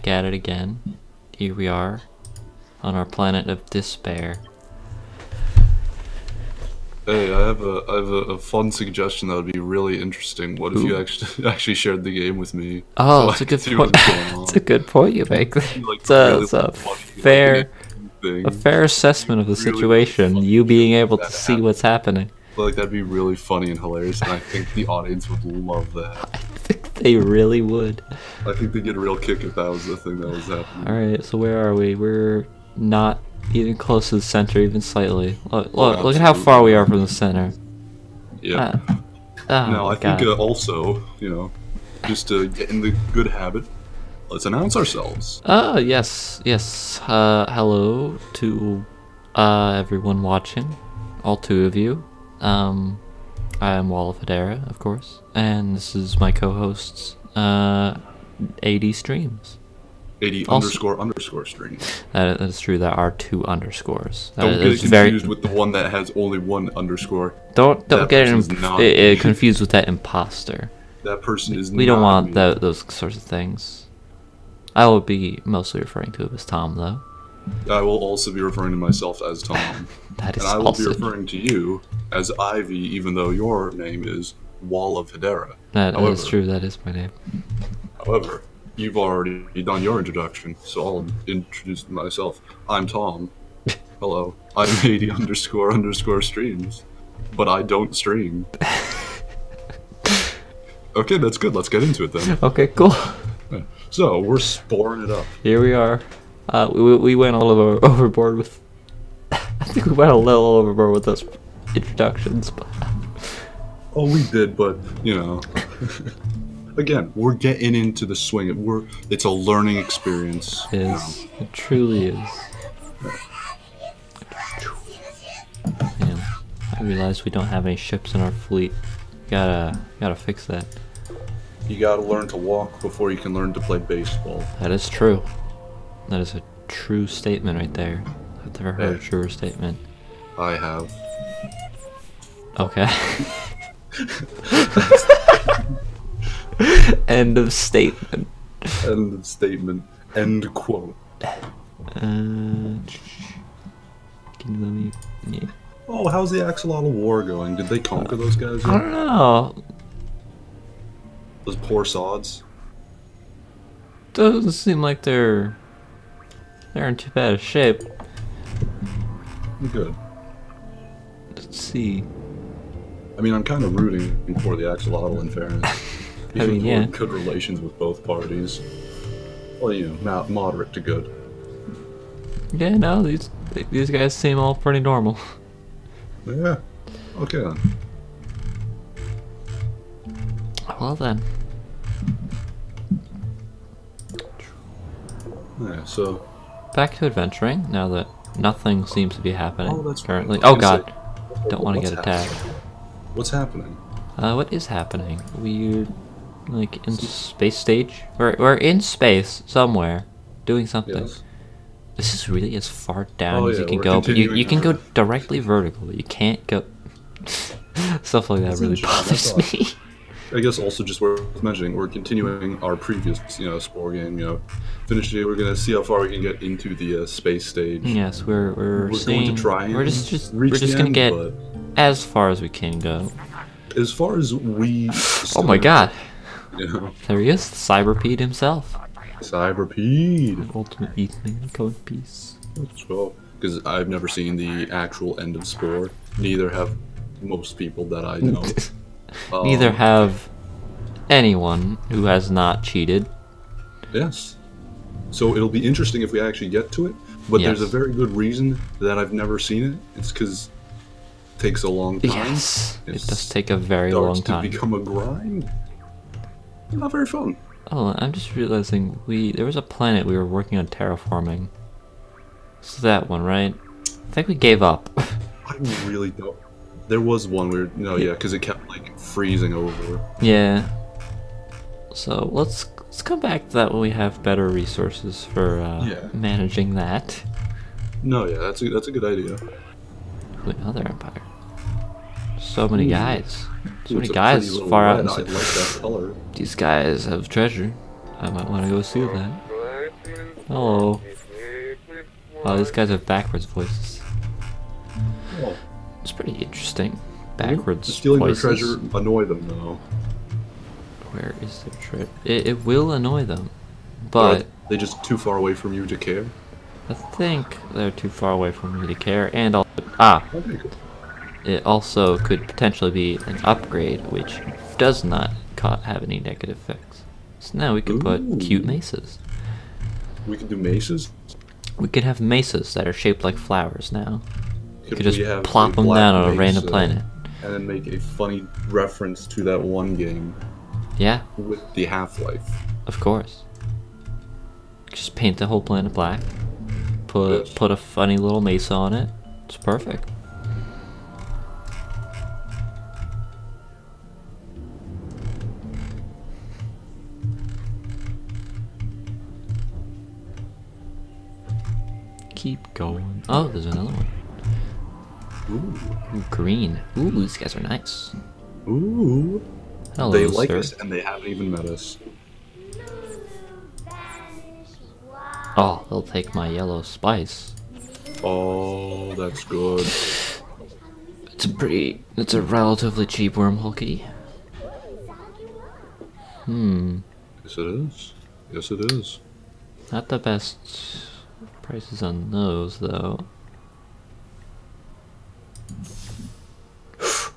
at it again. Here we are on our planet of despair. Hey, I have a fun suggestion that would be really interesting. What if you actually shared the game with me? Oh, so it's a good point. It's a good point you make. It's a fair assessment of the situation. You being able to see what's happening. Like that'd be really funny and hilarious, and I think the audience would love that. I think they really would. I think they'd get a real kick if that was the thing that was happening. Alright, so where are we? We're not even close to the center, even slightly. Look at how far we are from the center. Yeah. Now, I think also, you know, just to get in the good habit, let's announce ourselves. Yes. Hello to everyone watching, all two of you. I am Wall of Hedera, of course, and this is my co-hosts, 80 streams. 80 underscore streams. That is true. There are 2 underscores. Don't get confused with the one that has only 1 underscore. Don't get confused with that imposter. That person is. We don't want those sorts of things. I will be mostly referring to him as Tom, though. I will also be referring to myself as Tom. That is and I will be referring to you as Ivy, even though your name is Wall of Hedera. That is true. That is my name. However, you've already done your introduction, so I'll introduce myself. I'm Tom. Hello. I'm 80 underscore streams, but I don't stream. Okay, that's good. Let's get into it then. Okay, cool. So we're sporing it up. Here we are. We went all overboard with. I think we went a little overboard with those introductions. But... Oh, we did, but you know. Again, we're getting into the swing. It's a learning experience. It is. It truly is. Man, I realized we don't have any ships in our fleet. Gotta fix that. You gotta learn to walk before you can learn to play baseball. That is true. That is a true statement right there. I've never heard a truer statement. I have. Okay. End of statement. End of statement. End quote. Can you let me? Yeah. Oh, how's the Axolotl War going? Did they conquer those guys? I don't know. Those poor sods. Doesn't seem like they're in too bad a shape. Good. Let's see. I mean, I'm kind of rooting for the Axolotl in fairness. I mean, yeah. Good relations with both parties. Well, you know, moderate to good. Yeah, no, these guys seem all pretty normal. Yeah. Okay then. Well then. Yeah, so... Back to adventuring, now that nothing seems to be happening currently. Right. Oh god. Don't want to get attacked. What's happening? What is happening? We're like in space stage? We're in space somewhere doing something. Yes. This is really as far down as you can go, but you can go directly vertical, but you can't go... Stuff like that really bothers me. I guess also just worth mentioning, we're continuing our previous, Spore game, finish it, we're gonna see how far we can get into the space stage. Yes, we're going to try and we're just gonna get as far as we can go. As far as we... Oh my god! You There he is, Cyberpede himself. Cyberpede! Ultimate evening code piece. Well, because I've never seen the actual end of Spore. Neither have most people that I know. Neither have anyone who has not cheated. Yes. So it'll be interesting if we actually get to it, but there's a very good reason that I've never seen it. It's because it takes a long time. Yes, it does take a very long time. To become a grind. Not very fun. Oh, I'm just realizing there was a planet we were working on terraforming. It's that one, right? I think we gave up. I really don't. There was one where because it kept like freezing over. Yeah. So let's come back to that when we have better resources for managing that. No, yeah, that's a good idea. Another empire. So many guys. So many guys far out. I like that color. These guys have treasure. I might want to go steal that. Hello. Oh, these guys have backwards voices. Oh. It's pretty interesting. Backwards Stealing voices. their treasure annoy them though. Where is their treasure? It will annoy them, but Are they just too far away from you to care? I think they're too far away from me to care. And also, Okay. it also could potentially be an upgrade, which does not have any negative effects. So now we can put cute mesas. We can do maces? We could have mesas that are shaped like flowers now. You could we just have plop a them black down on a mesa random planet. And then make a funny reference to that one game Yeah, with the Half-Life. of course. Just paint the whole planet black. Yes. Put a funny little mesa on it. It's perfect. Keep going. Oh, there's another one. Ooh, green. Ooh, these guys are nice. Ooh. Hello, They like sir. us and they haven't even met us. Oh, they'll take my yellow spice. Oh, that's good. It's a relatively cheap wormhole key. Yes, it is. Yes, it is. Not the best prices on those, though.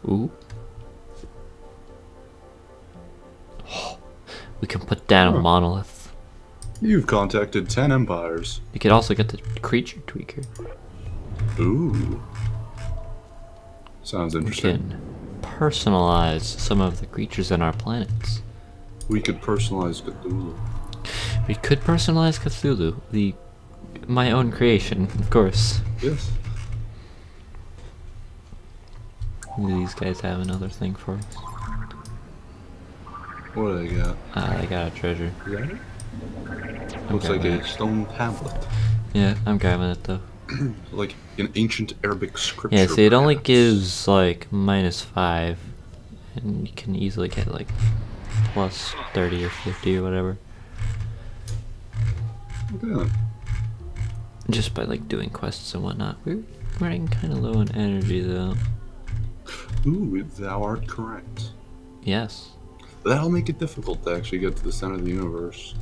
Ooh. We can put down a monolith. You've contacted 10 empires. You could also get the creature tweaker. Ooh. Sounds We interesting. can personalize some of the creatures in our planets. We could personalize Cthulhu. We could personalize Cthulhu, my own creation, of course. Yes. These guys have another thing for us. What do they got? They got a treasure. Is that it? I'm Looks like grabbing a it. stone tablet. Yeah, I'm grabbing it though. Like an ancient Arabic scripture. Yeah, see, it only perhaps. gives like -5, and you can easily get like plus 30 or 50 or whatever, Okay. just by like doing quests and whatnot. We're running kind of low on energy though. Ooh, thou art correct. Yes. That'll make it difficult to actually get to the center of the universe.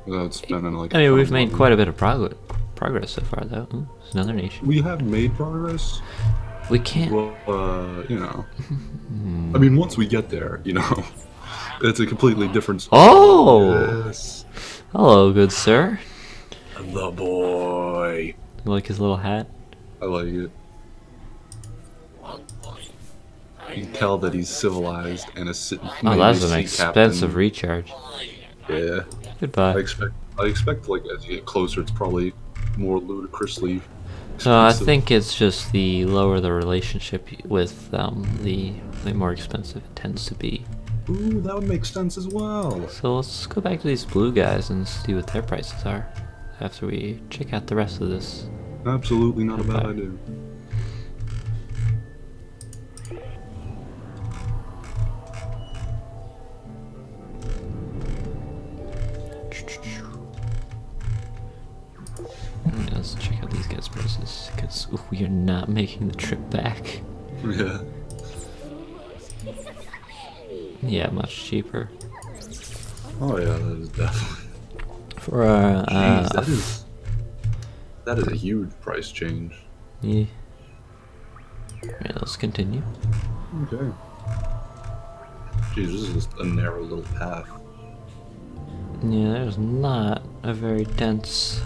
Without spending like. I mean, ton we've of made money. quite a bit of progress so far though. Ooh, there's another nation. We have made progress. We can't. Well, you know. I mean, once we get there, you know, it's a completely different story. Oh! Yes. Hello, good sir. The boy. You like his little hat? I like it. You can tell that he's civilized and a Oh, that's an expensive recharge. Yeah. Goodbye. I expect like as you get closer, it's probably more ludicrously expensive. No, I think it's just the lower the relationship with the more expensive it tends to be. Ooh, that would make sense as well. So let's go back to these blue guys and see what their prices are after we check out the rest of this. Absolutely not a bad Okay. idea. Yeah, let's check out these guys' prices because we are not making the trip back. Yeah. Yeah, much cheaper. Oh yeah, that is definitely. For our Jeez, that is a huge price change. yeah. Alright, let's continue. Okay. Jeez, this is just a narrow little path. Yeah, there's not a very dense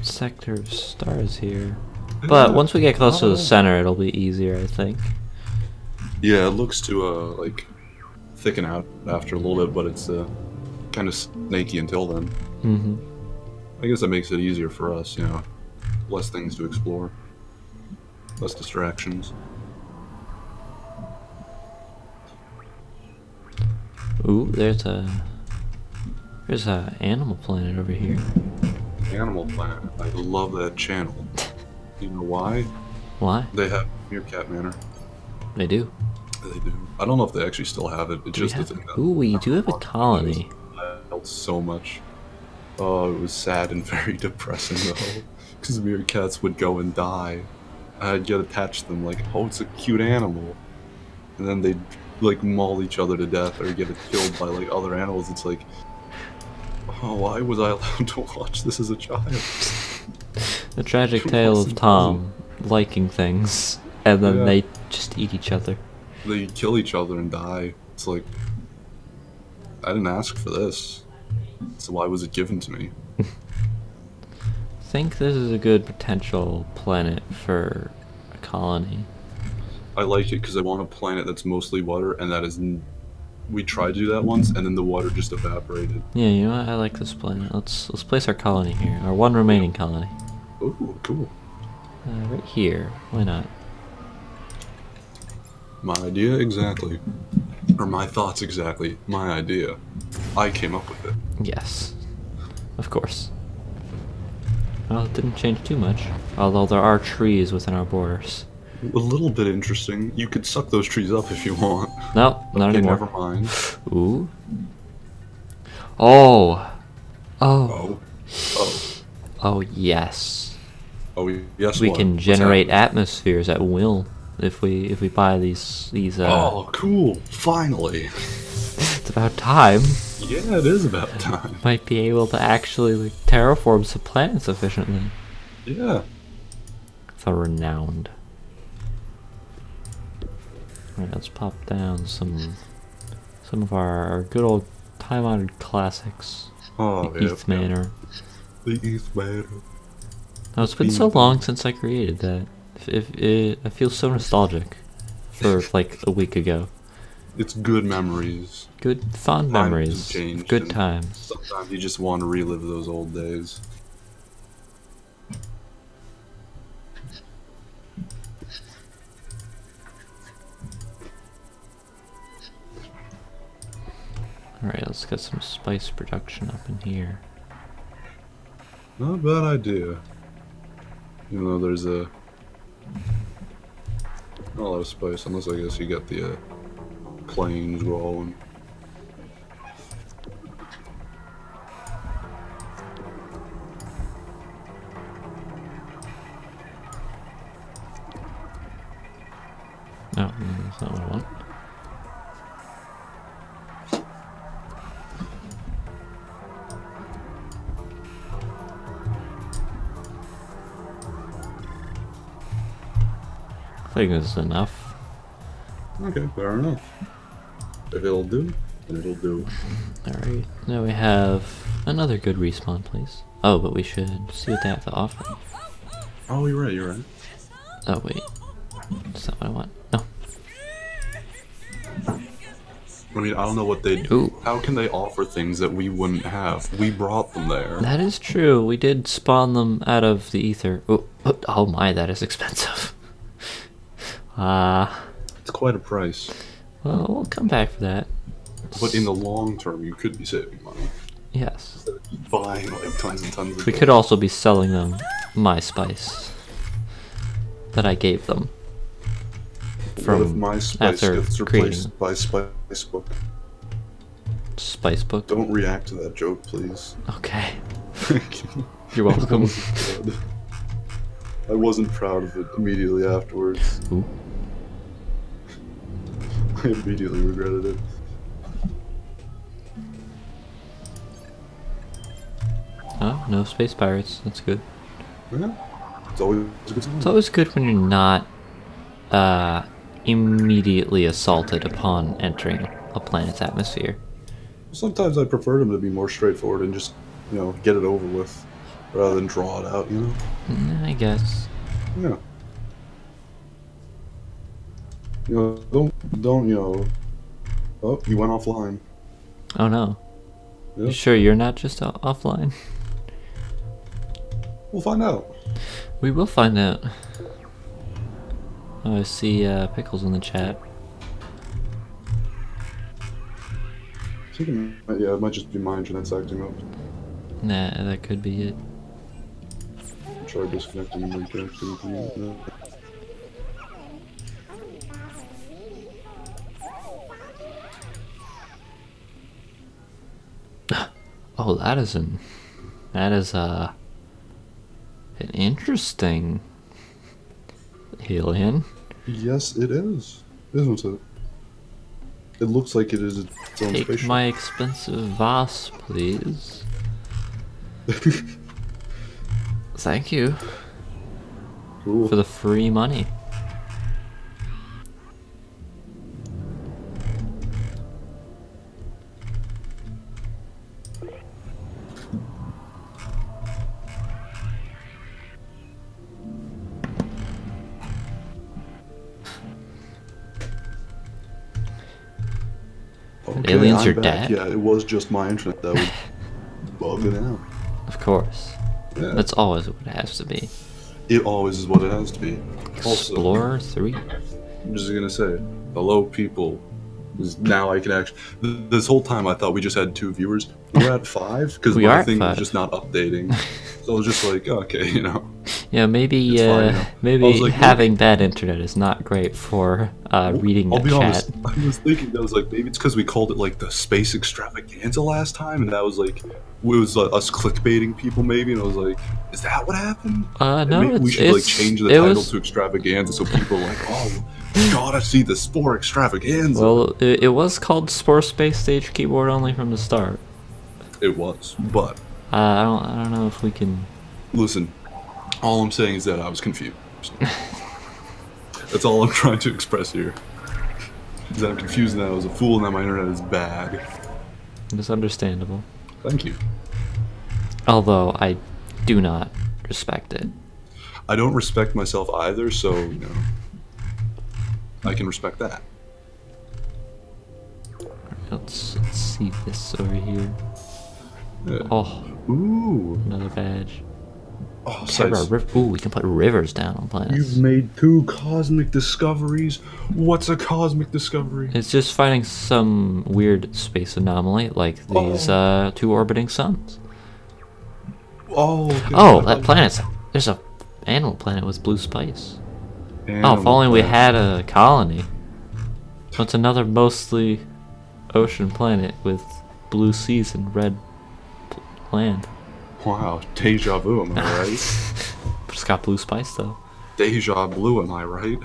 sector of stars here. But once we get close to the center, it'll be easier, I think. Yeah, it looks to like thicken out after a little bit, but it's kind of snaky until then. Mm-hmm. I guess that makes it easier for us, you know, less things to explore, less distractions. Ooh, there's a animal planet over here. Animal Planet, I love that channel. You know why? Why? They have Meerkat Manor. They do. They do. I don't know if they actually still have it. It's just the thing that Ooh, we do have a colony. I felt so much. Oh, it was sad and very depressing though, because meerkats would go and die. I'd get attached to them like, oh, it's a cute animal, and then they'd like maul each other to death or get killed by like other animals. It's like, oh, why was I allowed to watch this as a child? The tragic tale of Tom liking things, and then they just eat each other. They kill each other and die. It's like, I didn't ask for this, so why was it given to me? I think this is a good potential planet for a colony. I like it because I want a planet that's mostly water, and that is. We tried to do that once, and then the water just evaporated. Yeah, you know what? I like this planet. Let's place our colony here. Our one remaining colony. Ooh, cool. Right here. Why not? My idea exactly. Or my thoughts exactly. My idea. I came up with it. Yes. Of course. Well, it didn't change too much. Although there are trees within our borders. A little bit interesting. You could suck those trees up if you want. No, not Okay, anymore. never mind. Ooh. Oh. Oh. Oh. Oh, yes. Oh, yes. We what? can What's generate happening? atmospheres at will if we buy these Oh, cool! Finally. It's about time. Yeah, it is about time. Might be able to actually like, terraform some planets efficiently. Yeah. The renowned. Alright, let's pop down some of our good old time-honored classics. Oh, The Earth Manor. The Earth Manor. Oh, it's been so long since I created that. I feel so nostalgic for like a week ago. It's good memories. Good, fond Times memories. have changed, Good and times. Sometimes you just want to relive those old days. Alright, let's get some spice production up in here. Not a bad idea. Even though there's not a lot of spice, unless I guess you get the plains growing. No, that's not what I want. I think this is enough. Okay, fair enough. If it'll do, then it'll do. Alright, now we have another good respawn place. Oh, but we should see what they have to offer. Oh, you're right, you're right. Oh, wait. That's not what I want. No. I mean, I don't know what they do. Ooh. How can they offer things that we wouldn't have? We brought them there. That is true. We did spawn them out of the ether. Oh my, that is expensive. It's quite a price. Well, we'll come back for that. But in the long term, you could be saving money. Yes. Instead of buying like tons and tons of We could also be selling them my spice that I gave them. What if my spice after gets replaced by Spice Book? Spice book? Don't react to that joke, please. Okay. Thank you. You're welcome. I wasn't proud of it immediately afterwards. Ooh. I immediately regretted it. Oh, no space pirates. That's good. Yeah. It's always a good time. It's always good when you're not immediately assaulted upon entering a planet's atmosphere. Sometimes I prefer them to be more straightforward and just, you know, get it over with, rather than draw it out, you know? I guess. Yeah. You know, don't, you know... Oh, you went offline. Oh no. Yep. You sure you're not just offline? We'll find out. We will find out. Oh, I see Pickles in the chat. I think yeah, it might just be my internet's acting up. Nah, that could be it. Try disconnecting and reconnecting from you. Oh, that is an interesting alien. Yes, it is, isn't it? It looks like it is its own Take spaceship. my expensive vase, please. Thank you Cool. for the free money. Okay, Aliens, I'm your back. dad? Yeah, it was just my internet that was bugging out. Of course. Yeah. That's always what it has to be. It always is what it has to be. Also, Explorer 3. I'm just gonna say, hello, people. Now I can actually. This whole time I thought we just had 2 viewers. We're at 5 because We are my at thing 5. was just not updating. So I was just like, okay, you know. Yeah, maybe It's fine, you know. I maybe was like, having bad internet is not great for reading I'll the be chat. honest. I was thinking that was like maybe it's because we called it like the space extravaganza last time, and that was like it was us clickbaiting people maybe, and I was like, is that what happened? And No, maybe we should like change the title to extravaganza so people are like, oh, gotta see the Spore extravaganza. Well, it was called Spore Space Stage Keyboard only from the start. It was, but I don't know if we can. listen, all I'm saying is that I was confused. That's all I'm trying to express here. Is that I'm confused and that I was a fool and that my internet is bad. It's understandable. Thank you. Although I do not respect it. I don't respect myself either, so, you know, I can respect that. Let's see this over here. Yeah. Oh, Ooh. another badge. Oh, Terra size. Ooh, we can put rivers down on planets. You've made 2 cosmic discoveries. What's a cosmic discovery? It's just finding some weird space anomaly, like these 2 orbiting suns. Oh, okay. Oh, that planet's... There's a animal planet with blue spice. Oh, if only we had a colony. What's another mostly ocean planet with blue seas and red land? Wow, deja vu, am I right? But it's got blue spice, though. Deja blue, am I right?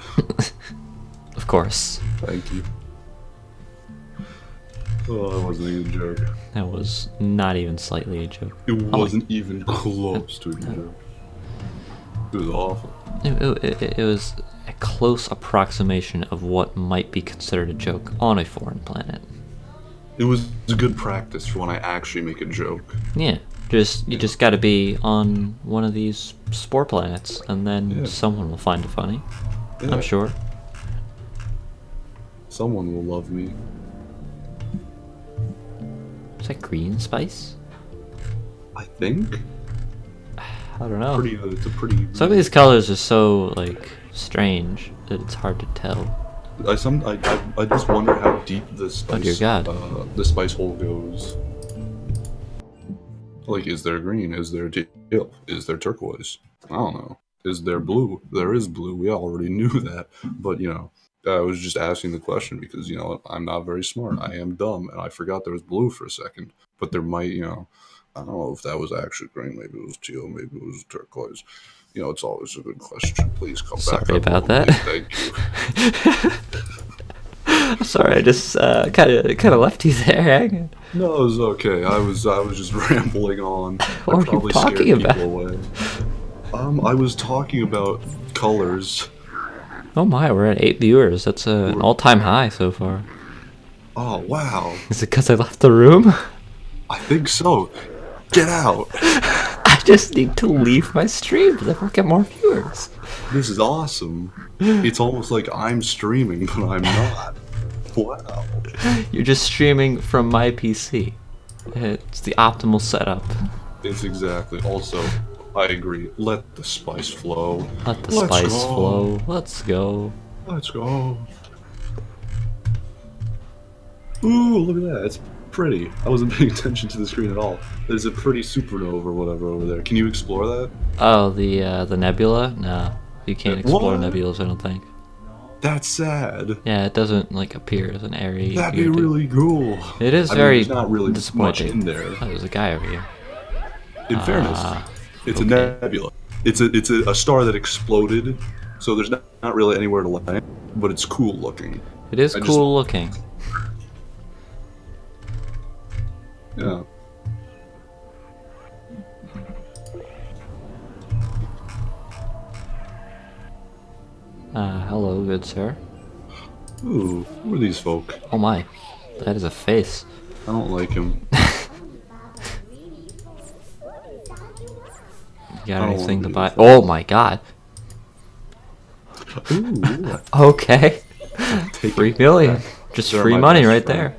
Of course. Thank you. Oh, that wasn't even a joke. That was not even slightly a joke. It wasn't even close to a joke. It was awful. It was a close approximation of what might be considered a joke on a foreign planet. It was a good practice for when I actually make a joke. Yeah, you just gotta be on one of these spore planets, and then someone will find it funny. Yeah. I'm sure. Someone will love me. Is that green spice? I think. I don't know. It's a pretty. Some of these colors are so like strange that it's hard to tell. I just wonder how deep the spice. Oh dear God. The spice hole goes. Like, is there green? Is there teal? Is there turquoise? I don't know. Is there blue? There is blue. We already knew that. But, you know, I was just asking the question because, you know, I'm not very smart. I am dumb, and I forgot there was blue for a second. But there might, you know, I don't know if that was actually green. Maybe it was teal. Maybe it was turquoise. You know, it's always a good question. Please come back. Sorry about that. Thank you. Sorry, I just kind of left you there hanging. No, it was okay. I was just rambling on. What were you talking about? Away. I was talking about colors. Oh my, we're at 8 viewers. That's an all-time high so far. Oh wow! Is it because I left the room? I think so. Get out! I just need to leave my stream so I get more viewers. This is awesome. It's almost like I'm streaming, but I'm not. Wow. You're just streaming from my PC. It's the optimal setup. It's exactly. Also, I agree. Let the spice flow. Let the spice flow. Let's go. Let's go. Ooh, look at that. It's pretty. I wasn't paying attention to the screen at all. There's a pretty supernova or whatever over there. Can you explore that? Oh, the nebula? No, you can't explore What? nebulas, I don't think. That's sad. Yeah, it doesn't like appear as an area. That'd be really cool. It is I very mean, there's not really much disappointing. in there. Oh, there's a guy over here. In fairness, it's okay. a nebula. It's a star that exploded, so there's not really anywhere to land, but it's cool looking. It is cool looking. Yeah. Hello, good sir. Ooh, who are these folk? Oh my, that is a face. I don't like him. You got anything to buy? Oh my god. Ooh. Okay. Take 3 million. Just They're free my money best right friend. there.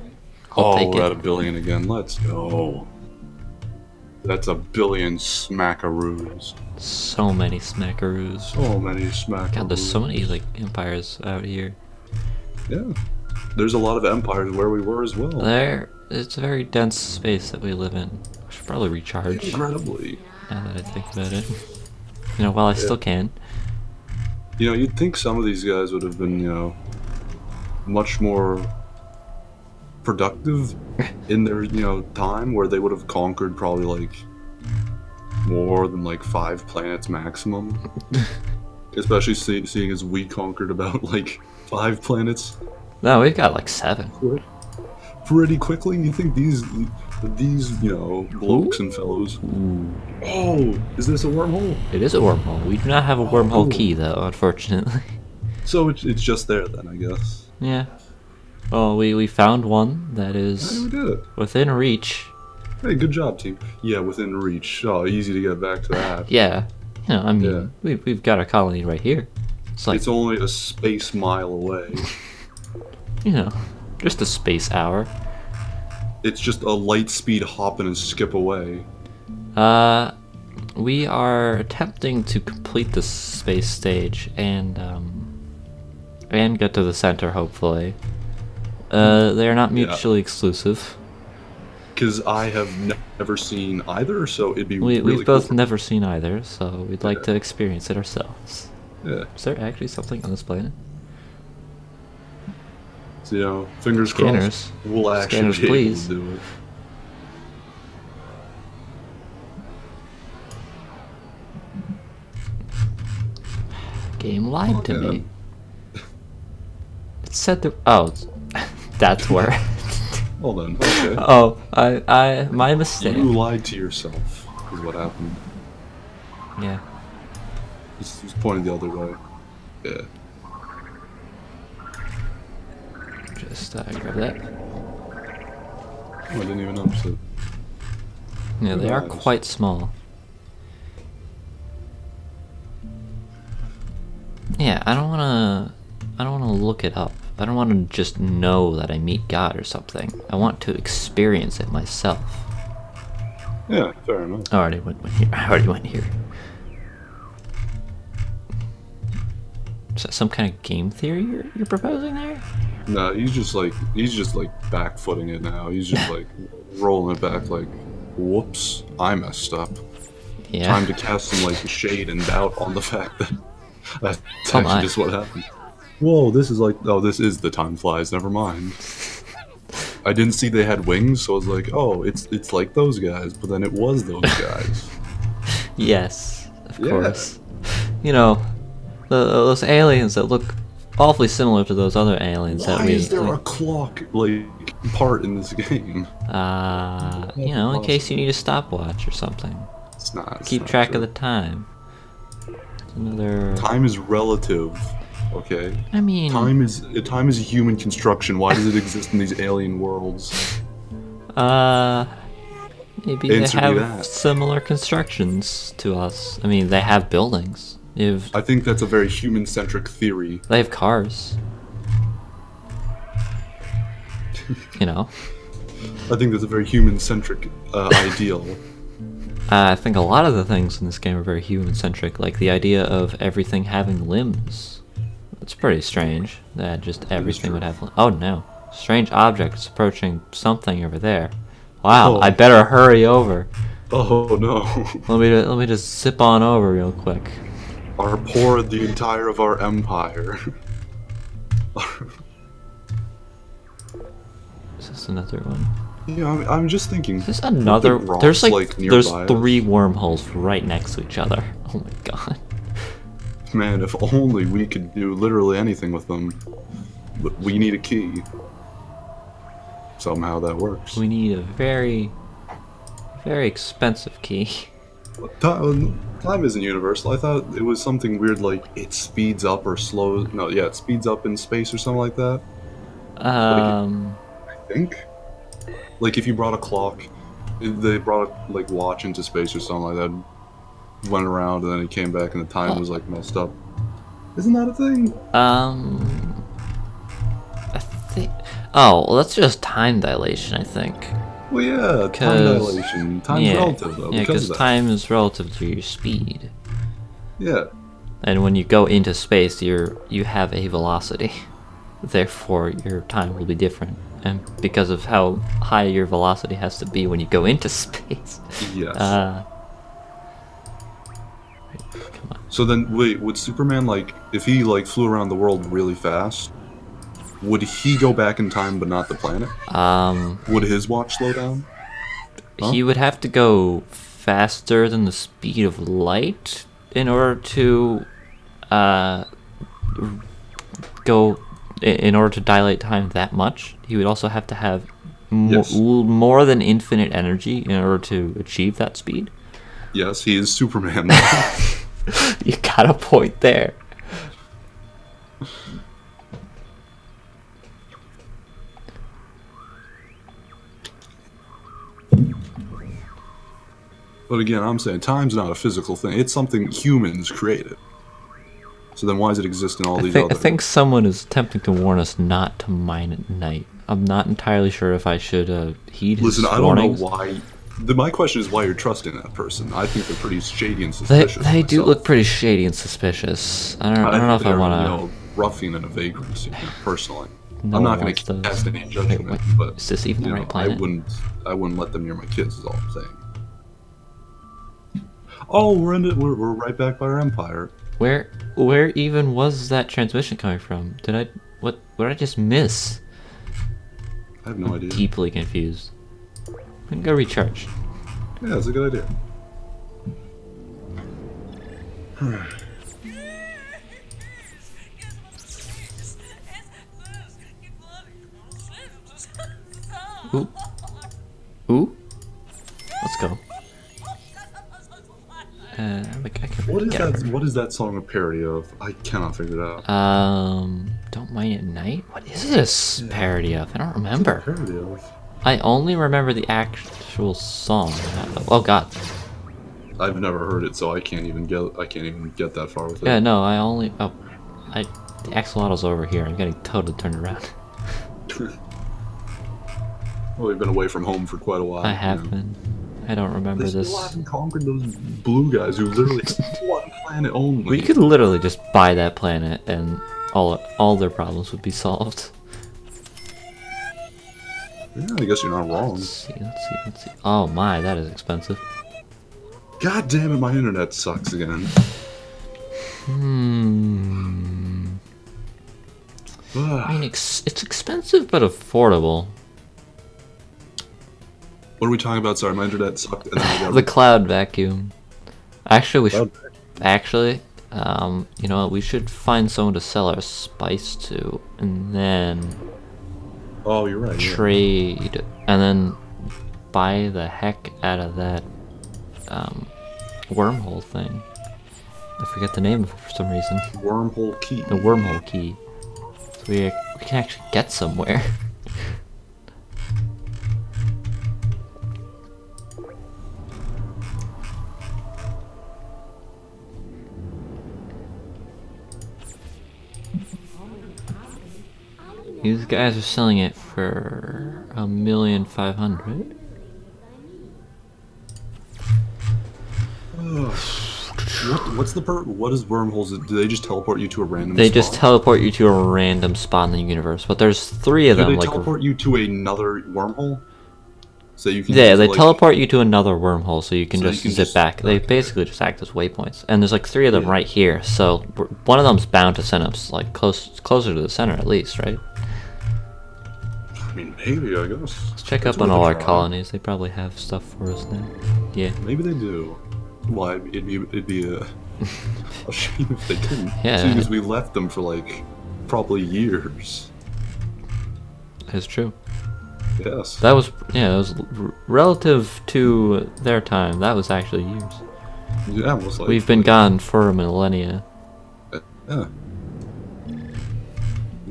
Oh, I'll take we're it. at $1 billion again. Let's go. That's $1 billion smackaroos. So many smackaroos. So many smackaroos. God, there's so many like empires out here. Yeah. There's a lot of empires where we were as well. It's a very dense space that we live in. I should probably recharge. Incredibly. Now that I think about it. You know, while I still can. You know, you'd think some of these guys would have been, you know, much more productive in their, you know, time, where they would have conquered probably like more than like 5 planets maximum. Especially seeing as we conquered about like 5 planets. No, we've got like 7. Pretty quickly. You think these you know, blokes and fellows. Ooh. Oh, is this a wormhole? It is a wormhole. We do not have a wormhole key though, unfortunately. So it's just there then, I guess. Yeah. Well, we found one that Hey, is we did it. within reach. Hey, good job, team. Yeah, within reach. Oh, easy to get back to that. Yeah. You know, I mean, we've got our colony right here. It's like, It's only a space mile away. you know, just a space hour. It's just a light speed hop and skip away. We are attempting to complete the space stage and get to the center, hopefully. They are not mutually exclusive. Because I have never seen either, so it'd be We've really both cool. never seen either, so we'd like to experience it ourselves. Yeah. Is there actually something on this planet? So, you know, fingers Scanners. crossed, we'll actually Scanners, be able please. to do it. Game lied to Yeah. me. It said the that's where. Hold on, okay. Oh, my mistake. You lied to yourself, is what happened. Yeah. He's pointing the other way. Yeah. Just grab that. Oh, I didn't even notice it. Yeah, they are Nice. quite small. Yeah, I don't wanna look it up. I don't wanna just know that I meet God or something. I want to experience it myself. Yeah, fair enough. I already went here. I already went here. Is that some kind of game theory you're proposing there? No, he's just like backfooting it now. He's just like rolling it back like, whoops, I messed up. Yeah. Time to cast some like shade and doubt on the fact that that's Oh actually my. just what happened. Whoa, this is like, oh, this is the time flies. Never mind. I didn't see they had wings, so I was like, oh, it's like those guys. But then it was those guys. Yes, of Yeah. course. You know, those aliens that look awfully similar to those other aliens Why that we. is there a clock like part in this game? You know, in case you need a stopwatch or something. It's not. It's Keep not track true. of the time. It's another. Time is relative. Okay. I mean, Time is a human construction. Why does it exist in these alien worlds? maybe Answer they me have that. similar constructions to us. I mean, they have buildings. I think that's a very human-centric theory. They have cars. You know. I think that's a very human-centric ideal. I think a lot of the things in this game are very human-centric, like the idea of everything having limbs. It's pretty strange that just everything would have. Oh no! Strange objects approaching something over there. Wow! Oh. I better hurry over. Oh no. Let me just zip on over real quick. The entire of our empire. Is this another one? Yeah, I'm just thinking. Is this another? The Grox, There's like there's nearby. 3 wormholes right next to each other. Oh my god. Man, if only we could do literally anything with them. But we need a key. Somehow that works. We need a very, very expensive key. Time isn't universal. I thought it was something weird like it speeds up or slows. No, yeah, it speeds up in space or something like that. I think. Like if you brought a clock, they brought a like watch into space or something like that, went around and then it came back and the time was like messed up. Isn't that a thing? I think. Oh, well, that's just time dilation, I think. Well, yeah, time dilation. Time's relative though. Yeah, because time is relative to your speed. Yeah. And when you go into space, you have a velocity. Therefore, your time will be different. And because of how high your velocity has to be when you go into space. Yes. Come on. So then, wait, would Superman, like, if he, like, flew around the world really fast, would he go back in time but not the planet? Would his watch slow down? Huh? He would have to go faster than the speed of light in order to, in order to dilate time that much. He would also have to have more than infinite energy in order to achieve that speed. Yes, he is Superman. You got a point there. But again, I'm saying time's not a physical thing. It's something humans created. So then why does it exist in all these other... I think someone is attempting to warn us not to mine at night. I'm not entirely sure if I should heed his Listen, I don't warnings. know why... My question is why you're trusting that person. I think they're pretty shady and suspicious. They do look pretty shady and suspicious. I don't know if I want to... You know, ruffian and a vagrant, you know, personally. No I'm not going to cast any judgment, wait, but... Is this even the right planet? I wouldn't let them near my kids, is all I'm saying. Oh, we're right back by our empire. Where even was that transmission coming from? What did I just miss? I have no idea. Deeply confused. I'm gonna go recharge. Yeah, that's a good idea. Ooh. Ooh. Let's go. What is that song a parody of? I cannot figure it out. Don't Mind at Night? What is this parody of? I don't remember. Parody of? I only remember the actual song. Oh god. I've never heard it, so I can't even get that far with it. Yeah, no, the axolotl's over here. I'm getting totally turned around. Well, we've been away from home for quite a while. I have been. I don't remember they this. still haven't conquered those blue guys who literally have one planet only. We could literally just buy that planet and all their problems would be solved. Yeah, I guess you're not wrong. Let's see. Oh my, that is expensive. God damn it, my internet sucks again. I mean, it's expensive but affordable. What are we talking about? Sorry, my internet sucked. And then I got The cloud vacuum. Actually, you know what? We should find someone to sell our spice to, and then oh, you're right. Trade, and then buy the heck out of that wormhole thing. I forget the name of it for some reason. Wormhole key. The wormhole key. So we can actually get somewhere. These guys are selling it for $1,500,000. What is wormholes? Do they just teleport you to a random They spot? just teleport you to a random spot in the universe, but there's 3 of them. Do they like teleport you to another wormhole? So you can Yeah, just, they like, teleport you to another wormhole, so you can So you just can zip just- back. They basically just act as waypoints, and there's like 3 of them Yeah. right here. So one of them's bound to send us like closer to the center at least, right? I mean, maybe, I guess. Let's check It's up on worth a all our try. colonies. They probably have stuff for us now. Yeah. Maybe they do. Why, it'd be a shame if they didn't. Yeah. Seeing as we left them for, like, probably years. It's true. Yes. That was relative to their time. That was actually years. Yeah, most likely. We've been gone for a millennia. Yeah.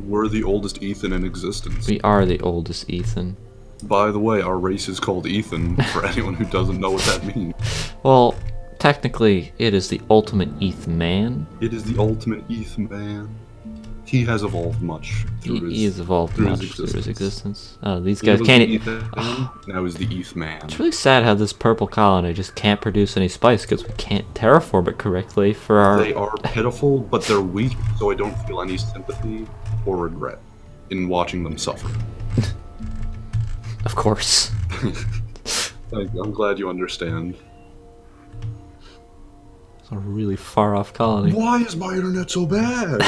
We're the oldest Ethan in existence. We are the oldest Ethan. By the way, our race is called Ethan, for anyone who doesn't know what that means. Well, technically, it is the ultimate ETH man. It is the ultimate Ethan man. He has evolved much through He has evolved through much his through his existence. Oh, these He guys was can't. the Ethan, now he's the Eth man. It's really sad how this purple colony just can't produce any spice because we can't terraform it correctly for our. They are pitiful, but they're weak, so I don't feel any sympathy or regret in watching them suffer. Of course. I'm glad you understand. It's a really far off colony. Why is my internet so bad?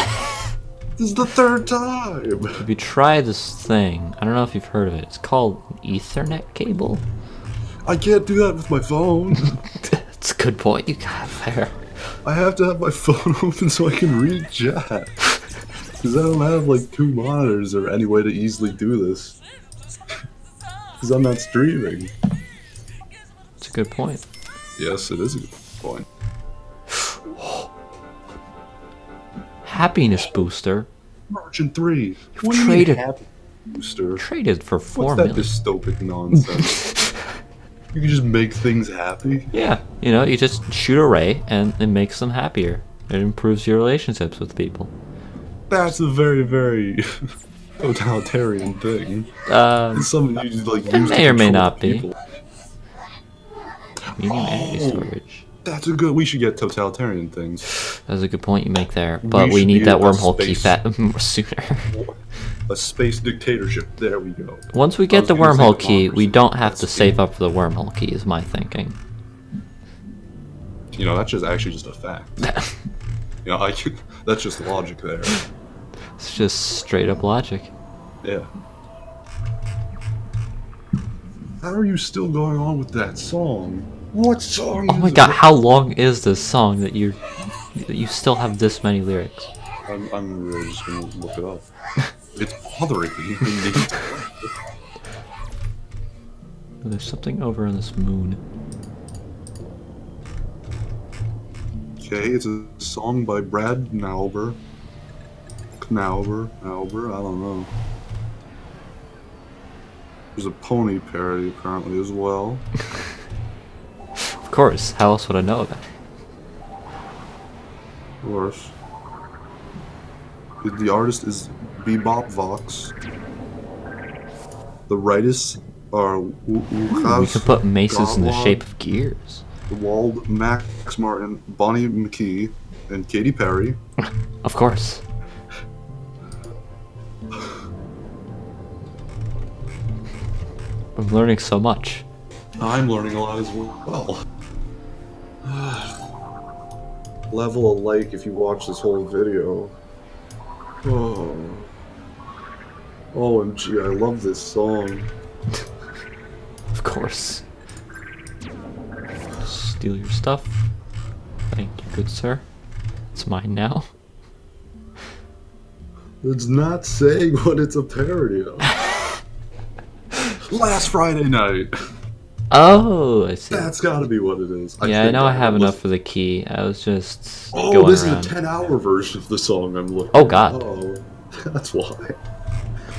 This is the 3rd time! If you try this thing, I don't know if you've heard of it. It's called an Ethernet cable. I can't do that with my phone. That's a good point you got there. I have to have my phone open so I can read chat. Because I don't have like 2 monitors or any way to easily do this. Because I'm not streaming. It's a good point. Yes, it is a good point. Happiness booster. Merchant 3. You've What do you traded- mean happy booster? Traded for 4 What's that million. dystopic nonsense? You can just make things happy? Yeah, you know, you just shoot a ray and it makes them happier. It improves your relationships with people. That's a very, very totalitarian thing. It's something you just, like, it use to may or may control not be. people. Medium energy storage. That's a good. We should get totalitarian things. That's a good point you make there. But we should need be that a wormhole key space- sooner. A space dictatorship. There we go. Once we I get was the gonna say wormhole key, we democracy. don't have to That's save up for the wormhole key, is my thinking. You know, that's just actually just a fact. You know, that's just logic there. It's just straight up logic. Yeah. How are you still going on with that song? What song? Oh my is god, it? how long is this song that you still have this many lyrics? I'm really just gonna look it up. It's bothering me. There's something over on this moon. Okay, it's a song by Brad Knauber. Knauber, I don't know. There's a pony parody apparently as well. Of course, how else would I know about it? Of course. The artist is Bebop Vox. The writers are We could put maces in the shape of gears. Wald, Max Martin, Bonnie McKee, and Katy Perry. Of course. I'm learning so much. I'm learning a lot as well. Level a like if you watch this whole video. Oh. OMG, I love this song. Of course. Steal your stuff. Thank you, good sir. It's mine now. It's not saying what it's a parody of. Last Friday night. Oh, I see. That's gotta be what it is. Yeah, I think know I that have was- enough for the key. I was just Oh, going this around. is a 10-hour version of the song I'm looking Oh, God. Oh, that's why.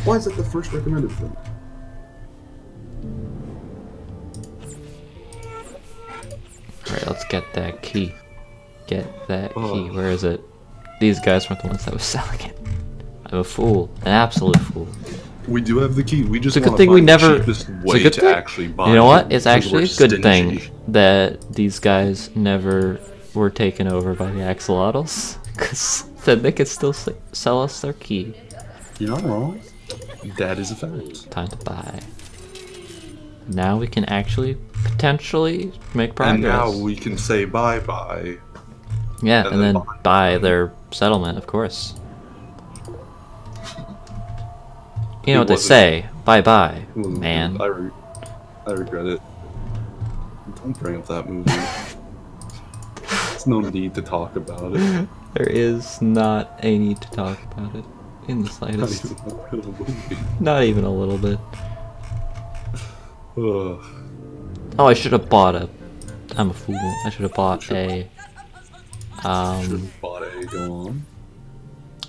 Why is that the first recommended thing? Alright, let's get that key. Get that Oh. key. Where is it? These guys weren't the ones that was selling it. I'm a fool. An absolute fool. We do have the key. We just It's a good wanna thing we find the never. cheapest It's way a good to thing. actually buy You know what? it, It's because actually we're a good thing stingy. that these guys never were taken over by the axolotls, because then they could still sell us their key. You're not wrong. That is a fact. Time to buy. Now we can actually potentially make progress. And now we can say bye-bye. Yeah, and then buy their settlement, of course. You know what they say, bye-bye, man. I regret it. Don't bring up that movie. There's no need to talk about it. There is not a need to talk about it in the slightest. Not even a little bit. Oh, I should have bought a... I'm a fool. I should have bought a... Should have bought a... Go on.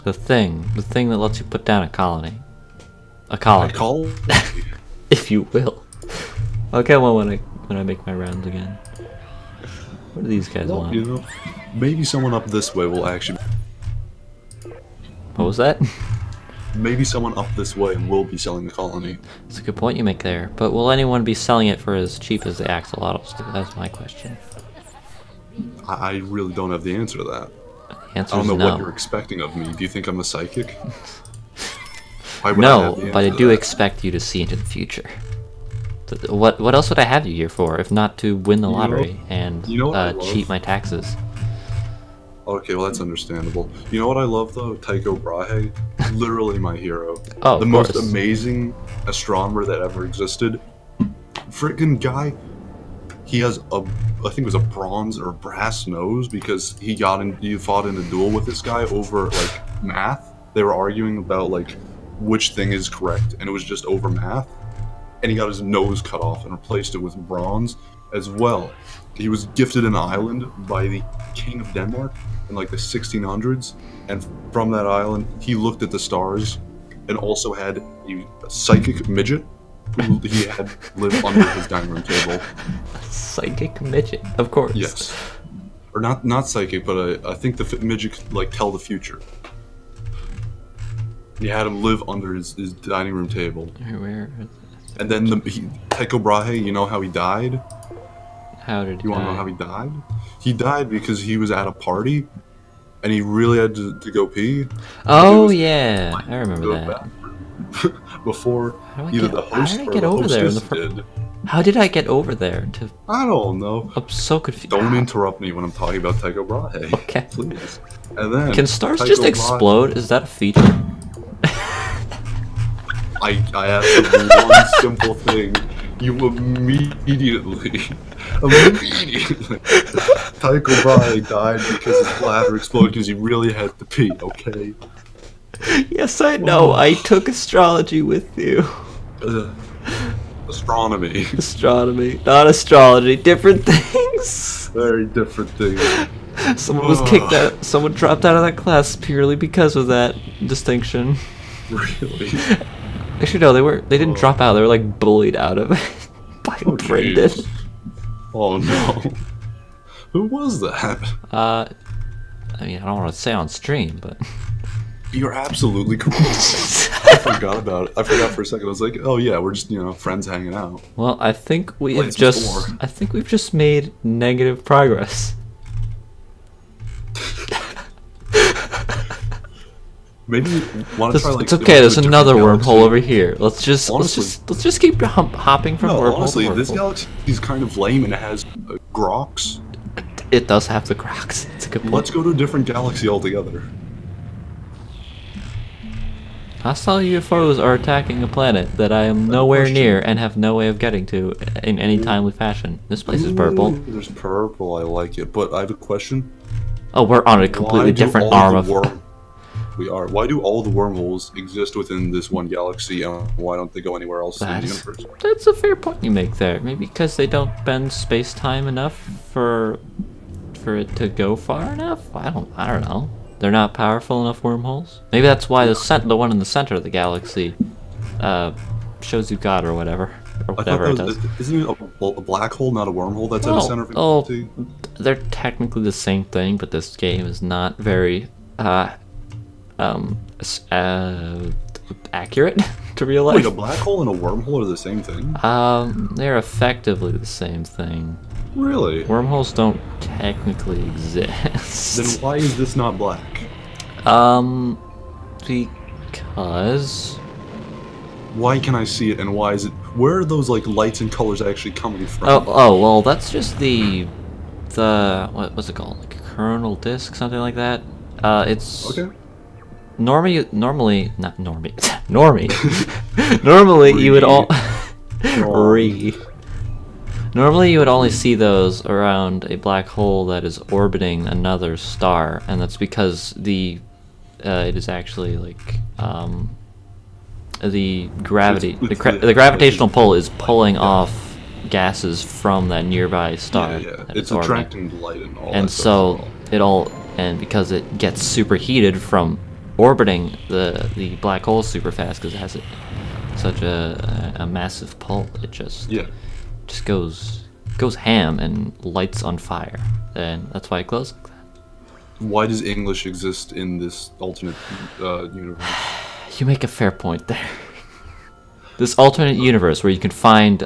The thing that lets you put down a colony. A colony. A colony? If you will. Okay, well, when I make my rounds again. What do these guys want? You know, maybe someone up this way will actually... What was that? Maybe someone up this way will be selling the colony. That's a good point you make there. But will anyone be selling it for as cheap as the axolotls do? That's my question. I really don't have the answer to that. The answer I don't know is no. what you're expecting of me. Do you think I'm a psychic? No, but I do expect you to see into the future. What else would I have you here for, if not to win the lottery and cheat my taxes? Okay, well that's understandable. You know what I love though? Tycho Brahe, literally my hero. Oh, the most amazing astronomer that ever existed. Frickin' guy, he has I think it was a bronze or brass nose because he fought in a duel with this guy over like math. They were arguing about like which thing is correct, and it was just over math. And he got his nose cut off and replaced it with bronze as well. He was gifted an island by the King of Denmark in like the 1600s, and from that island he looked at the stars and also had a psychic midget who he had live under his dining room table. Psychic midget, of course. Yes. Or not psychic, but I think the midget could like tell the future. He had him live under his dining room table. Where? And then Tycho Brahe, you know how he died? How did he die? You want to know how he died? He died because he was at a party, and he really had to go pee. Oh yeah, I remember that. Before either the host or the hostess did. How did I get over there? I don't know. I'm so confused. Don't interrupt me when I'm talking about Tycho Brahe. Okay. Please. And then can stars just explode? Is that a feature? I asked the one simple thing. You immediately, Tycho Brahe died because his bladder exploded because he really had to pee, okay? Yes, I know. I took astrology with you. Astronomy. Astronomy, not astrology. Different things. Very different things. Someone was kicked out. Someone dropped out of that class purely because of that distinction. Really? Actually, no. They didn't drop out. They were like bullied out of it by Brendan. Oh no. Who was that? I mean, I don't want to say on stream, but you're absolutely correct. I forgot about it. I forgot for a second. I was like, oh yeah, we're just friends hanging out. Well, I think we've just made negative progress. Maybe want to try like. It's okay. There's another wormhole over here. Let's just keep hopping from wormhole honestly, to wormhole. This galaxy is kind of lame and it has Grox. It does have the Grox. It's a good point. Let's go to a different galaxy altogether. Hostile UFOs are attacking a planet that I am nowhere near and have no way of getting to in any timely fashion. This place is purple. There's purple. I like it, but I have a question. Oh, we're on a completely different arm of. We are. Why do all the wormholes exist within this one galaxy, and why don't they go anywhere else in the universe? That's a fair point you make there. Maybe because they don't bend space-time enough for it to go far enough. I don't know. They're not powerful enough wormholes. Maybe that's why the one in the center of the galaxy shows you God or whatever it does. Isn't it a black hole, not a wormhole? That's at the center of the galaxy. They're technically the same thing, but this game is not very accurate to real life. Wait, a black hole and a wormhole are the same thing? They're effectively the same thing. Really? Wormholes don't technically exist. Then why is this not black? Because Why can I see it, and why is it? Where are those like lights and colors actually coming from? Oh, well, that's just the what's it called? Like a coronal disk, something like that. It's Okay. normally not normie normie. Normally you would all Normally you would only see those around a black hole that is orbiting another star, and that's because it is actually like the gravity, It's the gravitational pull is pulling off gases from that nearby star. Yeah. That It's orbiting. attracting the light and all. And that stuff so as well. and because it gets superheated from orbiting the black hole super fast because it has such a massive pull, it just goes ham and lights on fire, and that's why it glows like that. Why does English exist in this alternate universe? You make a fair point there. This alternate universe where you can find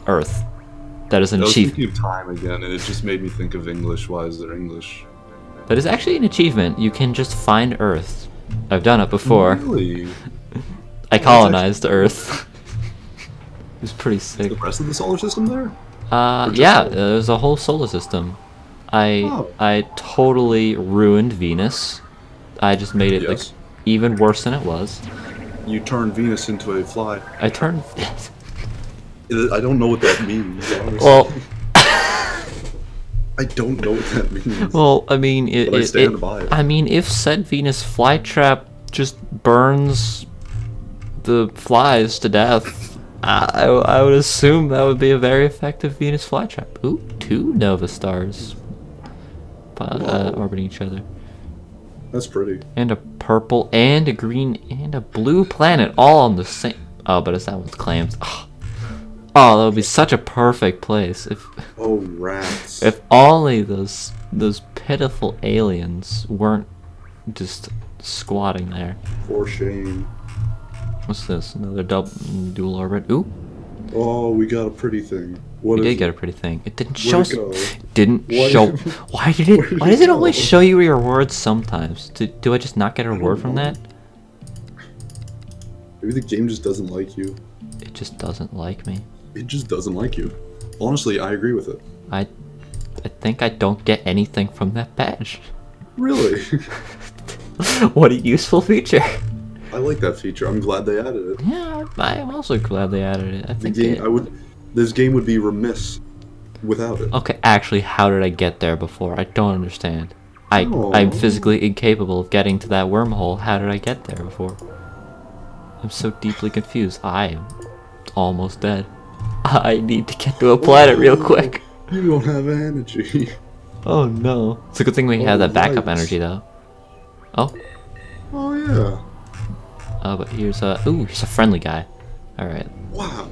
Earth, that is an I was achievement. thinking of time again, and it just made me think of English. Why is there English? That is actually an achievement. You can just find Earth. I've done it before. Really? I colonized Earth. It was pretty sick. The rest of the solar system there? Yeah, there's a whole solar system. I totally ruined Venus. I just made it like Yes. even worse than it was. You turned Venus into a fly. I turned. I don't know what that means. Honestly. Well, I don't know what that means. well, I mean, But I stand by it. I mean, if said Venus flytrap just burns the flies to death, I would assume that would be a very effective Venus flytrap. Ooh, 2 nova stars orbiting each other. That's pretty. And a purple, and a green, and a blue planet, all on the same. Oh, but is that one's claims? Oh, that would be such a perfect place Oh, rats. if only those pitiful aliens weren't just squatting there. For shame. What's this? Another dual orbit? Ooh, Oh, we got a pretty thing. What we is did get it? a pretty thing. It didn't Where'd show. it go? Didn't Why- show. Why did it? Where'd Why it does it always go? show you your words sometimes? Do I just not get a word from know. that? Maybe the game just doesn't like you. It just doesn't like me. It just doesn't like you. Honestly, I agree with it. I think I don't get anything from that badge. Really? What a useful feature. I like that feature. I'm glad they added it. Yeah, I'm also glad they added it. I The think game, this game would be remiss without it. Okay, actually, how did I get there before? I don't understand. I'm Oh. physically incapable of getting to that wormhole. How did I get there before? I'm so deeply confused. I am almost dead. I need to get to a planet real quick. You don't have energy. Oh no. It's a good thing we have that backup lights. energy though. Oh. Oh yeah. Oh, but here's a... Ooh, he's a friendly guy. Alright. Wow.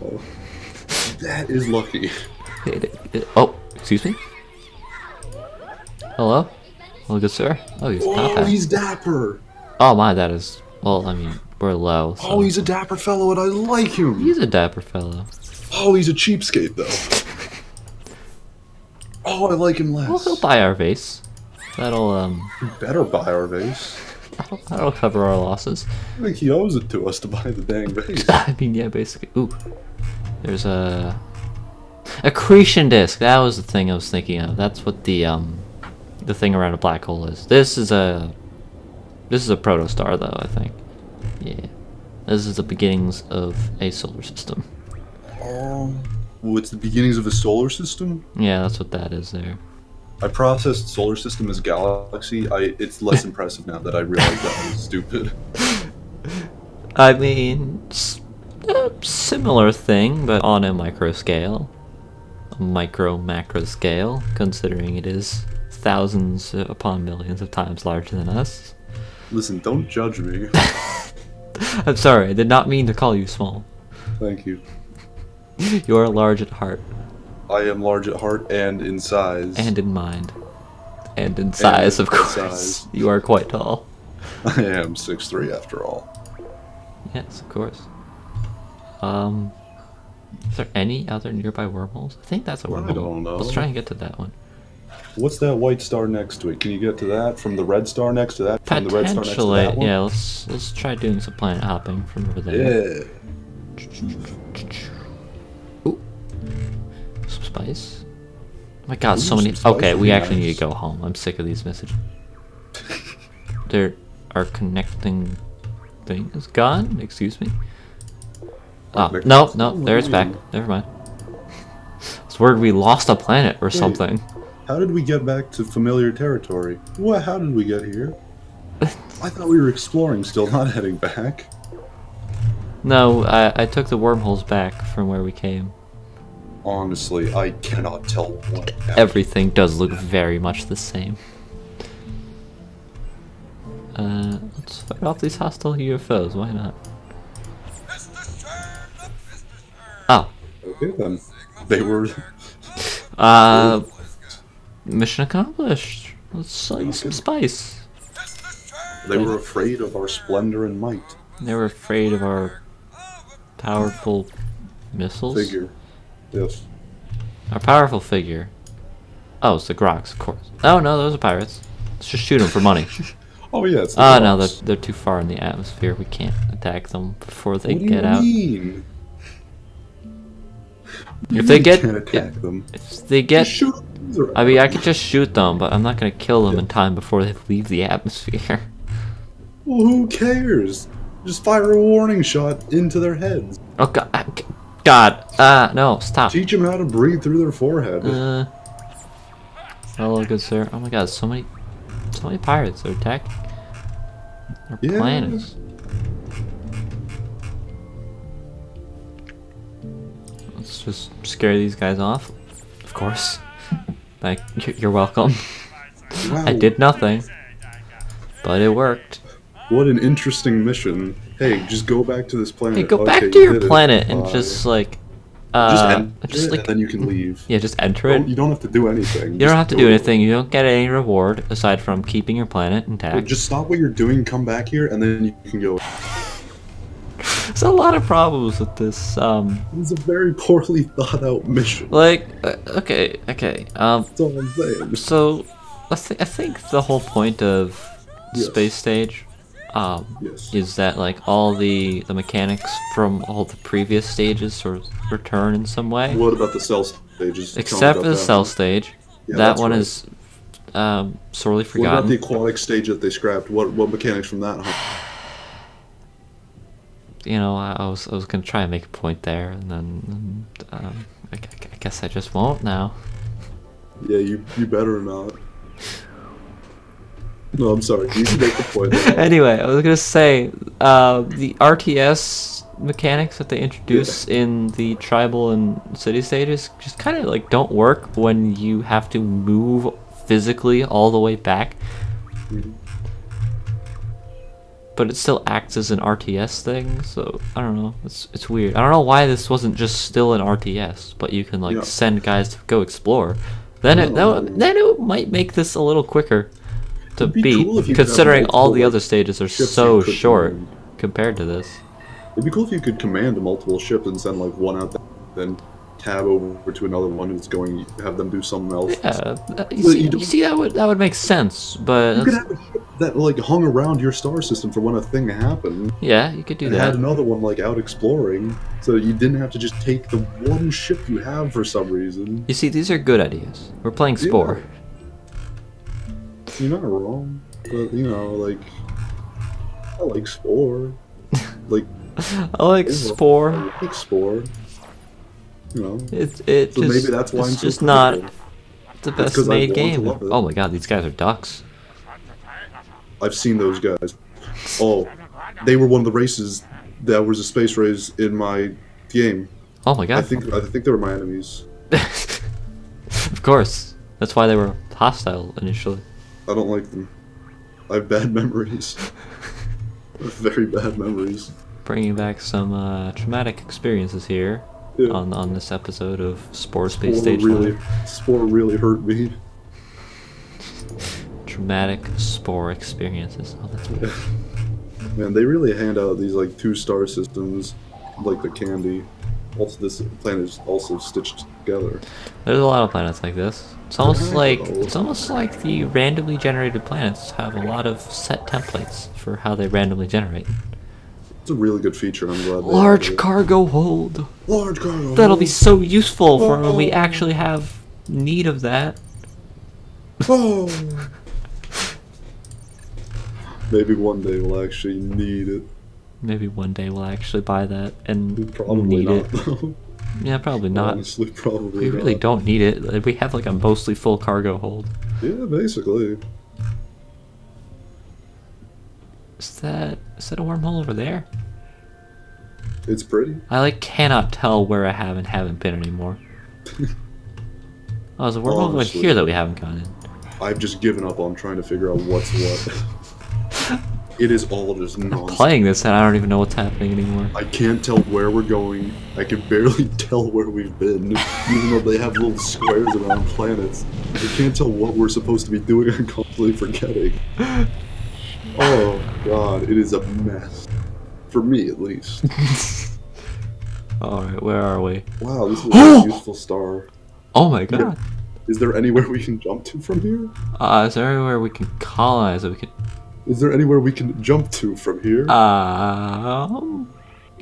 That is lucky. Oh, excuse me? Hello? Hello, good sir? Oh, he's top Oh, hat. he's dapper. Oh my, that is... Well, I mean, we're low, so... Oh, he's a dapper fellow, and I like him. He's a dapper fellow. Oh, he's a cheapskate though. Oh, I like him less. Well, he'll buy our vase. That'll, He better buy our vase. that'll cover our losses. I think he owes it to us to buy the dang vase. I mean, yeah, basically. Ooh. There's a... Accretion disk! That was the thing I was thinking of. That's what the thing around a black hole is. This is a protostar, though, I think. Yeah. This is the beginnings of a solar system. Well, it's the beginnings of a solar system. Yeah, that's what that is there. I processed solar system as galaxy. It's less impressive now that I realize that was stupid. I mean, it's a similar thing, but on a micro scale. A macro scale, considering it is thousands upon millions of times larger than us. Listen, don't judge me. I'm sorry, I did not mean to call you small. Thank you. You are large at heart. I am large at heart and in size. And in mind. And in size, of in course. size. You are quite tall. I am 6'3" after all. Yes, of course. Is there any other nearby wormholes? I think that's a wormhole. I don't know. Let's try and get to that one. What's that white star next to it? Can you get to that from the red star next to that? From the red star next to Potentially, that one? yeah. Let's try doing some planet hopping from over there. Yeah. Ooh. Some spice. Oh my god, so Ooh, many. some spice Okay, would we be actually nice. need to go home. I'm sick of these messages. There are connecting things gone? Excuse me? Oh, Connecting no, things? no, What there do it's you back. mean? Never mind. It's word we lost a planet or Wait. something. How did we get back to familiar territory? What? How did we get here? I thought we were exploring still, not heading back. No, I took the wormholes back from where we came. Honestly, I cannot tell what happened. Everything does look very much the same. Let's fight off these hostile UFOs, why not? Oh. Okay then. They were... Mission accomplished. Let's sell you some spice. They were afraid of our splendor and might. They were afraid of our powerful missiles. Figure. Yes. Our powerful figure. Oh, it's the Grox, of course. Oh no, those are pirates. Let's just shoot them for money. Oh yeah, it's the Oh no, Grox. they're too far in the atmosphere. We can't attack them before they What do get you out. mean? If they get, can't attack them. if they get, Just shoot them. I mean, I could just shoot them, but I'm not gonna kill them in time before they leave the atmosphere. Well, who cares? Just fire a warning shot into their heads. Oh God, no, stop. Teach them how to breathe through their forehead. Hello, good sir. Oh my God, so many pirates are attacking our Yeah. planets. Let's just scare these guys off. Of course. Like, you're welcome. Wow. I did nothing, but it worked. What an interesting mission. Hey, just go back to this planet. Hey, go Okay, back to you your did it. planet and Bye. just like, just enter just it, like, and then you can leave. yeah, just enter it. You don't have to do anything. You don't have to do anything. You don't get any reward aside from keeping your planet intact. Just stop what you're doing, come back here, and then you can go. There's a lot of problems with this. It's a very poorly thought out mission. Like, okay. That's all I'm saying. So, I think the whole point of Yes. Space Stage, Yes. is that like all the mechanics from all the previous stages sort of return in some way, What about the cell stages? Tell me except for about the that cell one. stage. Yeah, That that's one right. is sorely What about the forgotten. aquatic stage that they scrapped? What mechanics from that? Huh? You know, I was gonna try and make a point there, and then I guess I just won't now. Yeah, you better not. No, I'm sorry. You can make the point. Now. Anyway, I was gonna say the RTS mechanics that they introduce in the tribal and city stages just kind of like don't work when you have to move physically all the way back. But it still acts as an RTS thing, so I don't know. It's weird. I don't know why this wasn't just still an RTS, but you can like Yeah. send guys to go explore. Then it might make this a little quicker to It'd be beat, cool if you could have considering all the multiple, other stages are ships so you could short command. compared to this. It'd be cool if you could command multiple ships and send like one out there, then tab over to another one who's going, have them do something else. Yeah, you But see, you you don't- see that would make sense, but You could that's- have a ship that like hung around your star system for when a thing happened. yeah, you could do And had that. another one like out exploring, so you didn't have to just take the one ship you have for some reason. You see, these are good ideas. We're playing Spore. You're not wrong, but you know, like I like Spore. Like I like overall, Spore. I like Spore. You know, It so just, maybe that's why it's I'm so just not critical. the 'cause best I made want to game. love it. Oh my god, these guys are ducks. I've seen those guys. Oh, they were one of the races that was a space race in my game. Oh my I god. think they were my enemies. Of course. That's why they were hostile initially. I don't like them. I have bad memories. Very bad memories. Bringing back some traumatic experiences here Yeah. on this episode of Spore Space Spore Stage really, 5. Spore really hurt me. Traumatic Spore experiences. Oh, that's weird. Man, they really hand out these like 2-star systems, like the candy. Also, this planet is also stitched together. There's a lot of planets like this. It's almost Yeah. like the randomly generated planets have a lot of set templates for how they randomly generate. It's a really good feature. I'm glad. Large cargo hold. Large cargo. That'll be so useful for when we actually have need of that. Oh. Maybe one day we'll actually need it. Maybe one day we'll actually buy that and Probably need not, it. though. Yeah, probably not. Honestly, probably We really not. don't need it. We have like a mostly full cargo hold. Yeah, basically. Is that a wormhole over there? It's pretty. I like cannot tell where I have and haven't been anymore. Oh, there's a wormhole over Honestly. here that we haven't gone in. I've just given up on trying to figure out what's what. It is all just nonsense. Playing this and I don't even know what's happening anymore. I can't tell where we're going. I can barely tell where we've been, even though they have little squares around planets. I can't tell what we're supposed to be doing. I'm constantly forgetting. Oh god, it is a mess. For me, at least. Alright, where are we? Wow, this is a very useful star. Oh my god. Is there anywhere we can jump to from here? Is there anywhere we can colonize that we could... Is there anywhere we can jump to from here? It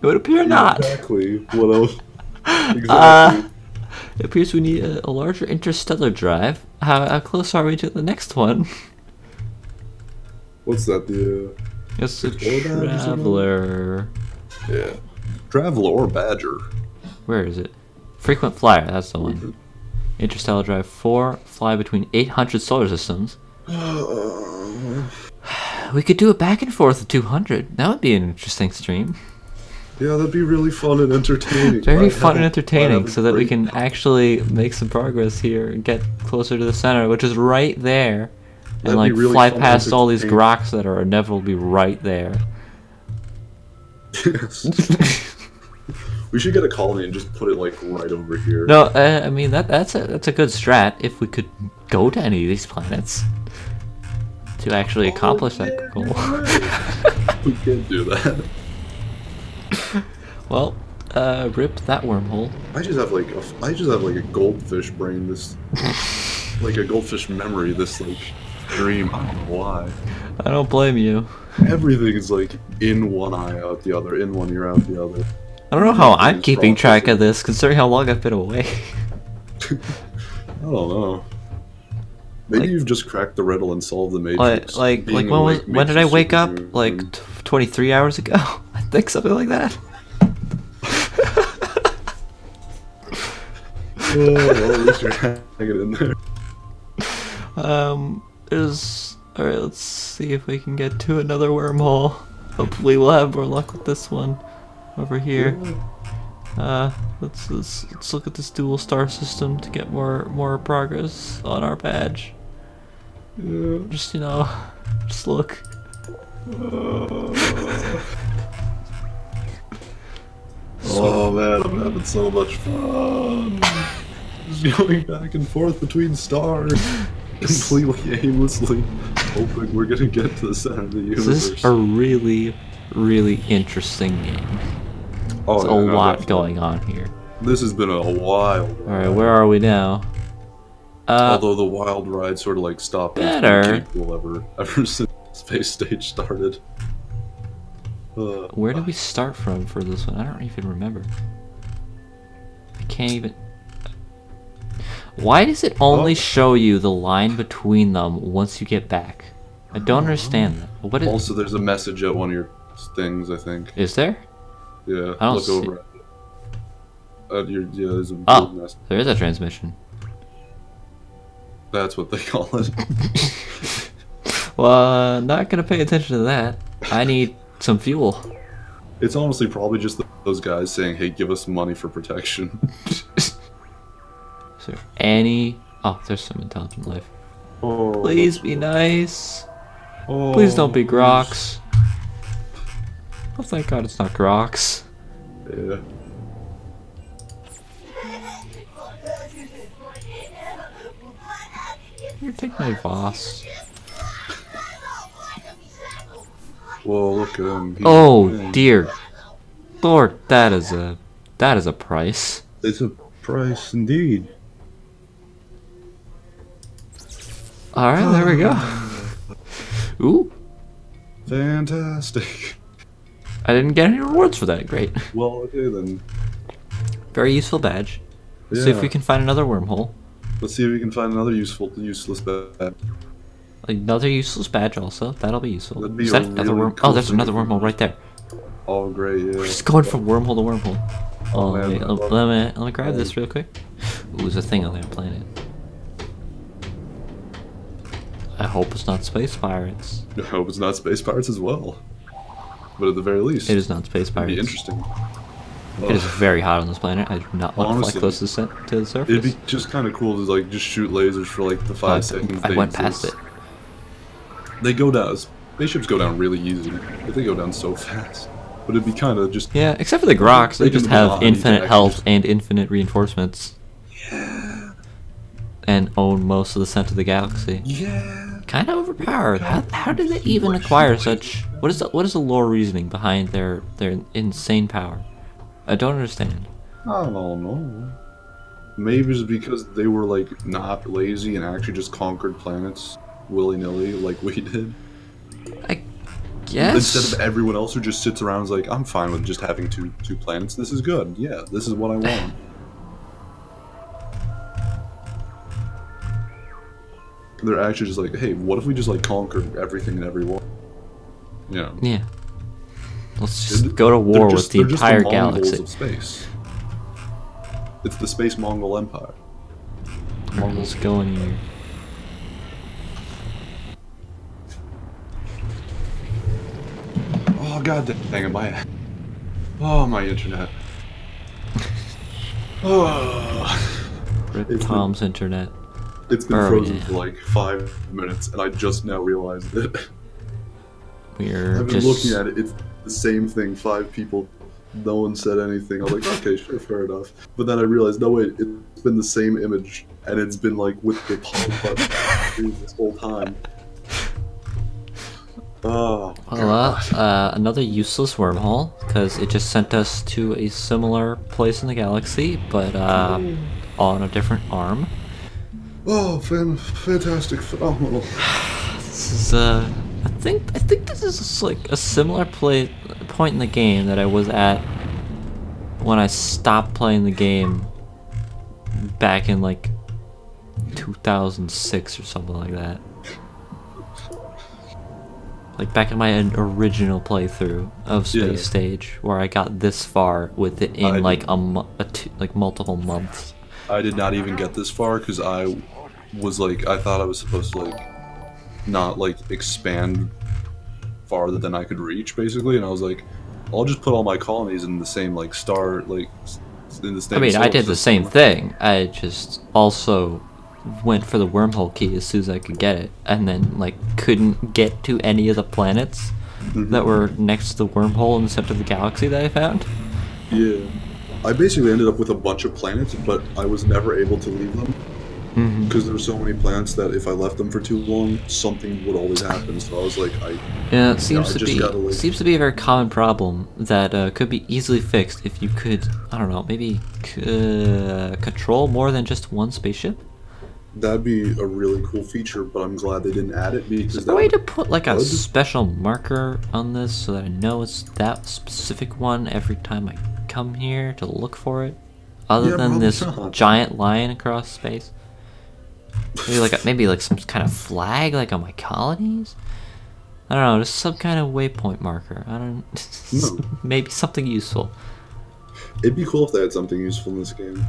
would appear not. Exactly. What else? Exactly. It appears we need a larger interstellar drive. How close are we to the next one? What's that? The It's a Explorer badge or something? traveler. yeah, Traveler or Badger. Where is it? Frequent flyer, that's the one. Interstellar drive 4, fly between 800 solar systems. We could do it back and forth at 200. That would be an interesting stream. Yeah, that'd be really fun and entertaining. Very Might fun and have- entertaining, might so have that we a can actually make some progress here and get closer to the center, which is right there. And That'd like be really fly fun and past all these entertaining. Grox that are inevitably right there. Yes. We should get a colony and just put it like right over here. No, I mean that's a good strat if we could go to any of these planets to actually accomplish that goal. We can't do that. Well, rip that wormhole. I just have like a goldfish brain. This like a goldfish memory. This like dream. I don't know why. I don't blame you. Everything is like in one eye out the other, in one ear out the other. I don't know how I'm It's keeping track processing. of this, considering how long I've been away. I don't know. Maybe you've just cracked the riddle and solved the matrix. Like Being when awake when makes did you I wake up? superhuman. Like 23 hours ago? I think something like that. Oh, well, at least you're hanging in there. Alright, let's see if we can get to another wormhole. Hopefully we'll have more luck with this one over here. Let's look at this dual star system to get more progress on our badge. Yeah. Just, you know, just look. Oh man, I'm having so much fun. Just going back and forth between stars, completely aimlessly, hoping we're gonna get to the center of the universe. This is a really, really interesting game. Oh, There's yeah, a no, lot definitely. going on here. This has been a while. Alright, where are we now? Although the wild ride sort of like stopped. It's been better. capable ever since space stage started. Where did we start from for this one? I don't even remember. I can't even... Why does it only show you the line between them once you get back? I don't understand that. What is... Also, there's a message at one of your things, I think. Is there? Yeah, I don't look see- over at your, yeah, there's a Oh, blue message. there is a transmission. That's what they call it. Well, not gonna pay attention to that. I need some fuel. It's honestly probably just those guys saying, hey, give us money for protection. Is there any... Oh, there's some intelligent life. Oh, Please be nice. oh, Please don't be Grox. Oh, thank God it's not Grox. Yeah. Here, take my Voss. Whoa, look at him. He's- Oh man, dear Lord, that is a price. It's a price indeed. Alright, there we go. Ooh. Fantastic. I didn't get any rewards for that. Great. Well, okay then. Very useful badge. Let's see if we can find another wormhole. Let's see if we can find another useless badge. Another useless badge also. That'll be useful. That'd be Is that a another really wormhole? cool Oh, there's thing another to wormhole do. right there. Oh, great, yeah. We're just going from wormhole to wormhole. Oh, man, wait, I love let me grab this real quick. Ooh, there's a thing on that planet. I hope it's not space pirates. I hope it's not space pirates as well. But at the very least, It is not space it'd pirates. be interesting. It is very hot on this planet. I do not want to Honestly, fly close to the surface. It'd be just kind of cool to like just shoot lasers for like the 5 seconds. I they went past exist. it. They go down. Spaceships go down really easy, but they go down so fast. But it'd be kind of just Yeah, except for the Grox, they They just can have blind infinite you, health actually. and infinite reinforcements. And own most of the center of the galaxy. Kind of overpowered. How did they even acquire such? What is the lore reasoning behind their insane power? I don't understand. I don't know. Maybe it's because they were like not lazy and actually just conquered planets willy nilly like we did. I guess. Instead of everyone else who just sits around and is like, I'm fine with just having two planets. This is good. Yeah, this is what I want. They're actually just like, hey, what if we just like conquer everything and everyone? Yeah. Yeah. Let's just go to war with the entire galaxy. Of space. It's the space Mongol Empire. Mongols going here. Oh god dang it, my internet. Oh. Rip It's Tom's internet. It's been Oh, frozen yeah. for like 5 minutes, and I just now realized it. We're I've been just looking at it. It's the same thing. 5 people. No one said anything. I was like, okay, sure, fair enough. But then I realized, no wait, it's been the same image, and it's been like with the pause button this whole time. Oh. another useless wormhole because it just sent us to a similar place in the galaxy, but on a different arm. Oh, fantastic, phenomenal. This is I think this is just like a similar point in the game that I was at when I stopped playing the game back in like 2006 or something like that. Like back in my original playthrough of Space Stage, where I got this far with it in like like multiple months. I did not even get this far because I was like, I thought I was supposed to like not like expand farther than I could reach, basically, and I was like, I'll just put all my colonies in the same like star, like in the same. I mean, I solar did the system. same thing. I just also went for the wormhole key as soon as I could get it, and then like couldn't get to any of the planets that were next to the wormhole in the center of the galaxy that I found. Yeah, I basically ended up with a bunch of planets, but I was never able to leave them because there were so many planets that if I left them for too long, something would always happen. So I was like, Yeah, it seems I to just be gotta, like- seems to be a very common problem that could be easily fixed if you could, I don't know, maybe control more than just one spaceship. that'd be a really cool feature. But I'm glad they didn't add it because Is there a way to put like a would. special marker on this so that I know it's that specific one every time I come here to look for it? Other Yeah, than probably this not. giant line across space? Maybe like some kind of flag like on my colonies? I don't know, just some kind of waypoint marker. I don't No. maybe something useful. It'd be cool if they had something useful in this game.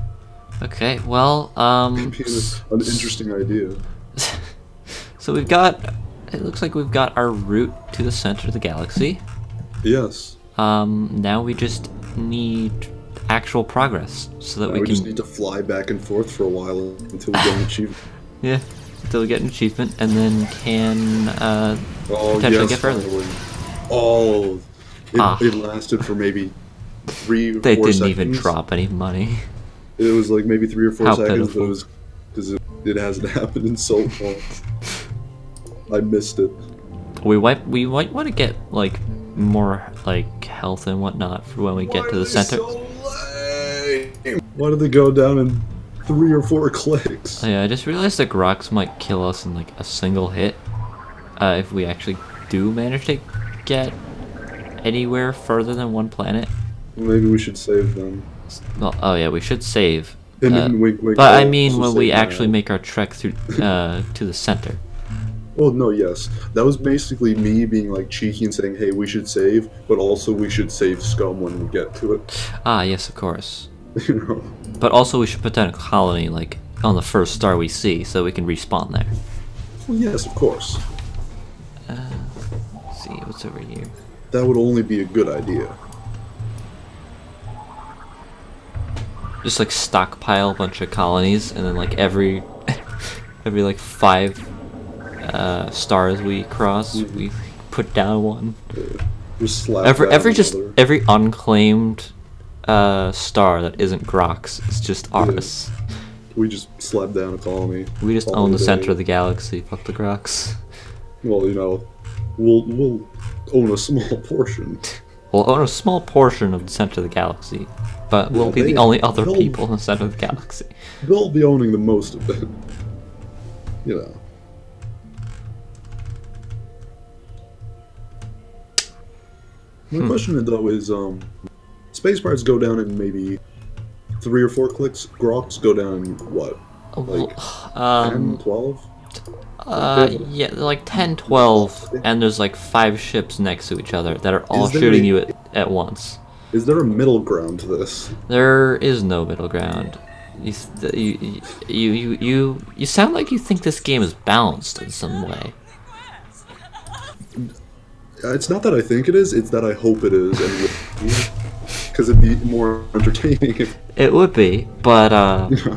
Okay, well, It'd be an interesting idea. so it looks like we've got our route to the center of the galaxy. Yes. Now we just need actual progress so that Now we we can just need to fly back and forth for a while until we get an achievement. yeah, until we get an achievement and then can Oh, potentially yes, get further. finally. Oh, Ah. it lasted for maybe 3 or 4 They didn't seconds. even drop any money. It was like maybe 3 or 4 How seconds, pitiful. but it was because it hasn't happened in so long. I missed it. We might want to get like more like health and whatnot for when we get to the center. Why did they go down in 3 or 4 clicks? Oh, yeah, I just realized that Grox might kill us in like a single hit if we actually do manage to get anywhere further than one planet? Maybe we should save them. Well, oh yeah, we should save. And wink, wink, But I oh, mean, so when we save actually now. make our trek through to the center. Oh no, yes, that was basically me being like cheeky and saying, "Hey, we should save," but also we should save scum when we get to it. Ah, yes, of course. You know. But also, we should put down a colony like on the first star we see, so we can respawn there. Well, yes, of course. Let's see what's over here. That would only be a good idea. Just like stockpile a bunch of colonies, and then like every like 5 stars we cross, we put down one. Just slap every unclaimed star that isn't Grox is just ours. We just slap down a colony. We just own the center of the galaxy. Fuck the Grox. Well, you know, we'll own a small portion. We'll own a small portion of the center of the galaxy, but we'll be the only other people in the center of the galaxy. They'll be owning the most of it. You know. My question though is, space pirates go down in maybe 3 or 4 clicks. Grox go down in what? Like 10, 12? Yeah, like 10, 12, and there's like 5 ships next to each other that are all there shooting you at once. Is there a middle ground to this? There is no middle ground. You sound like you think this game is balanced in some way. It's not that I think it is, it's that I hope it is, because it'd be more entertaining if... It would be, but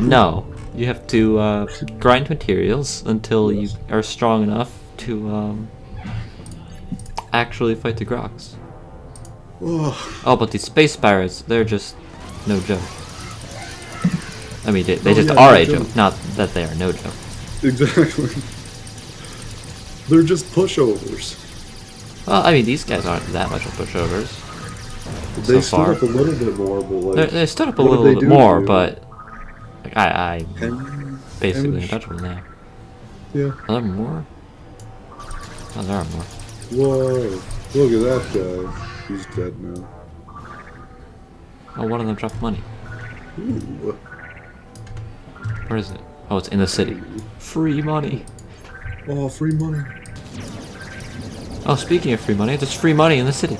no. You have to grind materials until you are strong enough to actually fight the Grox. Oh, but these space pirates, they're just no joke. I mean, they just are a joke, not that they are no joke. Exactly. They're just pushovers. Well, I mean, these guys aren't that much of pushovers. They so stood far. up a little bit more, but like... They stood up a little bit more, but... Like, I Ten basically damage? untouchable now. Yeah. Are there more? Oh, there are more. Whoa. Look at that guy. He's dead now. Oh, one of them dropped money. Ooh. Where is it? Oh, it's in the city. Free money. Oh, free money. Oh, speaking of free money, there's free money in the city.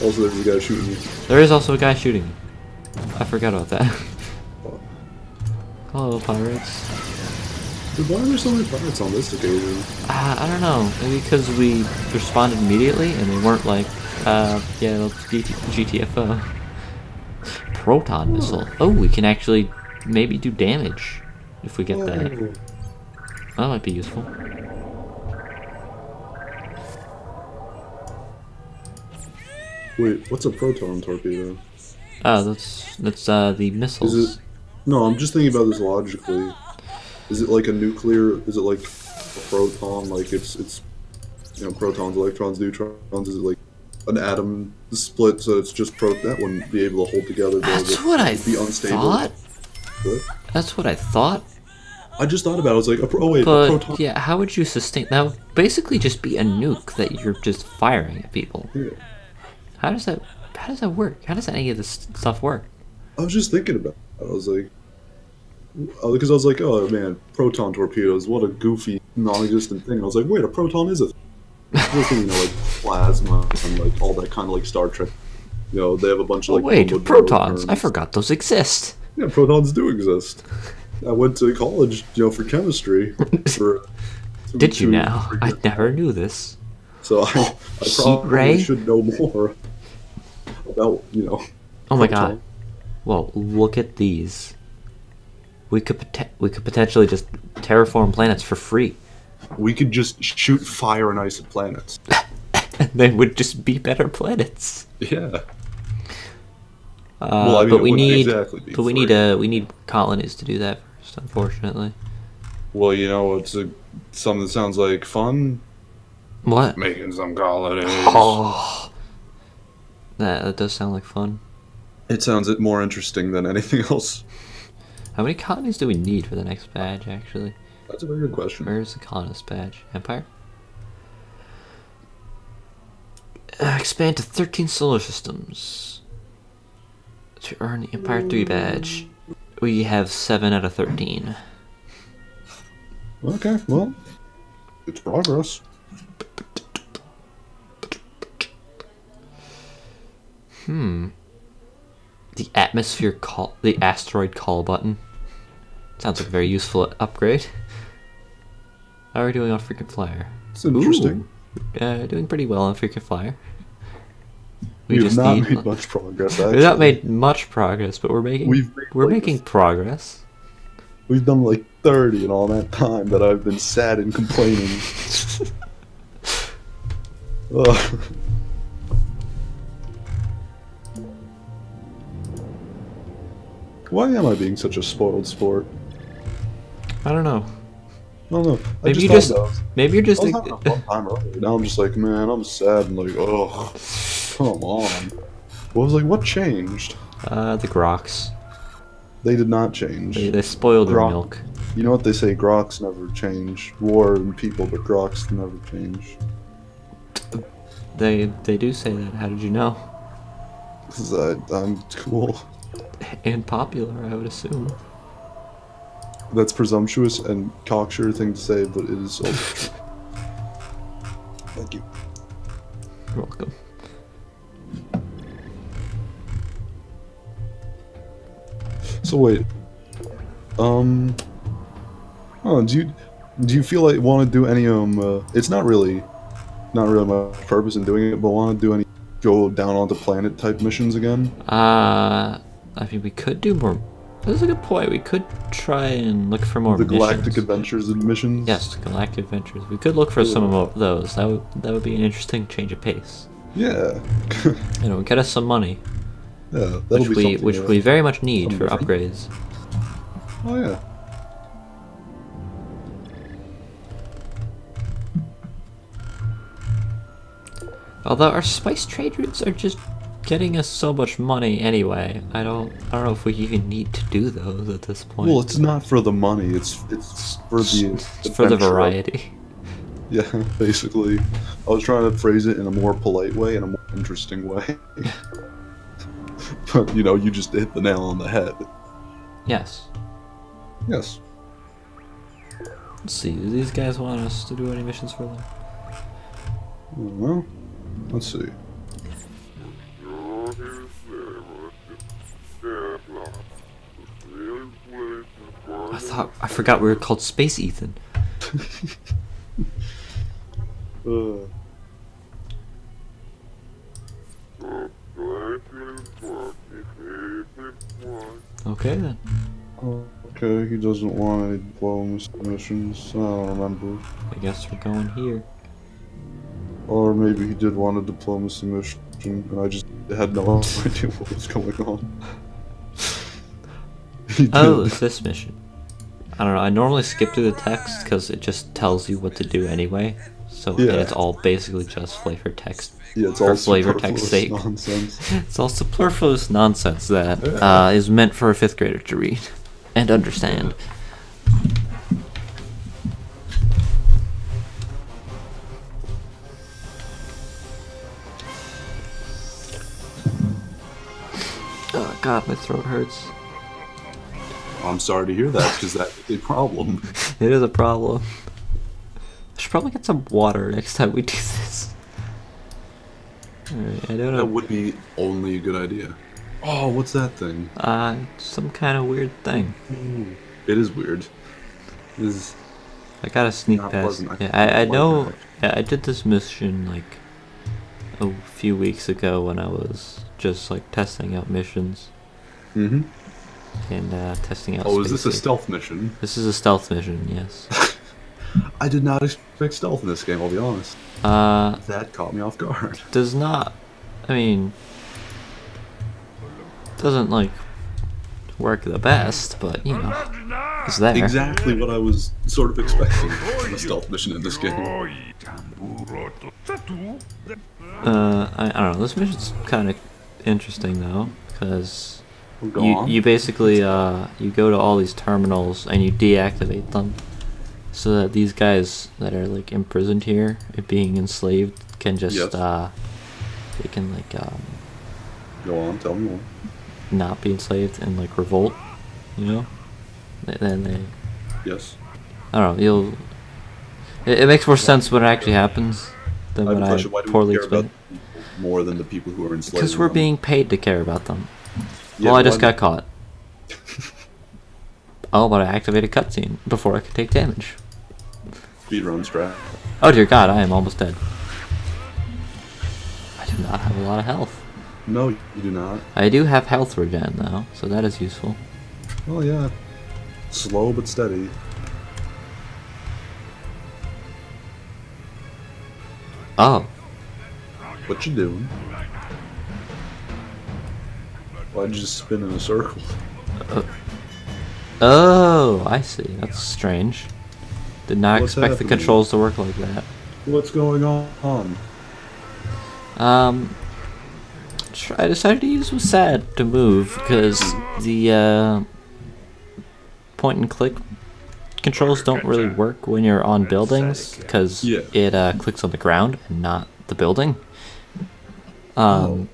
Also, there's a guy shooting me. There is also a guy shooting me. I forgot about that. Hello, pirates. Dude, why are there so many pirates on this occasion? I don't know. Maybe because we responded immediately and they weren't like, yeah, GTFO. Proton missile. Oh, we can actually maybe do damage if we get that. Oh. That might be useful. Wait, what's a proton torpedo? Oh, that's the missiles. Is it... No, I'm just thinking about this logically. Is it like a nuclear? Is it like a proton? Like it's you know, protons, electrons, neutrons. Is it like an atom split? So it's just that wouldn't be able to hold together. That's what I be unstable. thought. What? That's what I thought. I just thought about it. I was like, a But proton. yeah, how would you sustain that? Would basically just be a nuke that you're just firing at people. Yeah. How does that work? How does any of this stuff work? I was just thinking about it. I was like, because I was like, oh man, proton torpedoes, what a goofy, non-existent thing. And I was like, wait, a proton is a thing. I was thinking, you know, like plasma and like all that kind of like Star Trek. You know, they have a bunch of like. Oh wait, onboard protons! terms. I forgot those exist. Yeah, protons do exist. I went to college, you know, for chemistry. Did you now? I never knew this. So I probably ray? should know more about, you know. Oh my god. Well, look at these. We could potentially just terraform planets for free. We could just shoot fire and ice at planets. They would just be better planets. Yeah. Well, I mean, but we need, exactly be but we free. we need colonies to do that first, unfortunately. Well, you know, it's something that sounds like fun. What? Making some colonies. Oh, that does sound like fun. It sounds more interesting than anything else. How many colonies do we need for the next badge, actually? That's a very good question. Where's the colonist badge? Empire? Expand to 13 solar systems to earn the Empire 3 badge. We have 7 out of 13. Okay, well, it's progress. The asteroid call button. Sounds like a very useful upgrade. How are we doing on freaking flyer? It's interesting. Ooh, doing pretty well on freaking flyer. We have not made much progress. Actually. We've not made much progress, but we're making progress. We've done like 30 in all that time that I've been sad and complaining. Ugh. Why am I being such a spoiled sport? I don't know. I don't know. Maybe you're just having a fun time earlier. Now I'm just like, man, I'm sad and like, oh, come on. Well, I was like, what changed? The Grox. They did not change. They spoiled their milk. You know what they say? Grox never change. War and people, but Grox never change. They do say that. How did you know? Because I'm cool. And popular, I would assume. That's presumptuous and cocksure thing to say, but it is also true. Thank you. You're welcome. So wait, oh, do you feel like want to do any it's not really much purpose in doing it, but want to do any go down onto planet type missions again? I mean, we could do more. That's a good point. We could try and look for more the missions. Galactic Adventures and missions. Yes, Galactic Adventures. We could look for some of those. That would be an interesting change of pace. Yeah. You know, get us some money. Yeah, which we very much need for upgrades. Oh yeah. Although our spice trade routes are just getting us so much money anyway. I don't know if we even need to do those at this point. Well, it's not for the money. It's for the variety. Yeah, basically. I was trying to phrase it in a more polite way, in a more interesting way. But, you know, you just hit the nail on the head. Yes. Yes. Let's see, do these guys want us to do any missions for them? Well, let's see. I forgot we were called Space Ethan. Okay then. Okay, he doesn't want any diplomacy missions. I don't remember. I guess we're going here. Or maybe he did want a diplomacy mission, and I just had no idea what was going on. Oh, it's this mission. I don't know, I normally skip through the text because it just tells you what to do anyway. So yeah. And it's all basically just flavor text. Yeah, it's all flavor text sake. Nonsense. It's all superfluous nonsense that is meant for a 5th grader to read and understand. Oh god, my throat hurts. I'm sorry to hear that, because that's a problem. It is a problem. I should probably get some water next time we do this. Alright, I don't know. That would be only a good idea. Oh, what's that thing? Some kind of weird thing. Ooh, it is weird. It is. I got a sneak past. Yeah, I know. Yeah, I did this mission like a few weeks ago when I was just like testing out missions. Mm-hmm. And testing out. Oh, is this a stealth mission? This is a stealth mission, yes. I did not expect stealth in this game, I'll be honest. That caught me off guard. Does not. I mean, doesn't like work the best, but you know, it's there. Exactly what I was sort of expecting from a stealth mission in this game. I don't know. This mission's kind of interesting though, because you basically you go to all these terminals and you deactivate them, so that these guys that are like imprisoned here, being enslaved, can just they can like Go on, tell me more. not be enslaved and like revolt, you know. Then they, Yes. I don't know. It makes more sense when it actually happens than when I Why do poorly we care about explain. people more than the people who are enslaved? Because we're being paid to care about them. Yeah, Well, I but just got caught. Oh, but I activated cutscene before I could take damage. Speedrun strat. Oh dear God, I am almost dead. I do not have a lot of health. No, you do not. I do have health regen though, so that is useful. Oh yeah. Slow but steady. Oh, What you doing? Why'd you just spin in a circle? oh, I see. That's strange. Did not What's expect the happening? controls to work like that. What's going on? I decided to use was sad to move because the point and click controls don't really work when you're on buildings because Yeah. it clicks on the ground and not the building. So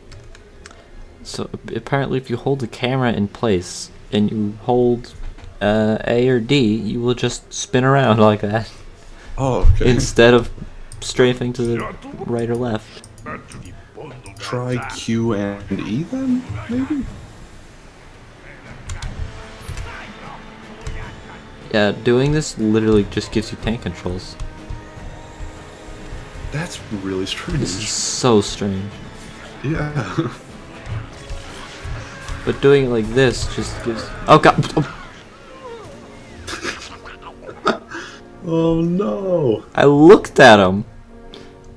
apparently if you hold the camera in place and you hold A or D, you will just spin around like that Oh, okay. instead of strafing to the right or left. Try Q and E then, maybe? Yeah, doing this literally just gives you tank controls. That's really This is strange. so strange. Yeah. But doing it like this just gives... Oh god! Oh no. I looked at him,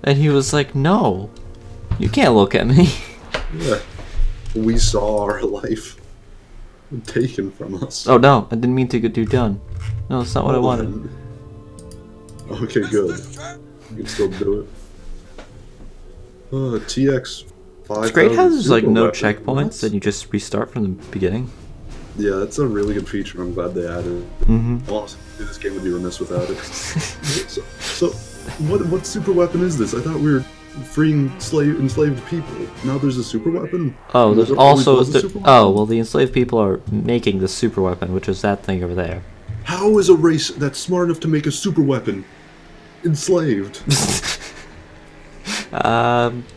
and he was like, no, you can't look at me. Yeah. We saw our life taken from us. Oh no, I didn't mean to get you done. No, that's not what I wanted. Okay, good. You can still do it. TX 5. It's great how there's like no checkpoints and you just restart from the beginning. Yeah, that's a really good feature. I'm glad they added it. Mm-hmm. Honestly, this game would be remiss without it. so what super weapon is this? I thought we were freeing enslaved people. Now there's a super weapon? Oh, there's always also... was a super weapon? Oh, well the enslaved people are making the super weapon, which is that thing over there. How is a race that's smart enough to make a super weapon enslaved?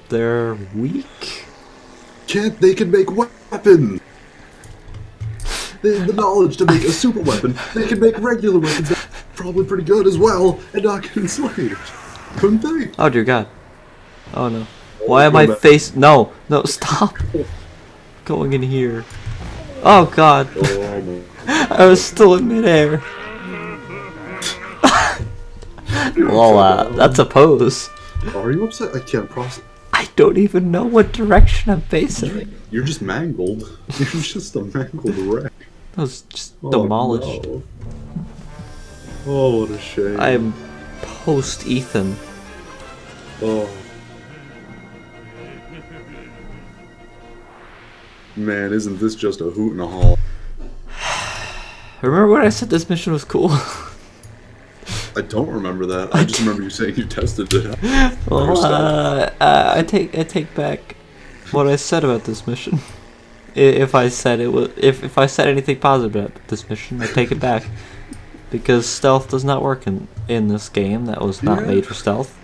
They're weak? They can make weapons! They have the knowledge to make a super weapon. They can make regular weapons that are probably pretty good as well and not get enslaved. Couldn't they? Oh dear God. Oh no. Why am I face... No, no, stop going in here. Oh God. Oh, no. I was still in midair. Well, that's a pose. Are you upset? I can't process. I don't even know what direction I'm facing. You're just mangled. You're just a mangled wreck. I was just Oh, demolished. no. Oh, what a shame. I am post Ethan. Oh. Man, isn't this just a hoot and a holler? Remember when I said this mission was cool? I don't remember that. I just remember you saying you tested it. Well, I take back what I said about this mission. If I said it was, if I said anything positive about this mission, I take it back, because stealth does not work in this game. That was not made for stealth.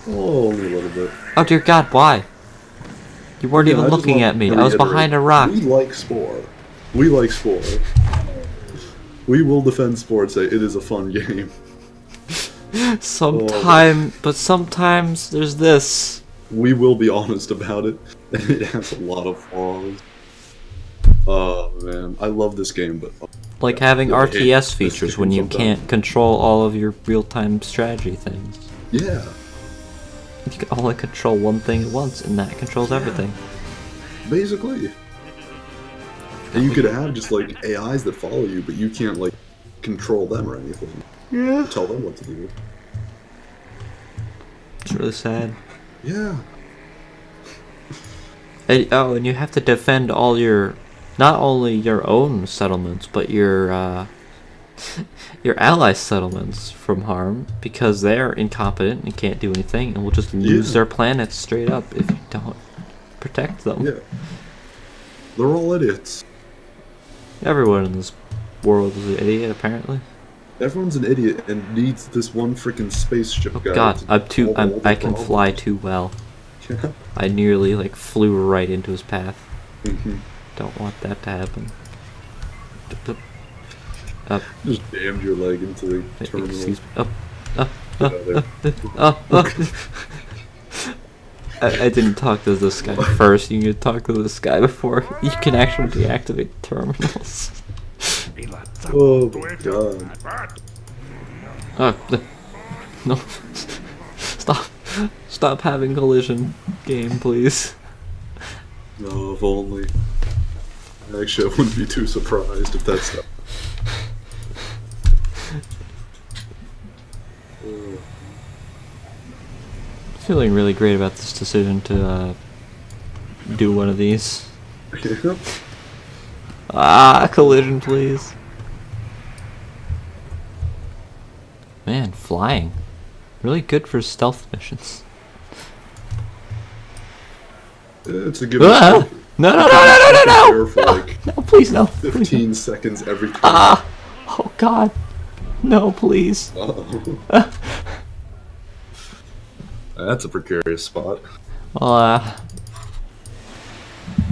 Oh, only a little bit. Oh dear God, why? You weren't even looking at me. I was behind a rock. We like Spore. We like Spore. We will defend Spore and say it is a fun game. But sometimes there's this. We will be honest about it. It has a lot of flaws. Oh man, I love this game, but Like having RTS features when you can't control all of your real-time strategy things. yeah, You can only control one thing at once, and that controls everything. basically. And you could have just like AIs that follow you, but you can't like control them or anything. Yeah. Tell them what to do. It's really sad. Yeah. And you have to defend all your, not only your own settlements, but your ally settlements from harm, because they're incompetent and can't do anything, and will just lose their planets straight up if you don't protect them. Yeah. They're all idiots. Everyone in this world is an idiot, apparently. Everyone's an idiot and needs this one freaking spaceship guy. God, to I can fly too well. Yeah. I nearly like flew right into his path. Mm-hmm. Don't want that to happen. Up. Just jammed your leg into the terminal. Excuse me. Up. I didn't talk to this guy first. You need to talk to this guy before you can actually deactivate terminals. Oh my god. No. Stop having collision game, please. No, if only. Actually, I wouldn't be too surprised if that's not. Feeling really great about this decision to do one of these. Collision, please. Man, flying. Really good for stealth missions. It's a good No, no! for like No, please, no. 15 seconds every turn. Oh god. No, please. Uh-oh. That's a precarious spot. Well,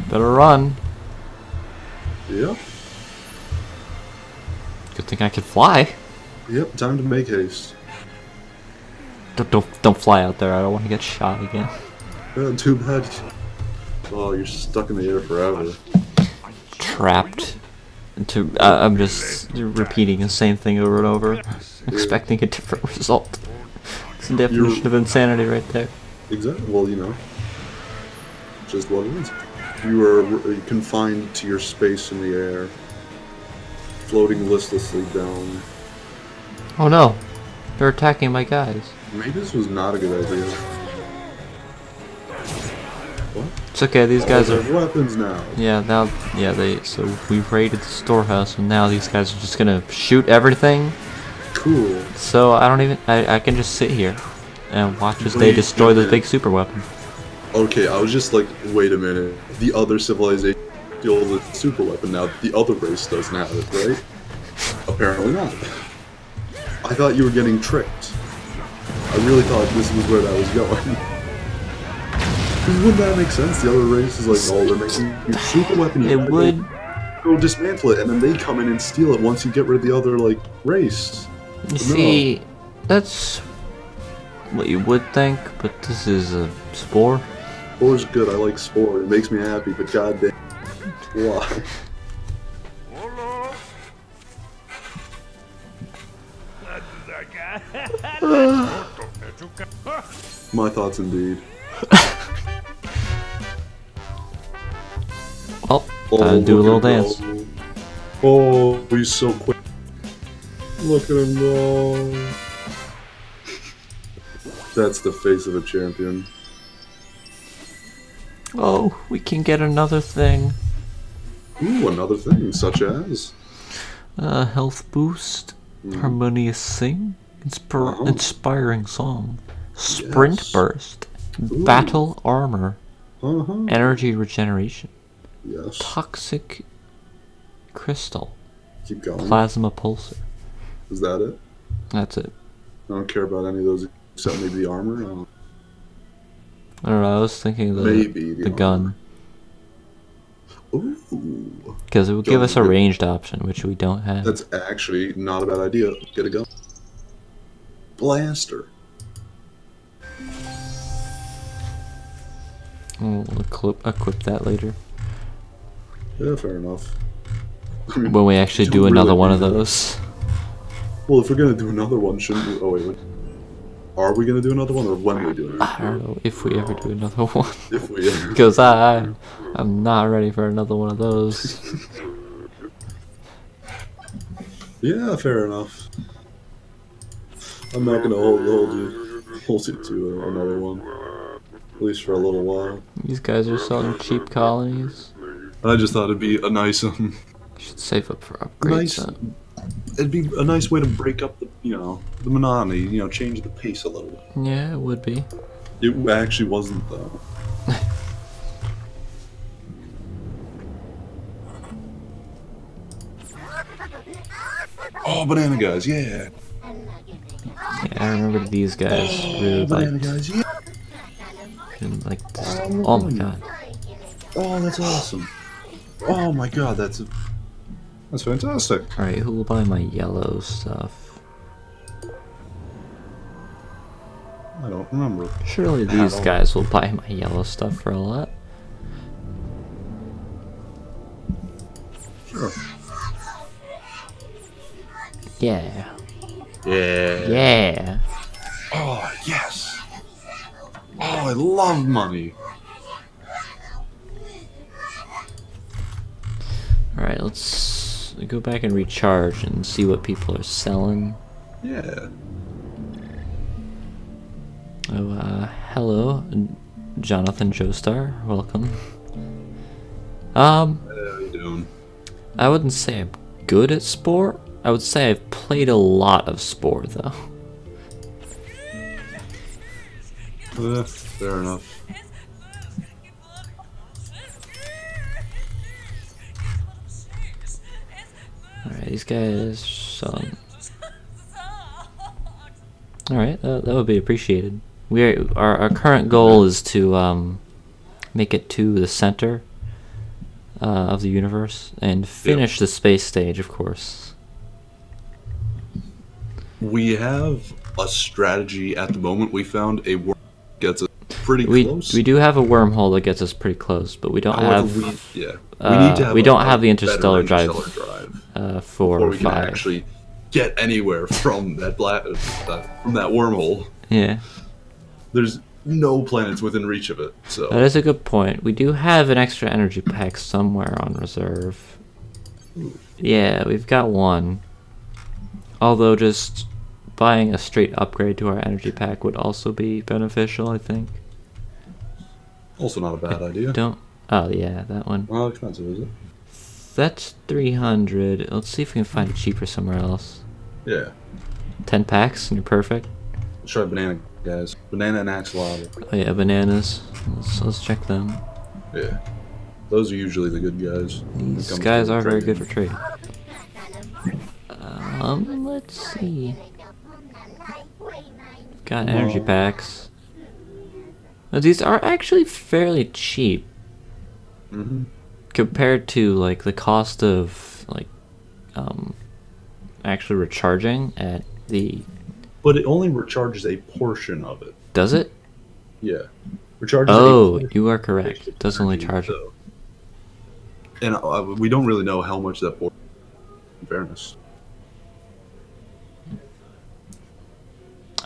better run. Yep. Good thing I can fly. Yep, time to make haste. Don't fly out there. I don't want to get shot again. Yeah, too bad. Oh, you're stuck in the air forever. Trapped. I'm just repeating the same thing over and over, expecting a different result. It's the definition of insanity right there. Exactly. Well, you know, just what it is. You are confined to your space in the air, floating listlessly down. Oh no, they're attacking my guys. Maybe this was not a good idea. What? It's okay, these guys they are... have weapons now. Yeah, so we raided the storehouse and now these guys are just gonna shoot everything. Cool. So I can just sit here and watch as they destroy the big super weapon. Okay, I was just like, wait a minute. The other civilization steals the super weapon now. The other race doesn't have it, right? Apparently not. I thought you were getting tricked. I really thought this was where that was going. Wouldn't that make sense? The other race is like, oh, they're making your super weapon. It would. Go dismantle it, and then they come in and steal it once you get rid of the other, like, race. You see, that's what you would think, but this is a Spore. Spore's good, I like Spore. It makes me happy, but goddamn, why? My thoughts indeed. Well, do a little dance. Go. Oh, he's so quick. Look at him go. That's the face of a champion. Oh, we can get another thing. Ooh, another thing, such as? Health boost, harmonious sing, inspiring song, sprint burst, battle armor, energy regeneration, toxic crystal, keep going. Plasma pulsar. Is that it? That's it. I don't care about any of those except maybe the armor. I don't know, I was thinking the gun. Ooh. Because it would give us a ranged option, which we don't have. That's actually not a bad idea. Get a gun. Blaster. We'll equip that later. Yeah, fair enough. When we actually do another one of those. Well, if we're gonna do another one, shouldn't we? Oh, wait. Are we gonna do another one, or when we do it? I don't know if we ever do another one. If we ever. Because I'm not ready for another one of those. Yeah, fair enough. I'm not gonna hold you to another one, at least for a little while. These guys are selling cheap colonies. I just thought it'd be a nice You should save up for upgrades. It'd be a nice way to break up the, the monotony, change the pace a little. Yeah, it would be. It actually wasn't though. Oh, banana guys, yeah. Yeah, I remember these guys really Banana liked. guys, yeah. Like this. Oh, Oh my god. Oh, that's awesome. Oh my god, that's fantastic. Alright, who will buy my yellow stuff? I don't remember. Surely these guys will buy my yellow stuff for a lot. Sure. Yeah. Yeah. Yeah. Oh, yes. Oh, I love money. Alright, let's go back and recharge and see what people are selling. Yeah. Oh, hello, Jonathan Joestar. Welcome. How you doing? I wouldn't say I'm good at Spore. I would say I've played a lot of Spore, though. Fair enough. Alright, these guys selling. Alright, that would be appreciated. Our current goal is to make it to the center of the universe and finish the space stage, of course. We have a strategy at the moment. We found a worm that gets us pretty close. We do have a wormhole that gets us pretty close, but we don't have. we need to have. We don't have the interstellar better drive. 4 before or we can 5. actually get anywhere from that from that wormhole. Yeah. There's no planets within reach of it. So That is a good point. We do have an extra energy pack somewhere on reserve. Yeah, we've got one. Although just buying a straight upgrade to our energy pack would also be beneficial, I think. also not a bad idea. Don't. Oh yeah, that one. How expensive is it? That's 300. Let's see if we can find it cheaper somewhere else. Yeah. 10 packs and you're perfect. Let's try banana, guys. Banana and axolotl. Oh yeah, bananas. Let's check them. Yeah. Those are usually the good guys. These guys are very good for trade. Let's see. Got energy packs. Now, these are actually fairly cheap. Compared to like the cost of like actually recharging at the. But it only recharges a portion of it. Does it? Yeah. Recharges. Oh, you are correct. It does only charge it. And we don't really know how much that portion. In fairness.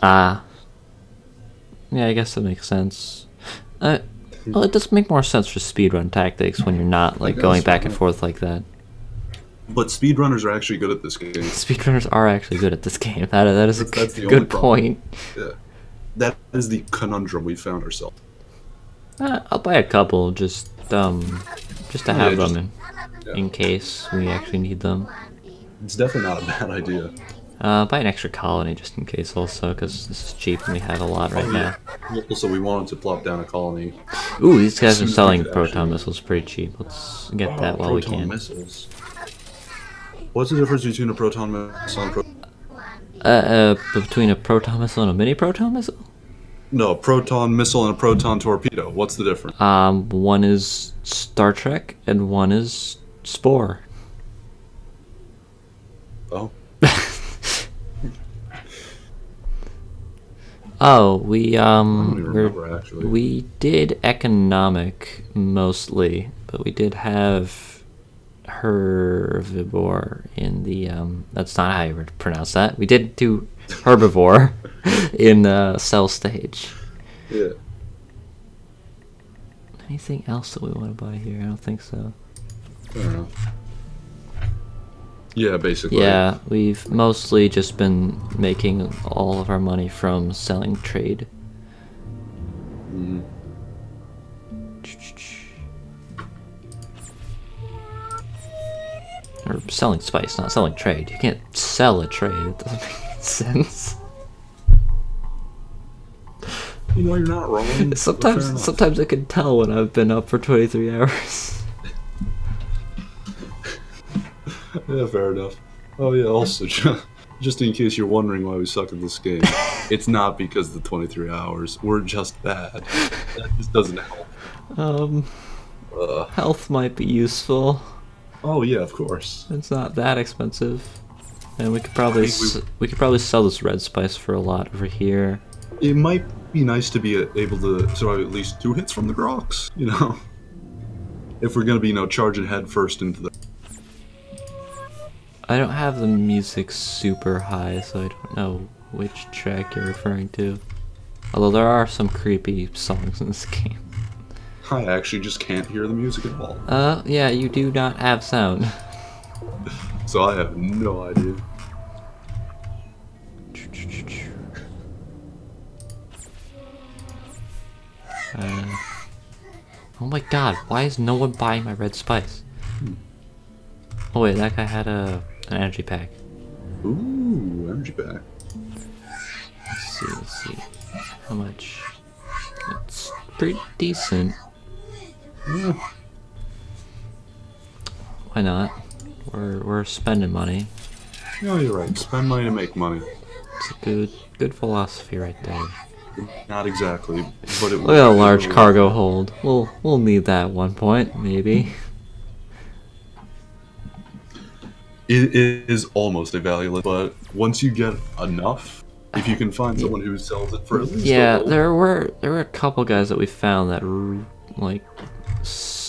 Ah. Yeah, I guess that makes sense. Well, it does make more sense for speedrun tactics when you're not like going back and forth like that. But speedrunners are actually good at this game. Speedrunners are actually good at this game. That is a good point. Yeah. That is the conundrum we found ourselves. I'll buy a couple just to have them in case we actually need them. It's definitely not a bad idea. Buy an extra colony just in case also, because this is cheap and we have a lot right now. Also, we wanted to plop down a colony. Ooh, these guys are selling proton missiles pretty cheap. Let's get that while we can. Missiles. What's the difference between a proton missile and between a proton missile and a mini proton missile? No, a proton missile and a proton torpedo. What's the difference? One is Star Trek and one is Spore. Oh. Oh, we we did economic mostly, but we did have herbivore in the that's not how you would pronounce that. We did do herbivore in cell stage. Yeah. Anything else that we want to buy here? I don't think so. I don't know. Yeah, basically. Yeah, we've mostly just been making all of our money from selling trade. Or selling spice, not selling trade. You can't sell a trade. It doesn't make sense. You know, you're not wrong. Sometimes I can tell when I've been up for 23 hours. Yeah, fair enough. Oh yeah, also, just in case you're wondering why we suck at this game, it's not because of the 23 hours. We're just bad. That just doesn't help. Health might be useful. Oh yeah, of course. It's not that expensive. And we could probably we could probably sell this red spice for a lot over here. It might be nice to be able to survive at least 2 hits from the Grox, you know? If we're gonna be, charging head first into the... I don't have the music super high, so I don't know which track you're referring to. Although there are some creepy songs in this game. I actually just can't hear the music at all. Yeah, you do not have sound. So I have no idea. Oh my god, why is no one buying my red spice? Oh wait, that guy had an energy pack. Ooh, energy pack. Let's see. How much? It's pretty decent. Yeah. Why not? We're spending money. No, you're right. Spend money to make money. It's a good philosophy right there. Not exactly, but it Look at a large cargo hold. We'll need that at one point, maybe. It is almost a valueless, but once you get enough, if you can find someone who sells it for at least yeah, there were a couple guys that we found that like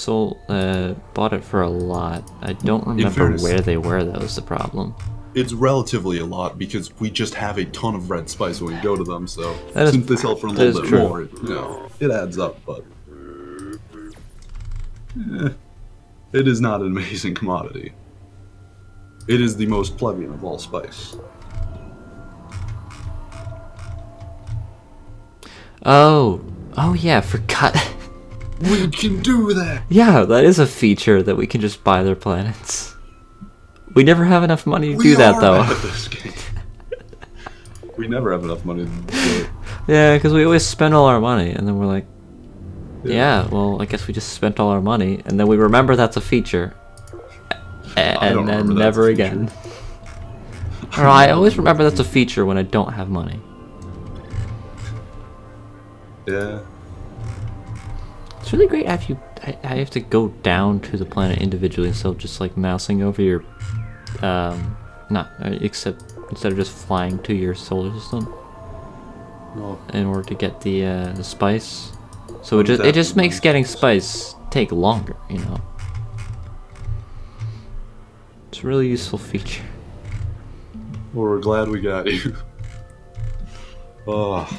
bought it for a lot. I don't remember where they were. That was the problem. It's relatively a lot because we just have a ton of red spice when we go to them. So since they sell for a little bit more, it adds up. But it is not an amazing commodity. It is the most plebeian of all spice. Oh yeah, forgot. We can do that! Yeah, that is a feature that we can just buy their planets. We never have enough money to do that, though. We never have enough money to do it. Yeah, because we always spend all our money, and then we're like, yeah, well, I guess we just spent all our money, and then we remember that's a feature. And then never again. Or I always remember that's a feature when I don't have money. Yeah. It's really great if I have to go down to the planet individually instead of just like mousing over your instead of just flying to your solar system in order to get the spice. So it just makes getting spice take longer, you know. It's a really useful feature. Well, we're glad we got you. Oh.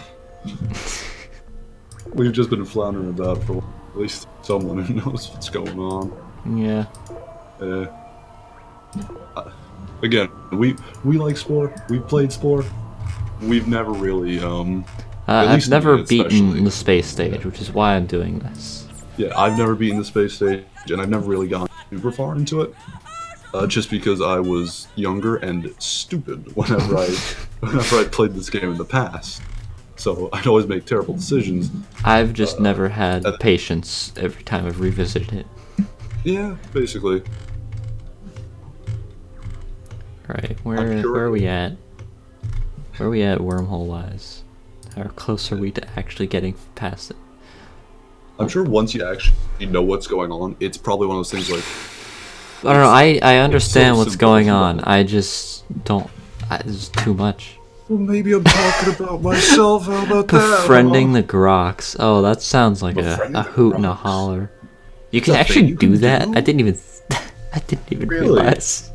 We've just been floundering about for at least someone who knows what's going on. Yeah. Again, we like Spore. We've played Spore. We've never really I've never beaten the space stage, which is why I'm doing this. Yeah, I've never beaten the space stage, and I've never really gone super far into it. Just because I was younger and stupid whenever I played this game in the past. So I'd always make terrible decisions. I've just never had patience every time I've revisited it. Yeah, basically. Alright, where are we at? Where are we at wormhole wise? How close are we to actually getting past it? I'm sure once you actually know what's going on, it's probably one of those things like... I don't know, I understand what's going on. I just don't... It's too much. Well, maybe I'm talking about myself. How about that? Befriending the Grox. Oh, that sounds like a hoot and a holler. You can actually do that? I didn't even realize.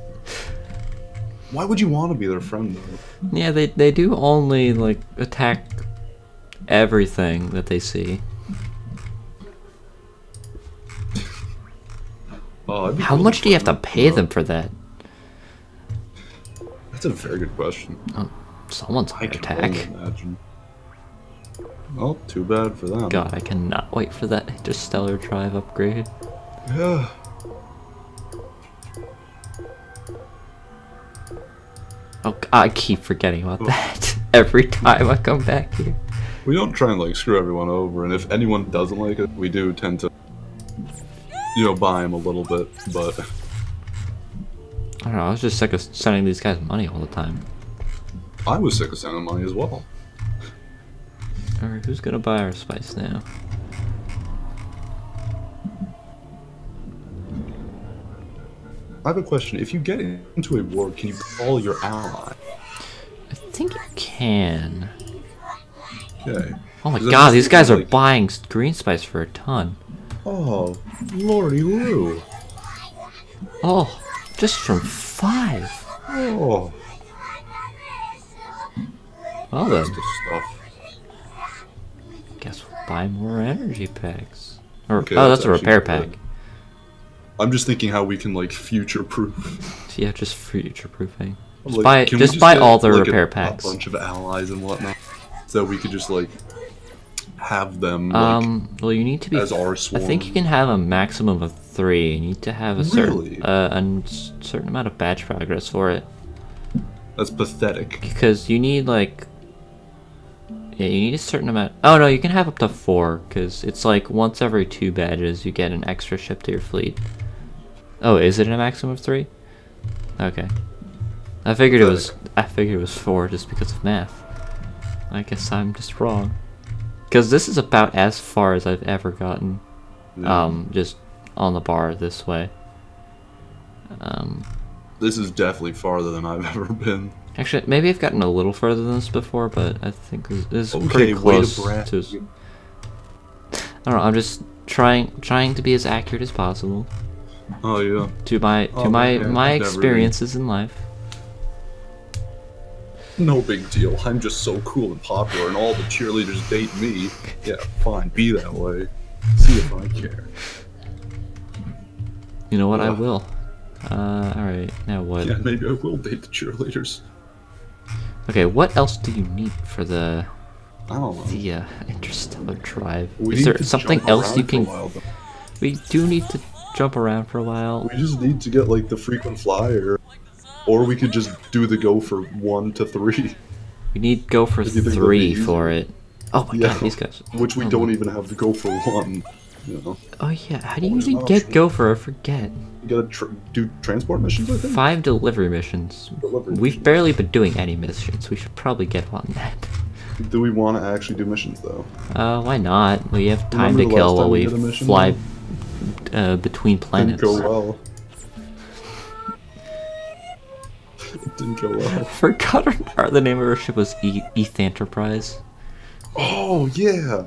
Why would you want to be their friend, though? Yeah, they do only, like, attack everything that they see. Oh, how much do you have to pay them for that? That's a very good question. Oh, someone's gonna attack. Imagine. Well, too bad for them. God, I cannot wait for that interstellar drive upgrade. Yeah. Oh, I keep forgetting about that every time I come back here. We don't try and like screw everyone over, and if anyone doesn't like it, we do tend to, buy them a little bit. But I don't know, I was just sick of sending these guys money all the time. I was sick of sending money as well. Alright, who's gonna buy our spice now? I have a question. If you get into a war, can you call your ally? I think you can. Okay. Oh my god, these guys are buying green spice for a ton. Oh, lordy Lou. Oh, just from 5. Oh. Well That's then, the stuff. guess we'll buy more energy packs. Or, Okay, oh, that's a actually repair good. pack. I'm just thinking how we can, like, future-proof. Yeah, just future-proofing. Just Like, buy, can we just buy get, all the like, repair a packs. bunch of allies and whatnot, so we could just, like, have them, like, Well, you need to be. as our I swarm. think you can have a maximum of 3. You need to have a Really? certain amount of badge progress for it. That's pathetic. Because you need like. Yeah, you need a certain amount. Oh no, you can have up to 4. Because it's like once every 2 badges you get an extra ship to your fleet. Oh, is it a maximum of 3? Okay. I figured it was 4 just because of math. I guess I'm just wrong. Because this is about as far as I've ever gotten. Yeah. Just on the bar this way. This is definitely farther than I've ever been. Actually, maybe I've gotten a little further than this before, but I think this is Okay, pretty way to close brag. to. I don't know. I'm just trying to be as accurate as possible Oh yeah. to my Oh, man, my I've never experiences in life. No big deal. I'm just so cool and popular, and all the cheerleaders date me. Yeah, fine. Be that way. See if I care. You know what? I Yeah. will. Alright, now what? Yeah, maybe I will date the cheerleaders. Okay, what else do you need for the I don't know. interstellar drive? We Is need there to something jump else around you for a can... while, though. We do need to jump around for a while. We just need to get like the frequent flyer, or we could just do the go for 1 to 3. We need go for If you think that'd 3 be for easy. it. Oh my Yeah, god, these guys. which we Oh don't my- even have to go for 1. You know, Oh yeah, how do you Always even an get option. gopher? I forget. you gotta do transport missions. I think. 5 delivery missions. Delivery We've missions. barely been doing any missions. We should probably get on that. Do we want to actually do missions though? Why not? We have time Remember to the kill last while time we we did a mission, fly between Didn't planets. go well. It didn't go well. Forgot the name of our ship was ETH Enterprise. Oh yeah.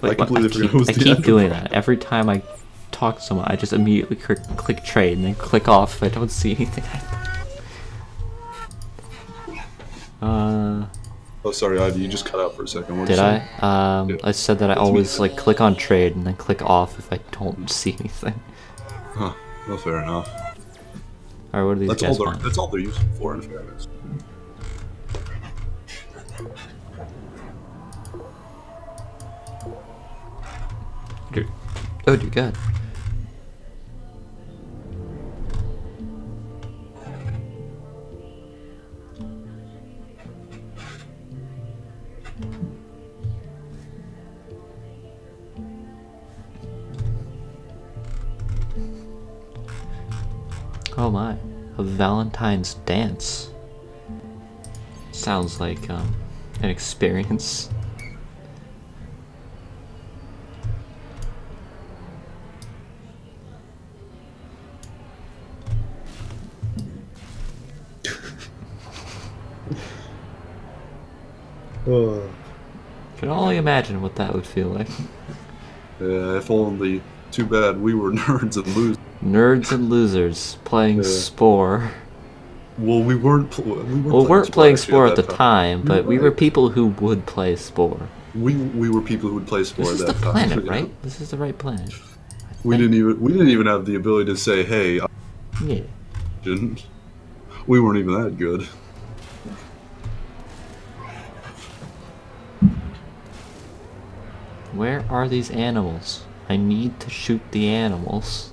Wait, I completely what? forgot it was I the keep doing Enterprise. that. Every time I talk to someone, I just immediately click trade and then click off if I don't see anything. Oh, sorry, Ivy, you just cut out for a second. What Did you I? say? I said that I That's me. always like click on trade and then click off if I don't see anything. Huh. Well, fair enough. Alright, what are these That's guys all. want? That's all they're useful for, in fairness. Dude. Oh dear god. Oh my, a Valentine's dance. Sounds like an experience. Can only imagine what that would feel like. Yeah, if only. Too bad we were nerds and losers. Nerds and losers playing Yeah. Spore. Well, we weren't. We Weren't playing actually Spore at the that time, but You're we were right. people who would play Spore. We were people who would play Spore This is at the that time. planet, yeah. right? This is the right planet. We didn't even have the ability to say, "Hey, I Yeah. didn't." We weren't even that good. Where are these animals? I need to shoot the animals.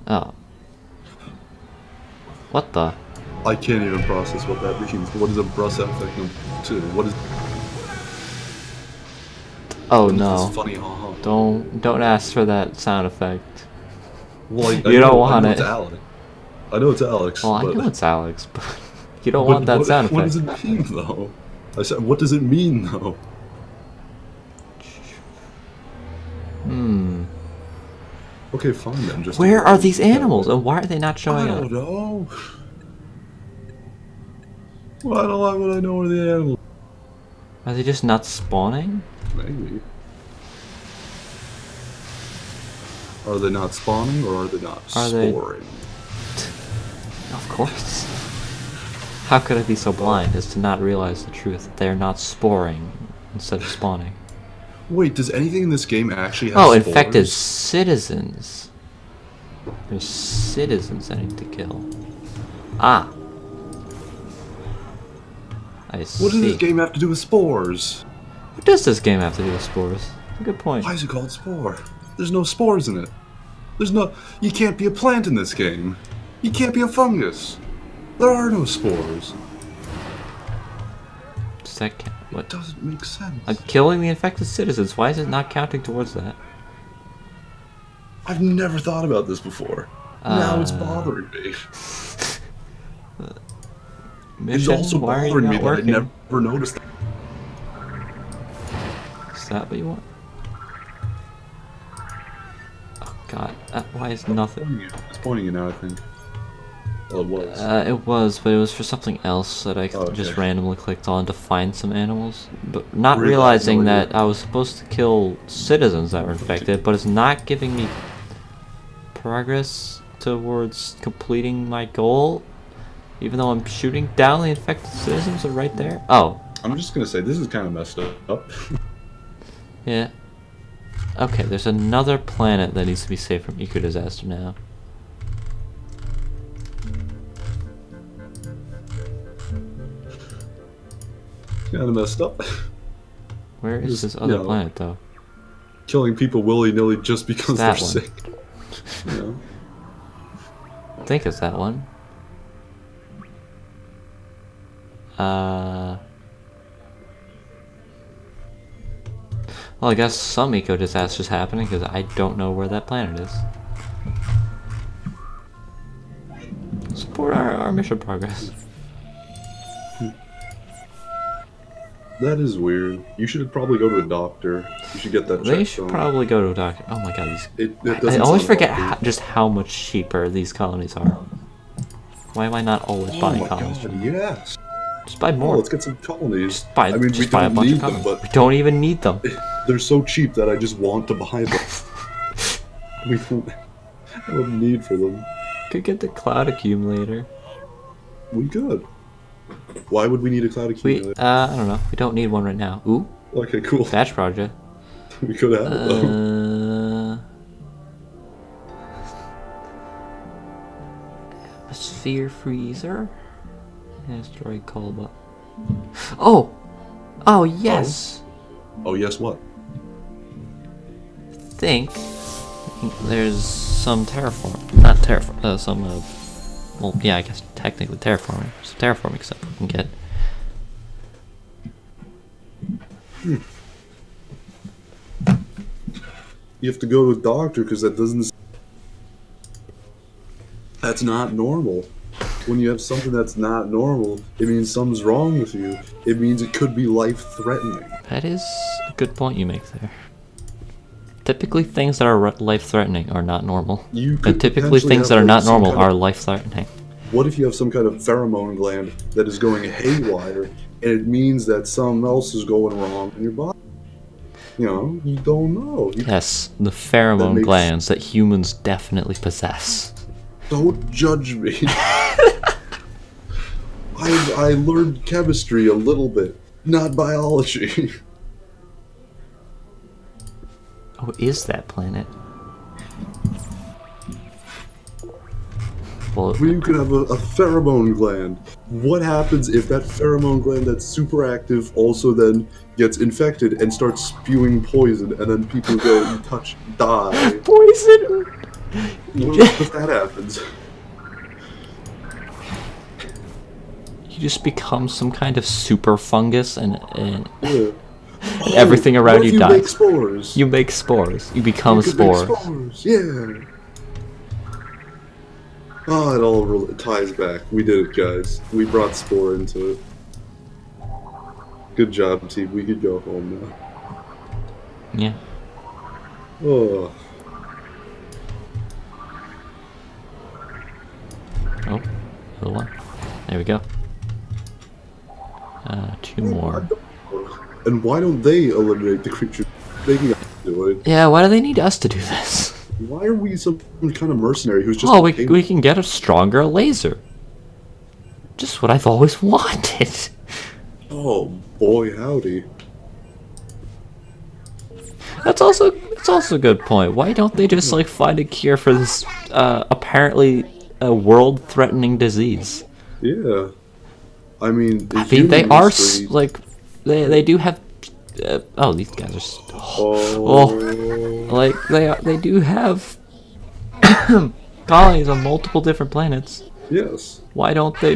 Oh. What the? I can't even process what that means. What is a Brus effect number 2? What is? Oh What is no! this funny haha? Don't ask for that sound effect. Well, You don't want I know it. It's Alex. I know it's Alex. Well, I but, know it's Alex, but you don't but want that sound what effect. does it mean though? I said, what does it mean though? Hmm. Okay, fine then. Just Where ignore are it. these animals, and why are they not showing I up? don't know. Why would I know where the animals? Are they just not spawning? Maybe. Are they not spawning or are they not sporing? Of course. How could I be so blind as to not realize the truth that they are not sporing instead of spawning? Wait, does anything in this game actually have Oh, spores? infected citizens. There's citizens I need to kill. Ah. I see. What does this game have to do with spores? What does this game have to do with spores? Good point. Why is it called Spore? There's no spores in it. There's no... You can't be a plant in this game. You can't be a fungus. There are no spores. Does that count? What? It doesn't make sense. I'm killing the infected citizens. Why is it not counting towards that? I've never thought about this before. Now it's bothering me. It's Mission, also why are you bothering me not that I working? never noticed that. Is that what you want? Oh god, why is nothing? It's pointing you now, I think. Well, it was. It was, but it was for something else that I just randomly clicked on to find some animals. But not realizing that I was supposed to kill citizens that were infected, but it's not giving me progress towards completing my goal. Even though I'm shooting down the infected citizens are right there. Oh. I'm just gonna say, this is kind of messed up. Yeah. Okay, there's another planet that needs to be saved from eco disaster now. Kind of messed up. Where is this other planet, though? Killing people willy-nilly just because they're one. sick. You know? I think it's that one. Well, I guess some eco disasters happening because I don't know where that planet is. Support our mission progress. That is weird. You should probably go to a doctor. You should get that checked. They should probably go to a doctor. Oh my god, these... I always forget just how much cheaper these colonies are. Why am I not always buying colonies? God, yes. Just buy more. Let's get some colonies. Just buy, I mean, just buy a bunch of colonies. but we don't even need them. They're so cheap that I just want to buy them. We don't have a need for them. Could get the cloud accumulator. We could. Why would we need a cloud accumulator? I don't know. We don't need one right now. Ooh. Okay, cool. Batch project. We could have it though. Atmosphere freezer. Asteroid call up. Oh! Oh, yes! Oh, yes, what? Think there's some terraform. Not terraform. Some well, yeah, I guess technically terraforming. Some terraforming stuff we can get. You have to go to a doctor because that doesn't... That's not normal. When you have something that's not normal, it means something's wrong with you. It means it could be life-threatening. That is a good point you make there. Typically, things that are life-threatening are not normal. And typically, things that are not normal are life-threatening. What if you have some kind of pheromone gland that is going haywire, and it means that something else is going wrong in your body? You know, you don't know. Yes, the pheromone glands that humans definitely possess. Don't judge me. I learned chemistry a little bit, not biology. Oh, is that planet? Well, You could have a pheromone gland. What happens if that pheromone gland that's super active also then gets infected and starts spewing poison, and then people go and die? Poison! What if that happens? You just become some kind of super fungus and Yeah. Everything around what if you you dies. make spores? You make spores. You become a You could spore. make spores. Yeah. Oh, it all ties back. We did it, guys. We brought Spore into it. Good job, team. We could go home now. Yeah. Oh. Oh, another one. There we go. 2 more. And why don't they eliminate the creature? They can do it. Yeah, why do they need us to do this? Why are we some kind of mercenary who's just... Oh, we can get a stronger laser. Just what I've always wanted. Oh, boy, howdy. It's also a good point. Why don't they just like find a cure for this apparently a world-threatening disease? Yeah. I mean they are like they do have oh, these guys are like they do have colonies on multiple different planets. Yes. Why don't they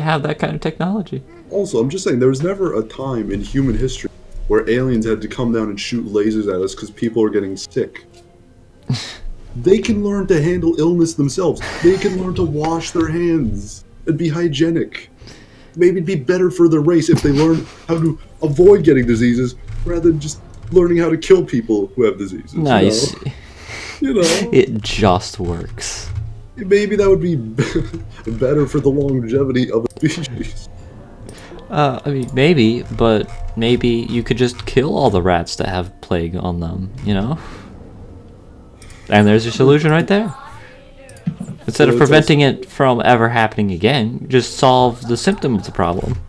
have that kind of technology? Also, I'm just saying, there was never a time in human history where aliens had to come down and shoot lasers at us because people are getting sick. They can learn to handle illness themselves. They can learn to wash their hands and be hygienic. Maybe it'd be better for the race if they learned how to avoid getting diseases rather than just learning how to kill people who have diseases. Nice. You know? It just works. Maybe that would be better for the longevity of a species. I mean, maybe, but maybe you could just kill all the rats that have plague on them, you know? And there's your solution right there. Instead of preventing it from ever happening again, just solve the symptom of the problem.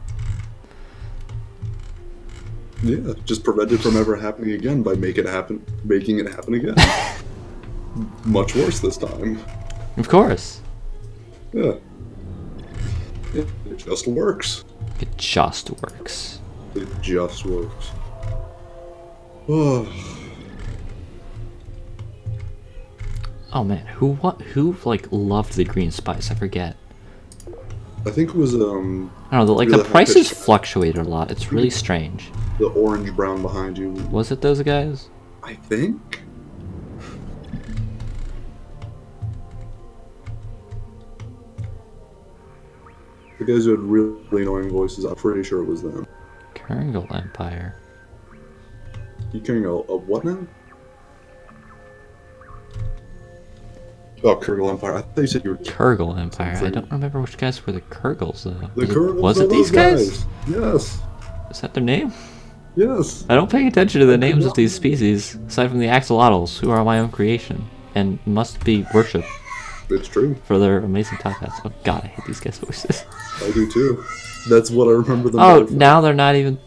Yeah, just prevent it from ever happening again by making it happen again. Much worse this time. Of course. Yeah. It just works. It just works. It just works. Oh. Oh man, who like loved the green spice? I forget. I think it was I don't know. Like the prices fluctuate a lot. It's really strange. The orange brown behind you. Was it those guys? I think. The guys who had really annoying voices. I'm pretty sure it was them. Kerngle Empire. You carrying a what now? Oh, Kurgle Empire. I thought you said you were... Kurgle Empire. I don't remember which guys were the Kurgles, though. The Kurgles was it these guys? Yes. Is that their name? Yes. I don't pay attention to the names of these species, aside from the axolotls, who are my own creation, and must be worshipped. It's true. For their amazing top hats. Oh god, I hate these guys' voices. I do too. That's what I remember them. Oh, now they're not even...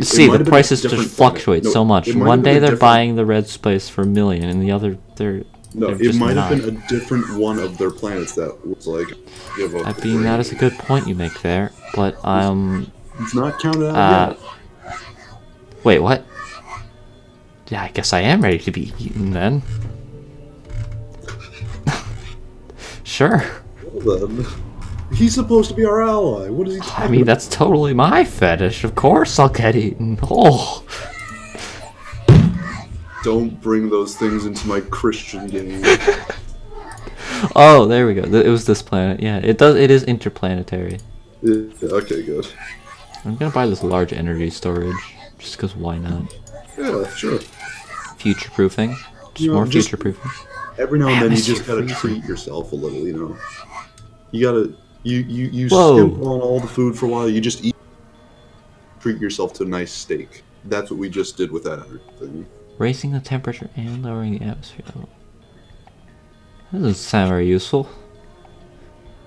See, the prices just fluctuate so much. One day they're buying the red spice for $1 million, and the other, they're... No, it might have been a different one of their planets that was like, give up. I mean, that is a good point you make there, but it's not counted out yet. Wait, what? Yeah, I guess I am ready to be eaten then. Sure. Well then, he's supposed to be our ally. What is he talking about? I mean, that's totally my fetish. Of course I'll get eaten. Oh. Don't bring those things into my Christian game. Oh, there we go. It was this planet. Yeah, it does. It is interplanetary. Yeah, okay, good. I'm gonna buy this large energy storage, just because why not? Yeah, sure. Future proofing. Just more future proofing. Every now and then you just gotta treat yourself a little, you know. You gotta you skimp on all the food for a while. You just treat yourself to a nice steak. That's what we just did with that thing. Raising the temperature and lowering the atmosphere level. That doesn't sound very useful.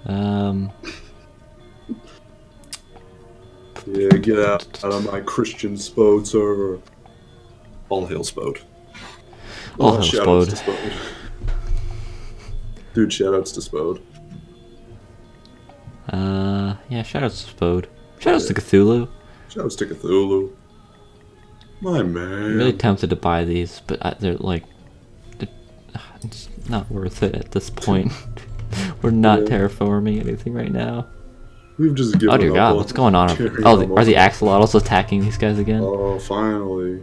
Yeah, get out of my Christian Spode server. All hail Spode. All hail Spode. Dude, shoutouts to Spode. Yeah, shoutouts to Spode. Shoutouts to Cthulhu. Shoutouts to Cthulhu. My man. I'm really tempted to buy these, but they're like... It's not worth it at this point. We're not terraforming anything right now. We've just given Oh dear up God, on what's going on? carrying Oh, on are the most- axolotls attacking these guys again? Oh, finally.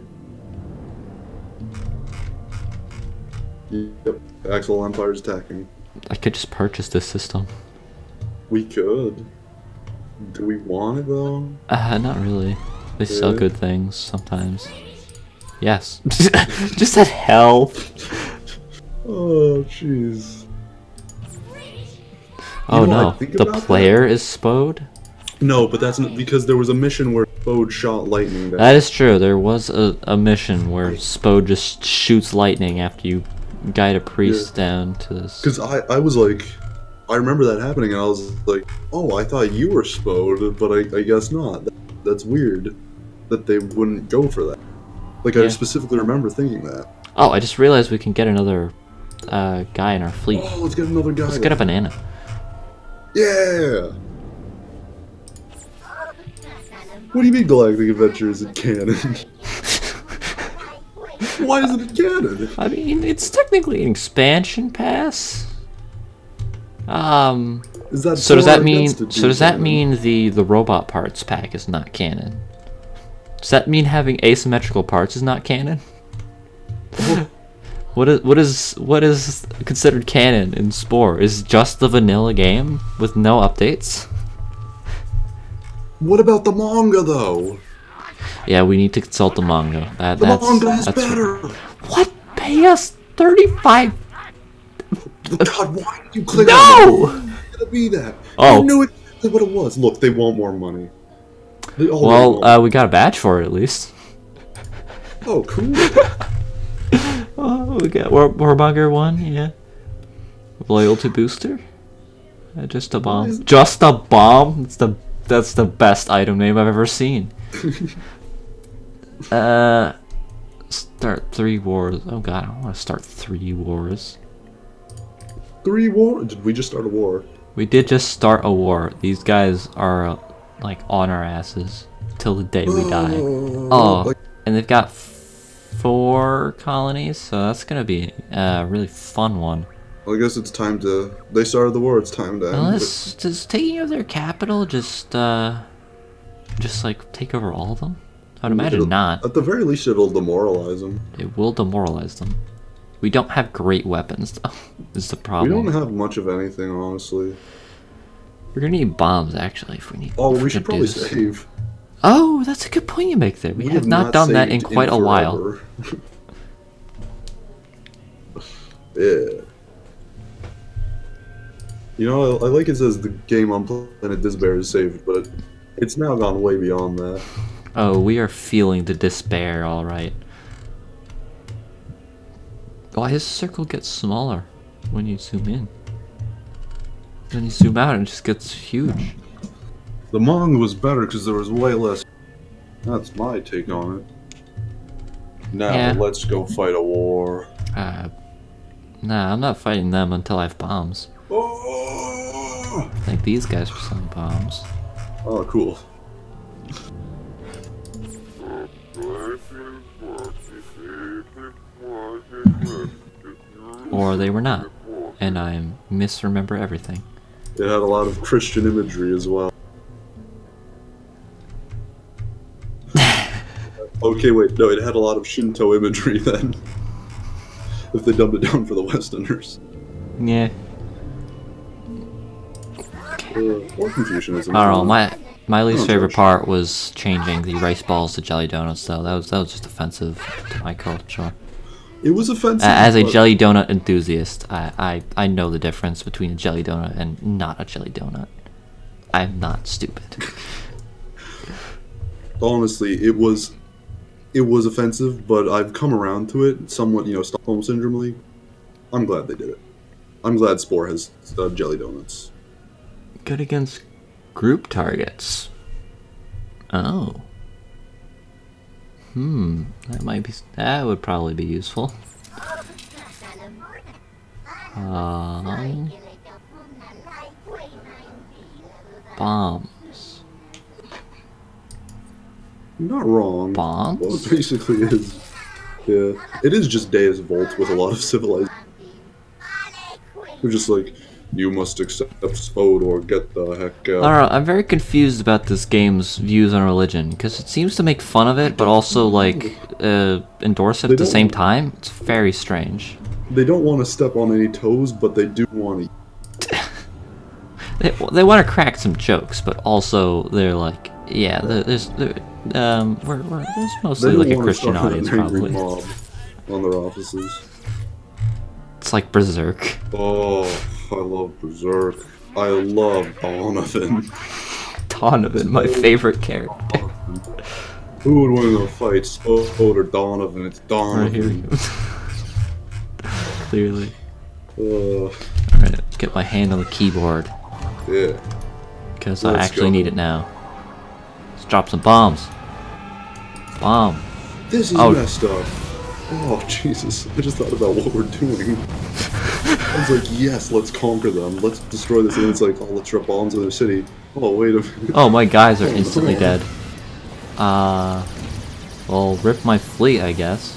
Yep, Axel Empire's attacking. I could just purchase this system. We could. Do we want it though? Not really. They sell Really? good things sometimes. Yes. Just said hell. Oh, jeez. Oh know, I no, think the about player is Spode? No, but that's not because there was a mission where Bode shot lightning. That is true, there was a mission where Spode just shoots lightning after you guide a priest down to this. Because I was like, I remember that happening, and I was like, oh, I thought you were Spode, but I guess not. That's weird that they wouldn't go for that. Like, I Yeah. specifically remember thinking that. Oh, I just realized we can get another guy in our fleet. Oh, let's get another guy. Let's get a banana. Yeah! What do you mean Galactic Adventure isn't canon? Why isn't it canon? I mean, it's technically an expansion pass. Is that So does far that mean? against it So does that being mean the robot parts pack is not canon? Does that mean having asymmetrical parts is not canon? What is considered canon in Spore? Is just the vanilla game with no updates? What about the manga though? Yeah, we need to consult the manga. The manga is that's better. What? Pay us 35? God, why did you click No! on it? It's gonna be that. Oh. I knew exactly what it was. Look, they want more money. They already Well, want- we got a badge for it at least. oh, cool. Oh, we got Warbugger 1, yeah. Loyalty booster. Just a bomb. is- Just a bomb. That's the best item name I've ever seen. Start 3 wars. Oh god, I don't want to start 3 wars. 3 war? Did we just start a war? We did just start a war. These guys are like on our asses till the day we die. Oh, like- and they've got 4 colonies, so that's gonna be a really fun one. I guess it's time to. They started the war. It's time to end. Unless does taking over their capital just like take over all of them? I'd imagine not. At the very least, it'll demoralize them. It will demoralize them. We don't have great weapons though. Is the We problem. don't have much of anything, honestly. We're gonna need bombs actually if we need. Oh, if we we're should gonna do probably this. save. Oh, that's a good point you make there. We have not done that in saved quite a while. forever. Yeah. You know, I like it says the game on Planet Disbear is saved, but it's now gone way beyond that. Oh, we are feeling the despair, alright. Why does the circle get smaller when you zoom in? Then you zoom out and it just gets huge. The manga was better because there was way less. That's my take on it. Now, Yeah. let's go fight a war. Nah, I'm not fighting them until I have bombs. Oh, I think these guys are selling bombs. oh cool. Or they were not. And I misremember everything. It had a lot of Christian imagery as well. Okay, wait, no, it had a lot of Shinto imagery then. If they dumbed it down for the Westerners. Yeah. Or Confucianism. I don't know, my least Oh, favorite George. part was changing the rice balls to jelly donuts though. That was just offensive to my culture. It was offensive. As a but- jelly donut enthusiast, I know the difference between a jelly donut and not a jelly donut. I'm not stupid. Honestly, it was offensive, but I've come around to it somewhat, you know, Stockholm Syndrome-ly. I'm glad they did it. I'm glad Spore has jelly donuts. Good against group targets. Oh. That would probably be useful. Bombs. Not wrong. Bombs? Well, it basically is. Yeah. It is just Deus Volt with a lot of civilization. They're just like, You must accept Spode or get the heck out. I don't know, I'm very confused about this game's views on religion, because it seems to make fun of it, but also, like, endorse it at the same time. It's very strange. They don't want to step on any toes, but they do want to... They want to crack some jokes, but also they're like, yeah, there's mostly like a Christian audience, probably. Mob on their offices. It's like Berserk. Oh, I love Berserk. I love Donovan. Donovan, my favorite character. Who would win in a fight, Spode or Donovan? It's Donovan. Right here. Clearly. Uh, Alright, get my hand on the keyboard. Yeah. Because I actually need it now. Let's drop some bombs. Bomb. This is messed up. Oh, Jesus. I just thought about what we're doing. I was like, yes, let's conquer them. Let's destroy this. And it's like, oh, let's drop bombs in their city. Oh, wait a minute. Oh, my guys are instantly dead. Well, rip my fleet, I guess.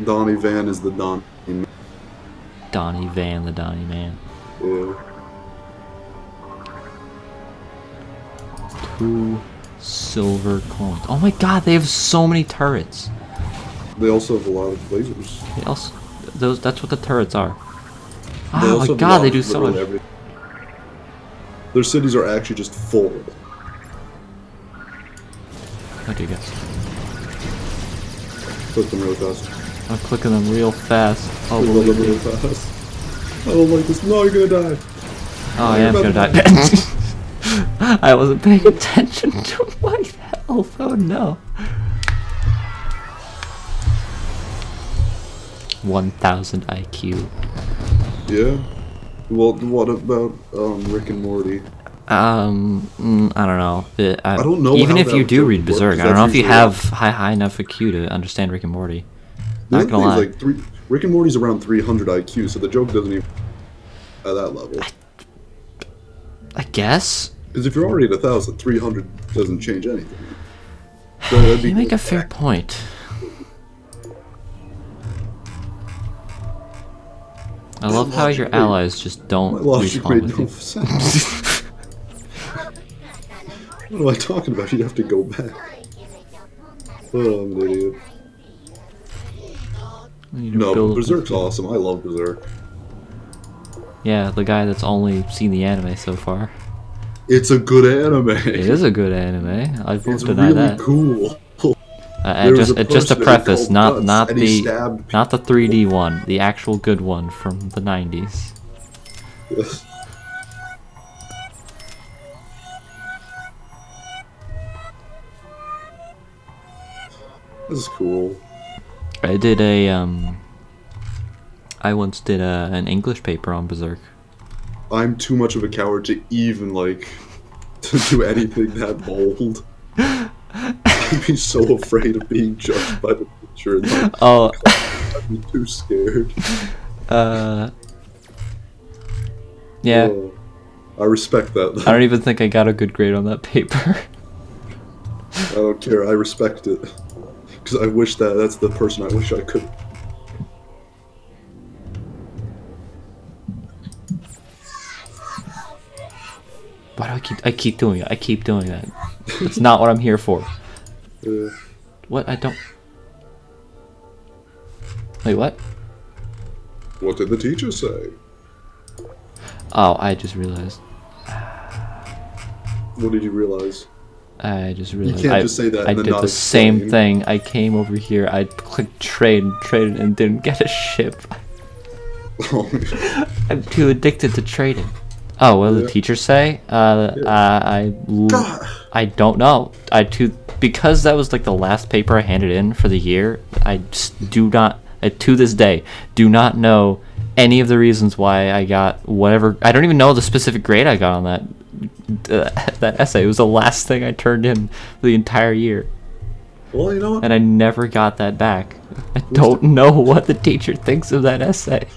Donnie Van is the Donnie Man. Donnie Van, the Donnie Man. Yeah. 2 silver coins. Oh my god, they have so many turrets. They also have a lot of lasers. That's what the turrets are. Oh my god, they do so much. Their cities are actually just full. How do you guess? Click them really fast. I'm clicking them real fast. Oh, believe them real fast. I don't like this. No, you're gonna die. Oh, I am gonna die. I wasn't paying attention to my health. Oh no. 1000 IQ. Yeah. Well, what about Rick and Morty? I don't know. I don't know. Even if you do read Berserk, I don't know if you have high enough IQ to understand Rick and Morty. Not gonna lie. Like Rick and Morty's around 300 IQ, so the joke doesn't even at that level. I guess. Because if you're already at 1,000, 300 doesn't change anything. So you make a fair point. I love how your allies just don't respawn with you. Sense. What am I talking about? You'd have to go back. Oh, I'm an idiot. No, but Berserk's awesome. I love Berserk. Yeah, the guy that's only seen the anime so far. It's a good anime. It is a good anime. I won't deny really that. Cool. Just a preface, not the 3D one, the actual good one from the 90s. Yes. This is cool. I once did an English paper on Berserk. I'm too much of a coward to even, like, to do anything that bold. I'd be so afraid of being judged by the teacher. And, like, oh. I'd be too scared. Yeah. I respect that, though. I don't even think I got a good grade on that paper. I don't care, I respect it. Because I wish that's the person I wish I could. Why do I keep doing it? I keep doing that. It's not what I'm here for. What? I don't... Wait, what? What did the teacher say? Oh, I just realized. What did you realize? I just realized. You can't just say that. I did the same thing. I came over here. I clicked traded, and didn't get a ship. I'm too addicted to trading. Oh, what did the teacher say? I don't know. Because that was like the last paper I handed in for the year. I just do not, to this day, do not know any of the reasons why I got whatever. I don't even know the specific grade I got on that essay. It was the last thing I turned in for the entire year. Well, you know what? And I never got that back. I don't know what the teacher thinks of that essay.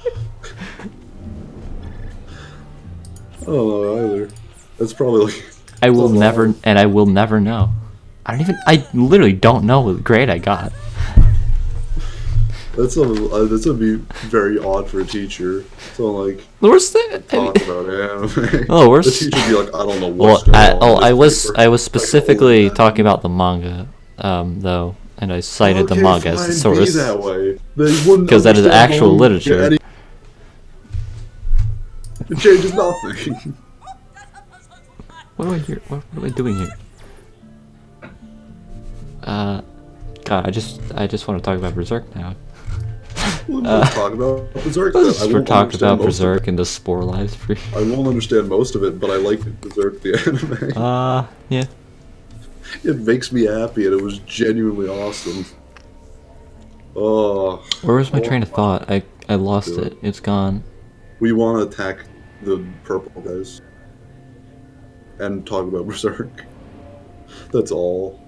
I don't know either. That's probably like... I will never know. I literally don't know what grade I got. That's gonna be very odd for a teacher. So like, Where's the? talk about anime. Oh, The teacher be like, I don't know Well, what's going on. I with this paper. was specifically Like, talking about the manga, though, and I cited the okay, manga as the fine, be source that way. They wouldn't because that is understand actual manga literature. any- It changes nothing. What am I here? What am I doing here? God, I just want to talk about Berserk now. We'll talk about Berserk. Then. Let's I won't talk understand about most of Berserk and the Spore live stream. I won't understand most of it, but I like Berserk the anime. Yeah. It makes me happy, and it was genuinely awesome. Oh. Where was my train of thought? I lost it. It's gone. We want to attack the purple guys and talk about Berserk. That's all.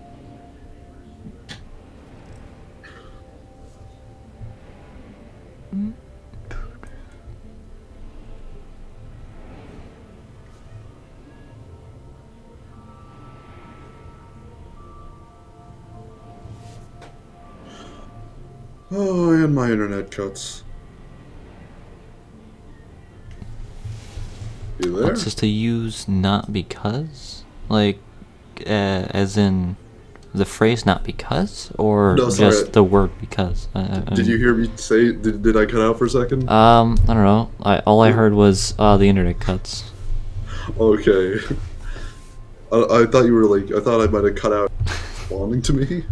Oh, and my internet cuts. You there? What's this to use not because? Like, as in the phrase not because? Or No, sorry. just the word because? Did you hear me say? Did I cut out for a second? I don't know. All I heard was the internet cuts. Okay. I thought you were like. I thought I might have cut out responding to me.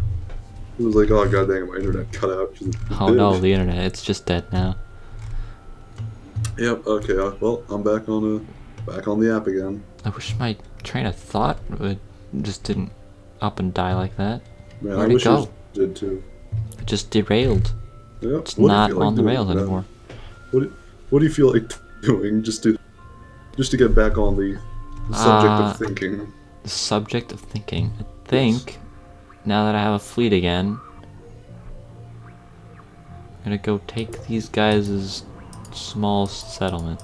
It was like, oh god dang it, my internet cut out. Oh no, the internet. It's just dead now. Yep. Okay. Well, I'm back on the app again. I wish my train of thought would just didn't up and die like that. Man, Where'd I it wish go? yours did too. It just derailed. Yep. It's What do you not feel like on the doing rails now? anymore. What do you feel like doing just to get back on the subject of thinking? The subject of thinking. I think now that I have a fleet again, I'm gonna go take these guys' small settlement.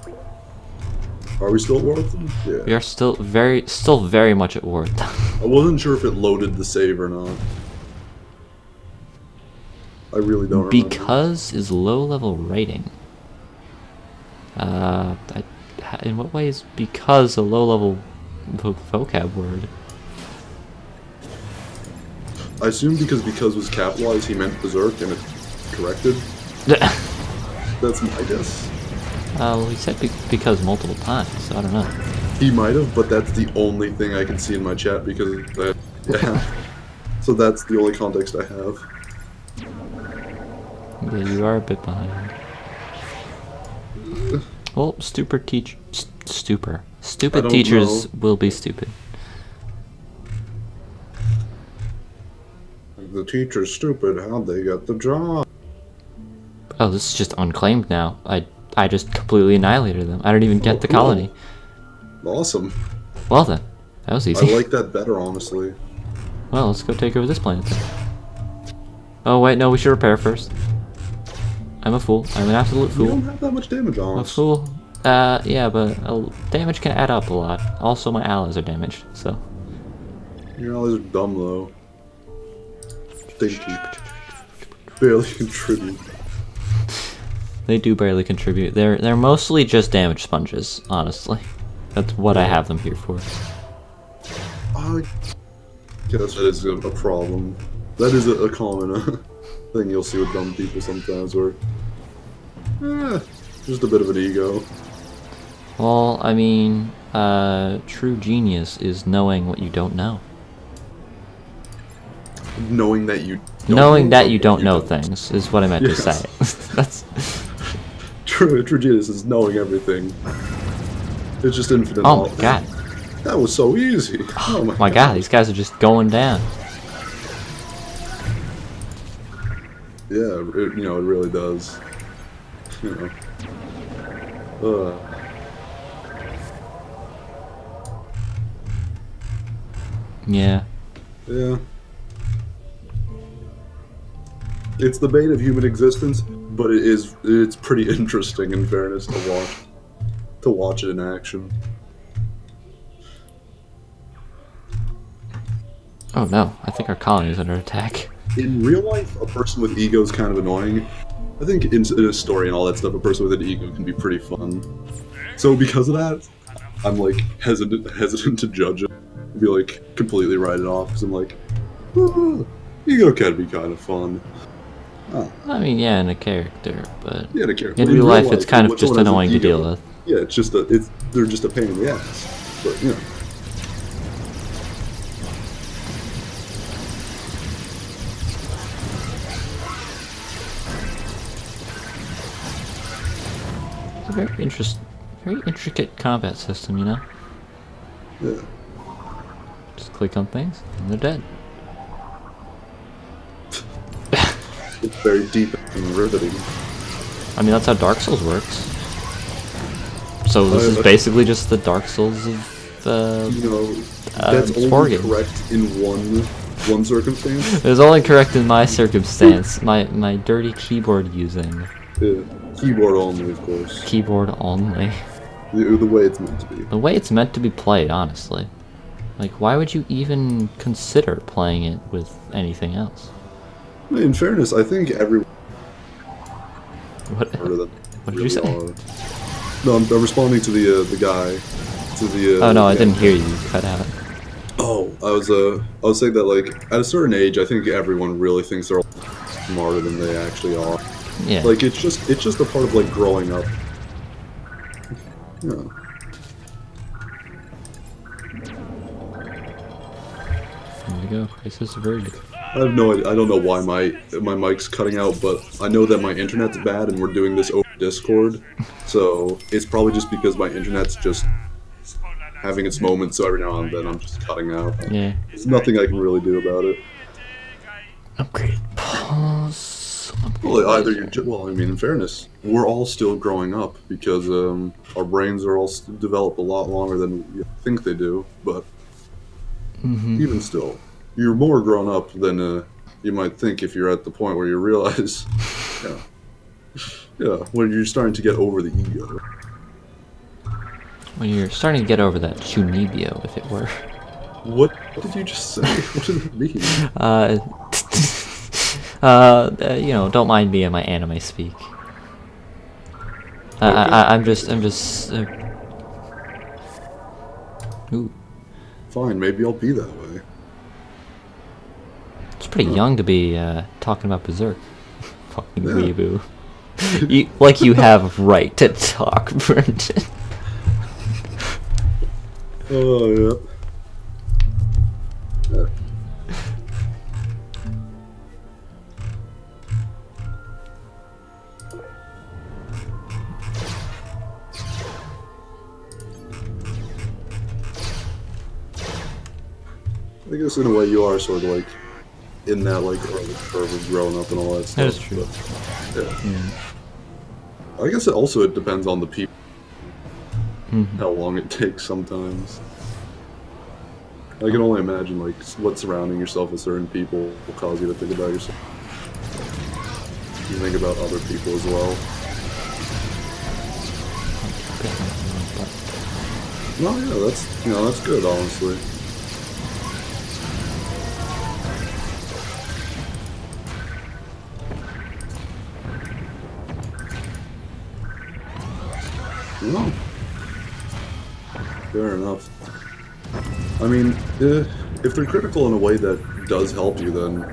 Are we still at war with them? Yeah. We are still very much at war with them. I wasn't sure if it loaded the save or not. I really don't remember. Because is low level rating. In what way is because a low level vocab word? I assume because was capitalized, he meant berserk and it corrected. That's my guess. Well, he said because multiple times, so I don't know. He might have, but that's the only thing I can see in my chat because yeah. So that's the only context I have. Yeah, you are a bit behind. Well, stupid teachers will be stupid. The teacher's stupid. How'd they get the job? Oh, this is just unclaimed now. I just completely annihilated them. I don't even get the cool. colony. Awesome. Well then, that was easy. I like that better, honestly. Well, let's go take over this planet then. Oh wait, no, we should repair first. I'm a fool. I'm an absolute You fool. don't have that much damage on I'm a us. fool. Yeah, but damage can add up a lot. Also, my allies are damaged, so. Your allies are dumb, though. They barely contribute. They do barely contribute. They're mostly just damage sponges, honestly. That's what I have them here for. I guess that is a problem. That is a common thing you'll see with dumb people sometimes, where just a bit of an ego. Well, I mean, true genius is knowing what you don't know. Knowing that you don't know things is what I meant to say. That's true genius is knowing everything. It's just infinite oh knowledge. my god. That was so easy. Oh My god, these guys are just going down. Yeah, it really does. You know. Yeah. Yeah. It's the bane of human existence, but it's pretty interesting in fairness to watch it in action. Oh no, I think our colony is under attack. In real life, a person with ego is kind of annoying, I think in a story and all that stuff, a person with an ego can be pretty fun. So because of that, I'm like hesitant to judge it. Be like completely write it off because I'm like, oh, ego can be kind of fun. Oh. I mean, yeah, in a character, but yeah, in a character. in real life, it's kind of just annoying to deal with. Yeah, they're just a pain in the ass. But you know. It's a very intricate combat system, you know? Yeah. Just click on things, and they're dead. It's very deep and riveting. I mean, that's how Dark Souls works. So this is basically just the Dark Souls of, you know, that's Spore only games. correct in one circumstance. It was only correct in my circumstance. My dirty keyboard using. Yeah. Keyboard only, of course. Keyboard only. The way it's meant to be. The way it's meant to be played, honestly. Like, why would you even consider playing it with anything else? In fairness, I think everyone. What did you say? No, I'm responding to the guy. To the. Oh no, I didn't hear you. Cut out. Oh, I was saying that like at a certain age, I think everyone really thinks they're smarter than they actually are. Yeah. Like it's just a part of like growing up. Yeah. There we go. Crisis averted. I have no idea. I don't know why my mic's cutting out, but I know that my internet's bad and we're doing this over Discord. So it's probably just because my internet's just having its moments, so every now and then I'm just cutting out. Yeah. There's nothing I can really do about it. Upgrade. Pause. Well, either well, I mean, in fairness, we're all still growing up because our brains are all developed a lot longer than you think they do, but even still, you're more grown up than you might think if you're at the point where you realize, when you're starting to get over the ego. When you're starting to get over that chunibyo, if it were. What did you just say? What did it mean? You know, don't mind me and my anime speak. I'm just. Ooh. Fine, maybe I'll be that way. It's pretty young to be talking about Berserk. Fucking weeaboo. Like you have right to talk, Brendan. Oh, yeah. I guess in a way you are sort of like in that like early curve of growing up and all that stuff. That is true. But, yeah. I guess it depends on the people. How long it takes sometimes. I can only imagine like what surrounding yourself with certain people will cause you to think about yourself. You think about other people as well. Well, yeah, that's good, honestly. No. Fair enough. I mean, if they're critical in a way that does help you, then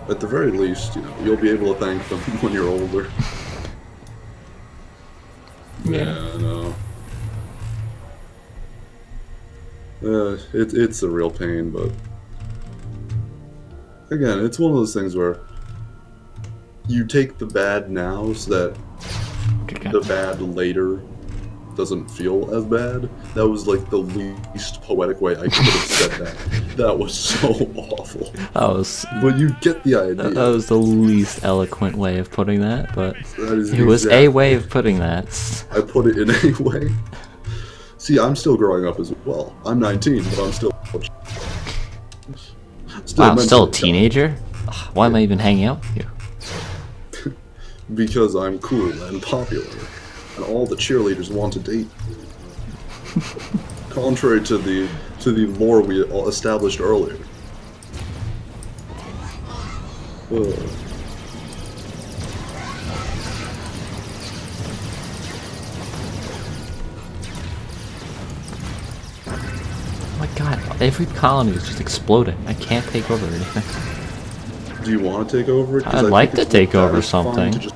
at the very least, you'll be able to thank them when you're older. Yeah, no. It's a real pain, but again, it's one of those things where you take the bad now so that the bad later doesn't feel as bad. That was like the least poetic way I could have said that. That was so awful. But you get the idea. That was the least eloquent way of putting that, but it was exactly a way of putting that. I put it in a way. See, I'm still growing up as well. I'm 19, but I'm still I'm still a teenager? Ugh, why am I even hanging out with you? Because I'm cool and popular, and all the cheerleaders want to date me. Contrary to the lore we all established earlier. Every colony is just exploding. I can't take over anything. Do you want to take over it? 'Cause I'd I like think to take over that is fine something. to just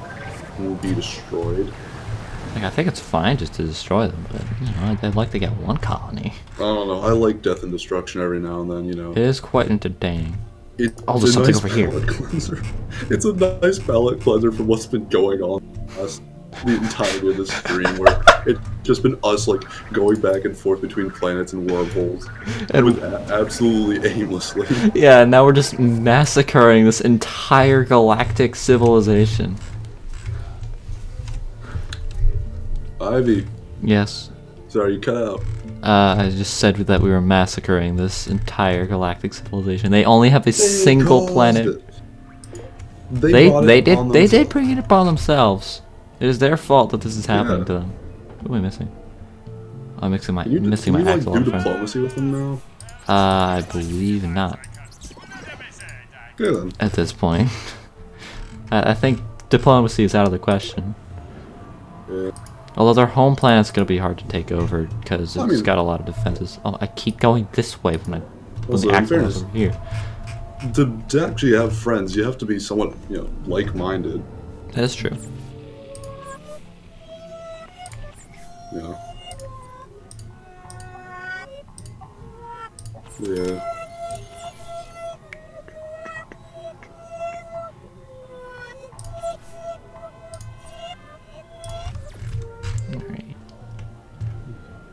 be destroyed. Like, I think it's fine just to destroy them, but, you know, I'd like to get one colony. I don't know. I like death and destruction every now and then, you know. It is quite entertaining. It's there's something over here. Cleanser. It's a nice palate cleanser from what's been going on the entirety of this stream, where it's just been us like going back and forth between planets and wormholes, and absolutely aimlessly. Yeah, now we're just massacring this entire galactic civilization. Ivy. Yes. Sorry, you cut out. I just said that we were massacring this entire galactic civilization. They only have a single planet. They did bring it upon themselves. It is their fault that this is happening to them. What am I missing? I'm missing my Can you axle. do diplomacy with them now? I believe not. Good then. At this point, I think diplomacy is out of the question. Yeah. Although their home planet's gonna be hard to take over because it's got a lot of defenses. Oh, I keep going this way when the axle is over here. To actually have friends, you have to be somewhat, you know, like-minded. That's true. Yeah. Yeah. Alright.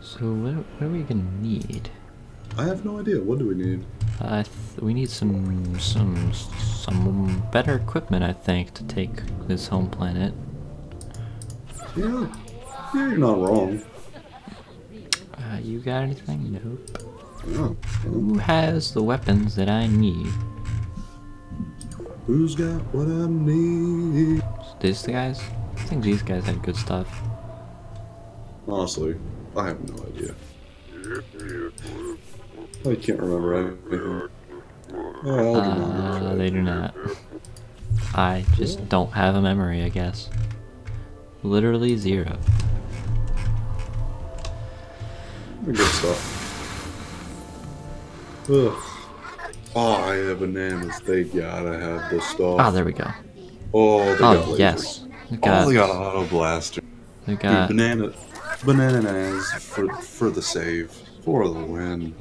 So what are we gonna need? I have no idea. What do we need? We need some better equipment, I think, to take this home planet. Yeah. Yeah, you're not wrong. You got anything? Nope. Oh, Who has the weapons that I need? Who's got what I need? These guys? I think these guys had good stuff. Honestly, I have no idea. I can't remember anything. They do not. I just don't have a memory, I guess. Literally zero. Good stuff. Ugh. Oh, I have bananas. They gotta have the stuff. Ah, there we go. Oh, they got lasers. Yes. They got auto blaster. They got bananas for the save, for the win.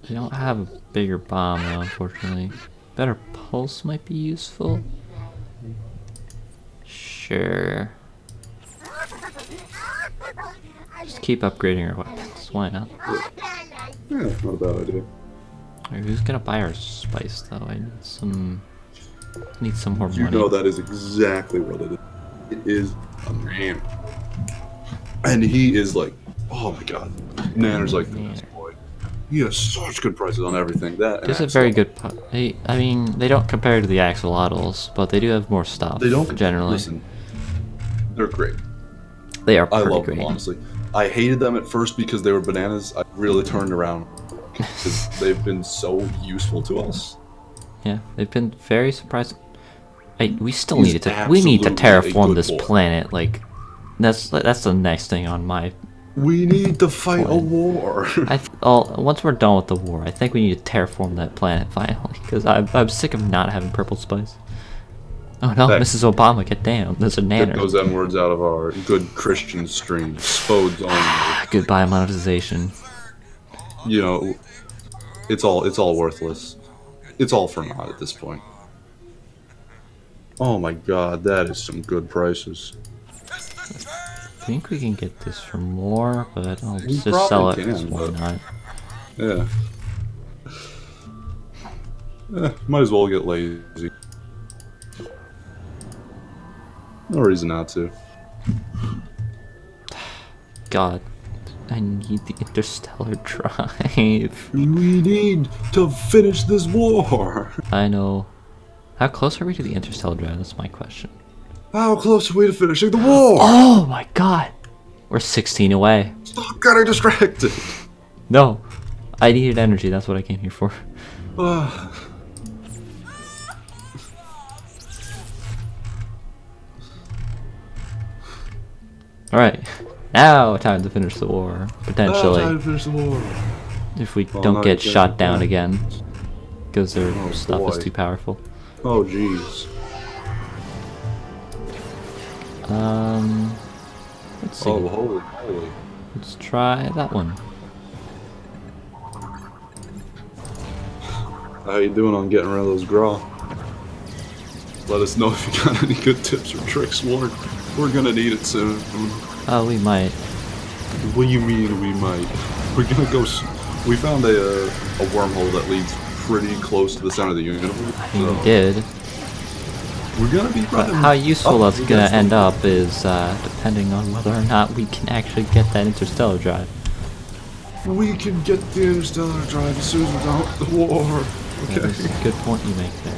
They don't have a bigger bomb though, unfortunately. Better pulse might be useful. Sure. Just keep upgrading our weapons. Why not? Yeah, not a bad idea. Alright, who's gonna buy our spice though? I need some more money. You know that is exactly what it is. It is a man. And he is like, oh my god. Nanner's like, this boy. He has such good prices on everything. That It's a very good. I mean, they don't compare to the axolotls, but they do have more stuff. They don't generally. Listen, they're great. They are I pretty love great. them, honestly. I hated them at first because they were bananas. I really turned around because they've been so useful to us. Yeah, they've been very surprising. Hey, we still need to. We need to terraform this planet. Like, that's the next thing on my. We need to fight a war. Once we're done with the war, I think we need to terraform that planet finally, because I'm sick of not having purple spice. Oh no, Mrs. Obama, get down. There's a nanner. Get those N-words out of our good Christian stream. Spodes only. Goodbye monetization. You know, it's all worthless. It's all for naught at this point. Oh my god, that is some good prices. I think we can get this for more, but I'll just probably sell it. Can, why not? Yeah. Might as well get lazy. No reason not to. God, I need the interstellar drive. We need to finish this war. I know. How close are we to the interstellar drive? That's my question. How close are we to finishing the war? Oh my god! We're 16 away. Stop getting distracted. No, I needed energy. That's what I came here for. Alright, now time to finish the war, potentially. Time to finish the war. If we Oh, don't no, get you shot can't. down again. Because their Oh, stuff is boy. too powerful. Oh, jeez. Let's see. Oh, holy. Let's try that one. How you doing on getting rid of those Grox? Let us know if you got any good tips or tricks, Ward. We're gonna need it soon. Oh, we might. What do you mean we might? We're gonna go. We found a wormhole that leads pretty close to the center of the universe. I mean, we did. We're gonna be But running. how useful that's we gonna got end some- up is depending on whether or not we can actually get that interstellar drive. We can get the interstellar drive as soon as we're done with the war. That Okay. is a good point you make there.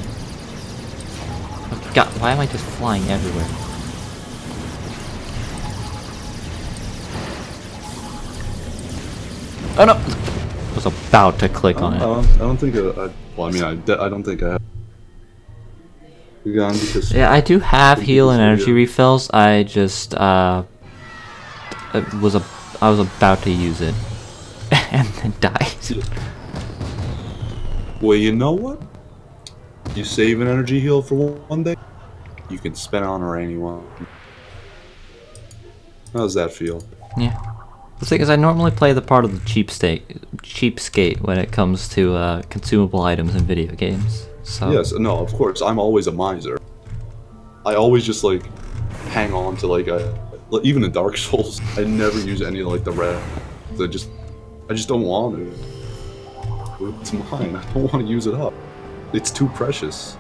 Oh, God, why am I just flying everywhere? Oh no! I was about to click on it. I don't think well, I mean, I don't think I have. You gone because Yeah, I do have heal and energy Yeah. refills. I just I was about to use it and then died. Well, you know what? You save an energy heal for one day, you can spend it on a rainy one. How does that feel? Yeah. The thing is, I normally play the part of the cheapskate when it comes to consumable items in video games. So Yes, no, of course. I'm always a miser. I always just like hang on to like even in Dark Souls, I never use any of like the red. I just don't want to. It's mine. I don't want to use it up. It's too precious.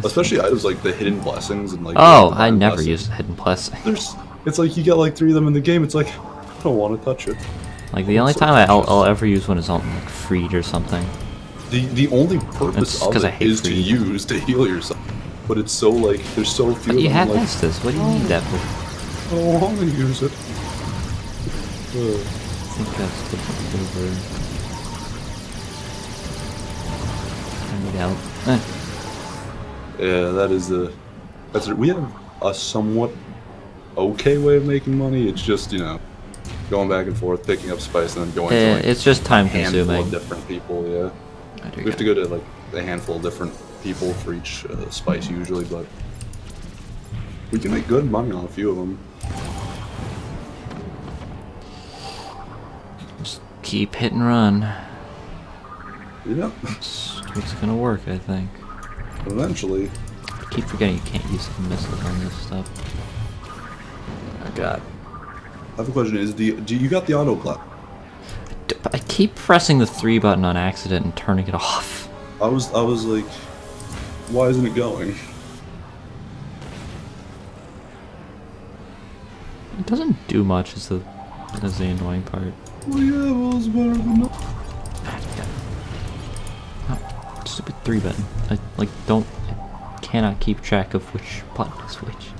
Especially items like the hidden blessings and like. Oh, the I hidden never blessings. use hidden blessing. It's like you get like 3 of them in the game. It's like I don't want to touch it. Like the only so time precious. I'll ever use one is on like Freed or something. The only purpose It's of 'cause I it hate is to freeze. use to heal yourself. But it's so like there's so few. But you of them, have like, Estus. What do you need that for? I don't want to use it. I think that's the over. I need help. Yeah, that is the. We have a somewhat okay way of making money. It's just going back and forth, picking up spice, and then going to like It's just time a handful consuming. of different people. Yeah, I do we have to go to like a handful of different people for each spice usually, but we can make good money on a few of them. Just keep hit and run. Yeah, It's what's gonna work, I think. eventually. I keep forgetting you can't use missiles on this stuff. Oh God. I have a question: do you got the auto clap? But I keep pressing the 3 button on accident and turning it off. I was like, why isn't it going? It doesn't do much as the annoying part. Well, yeah, well, it's better than that. Oh, stupid 3 button. I cannot keep track of which button is which.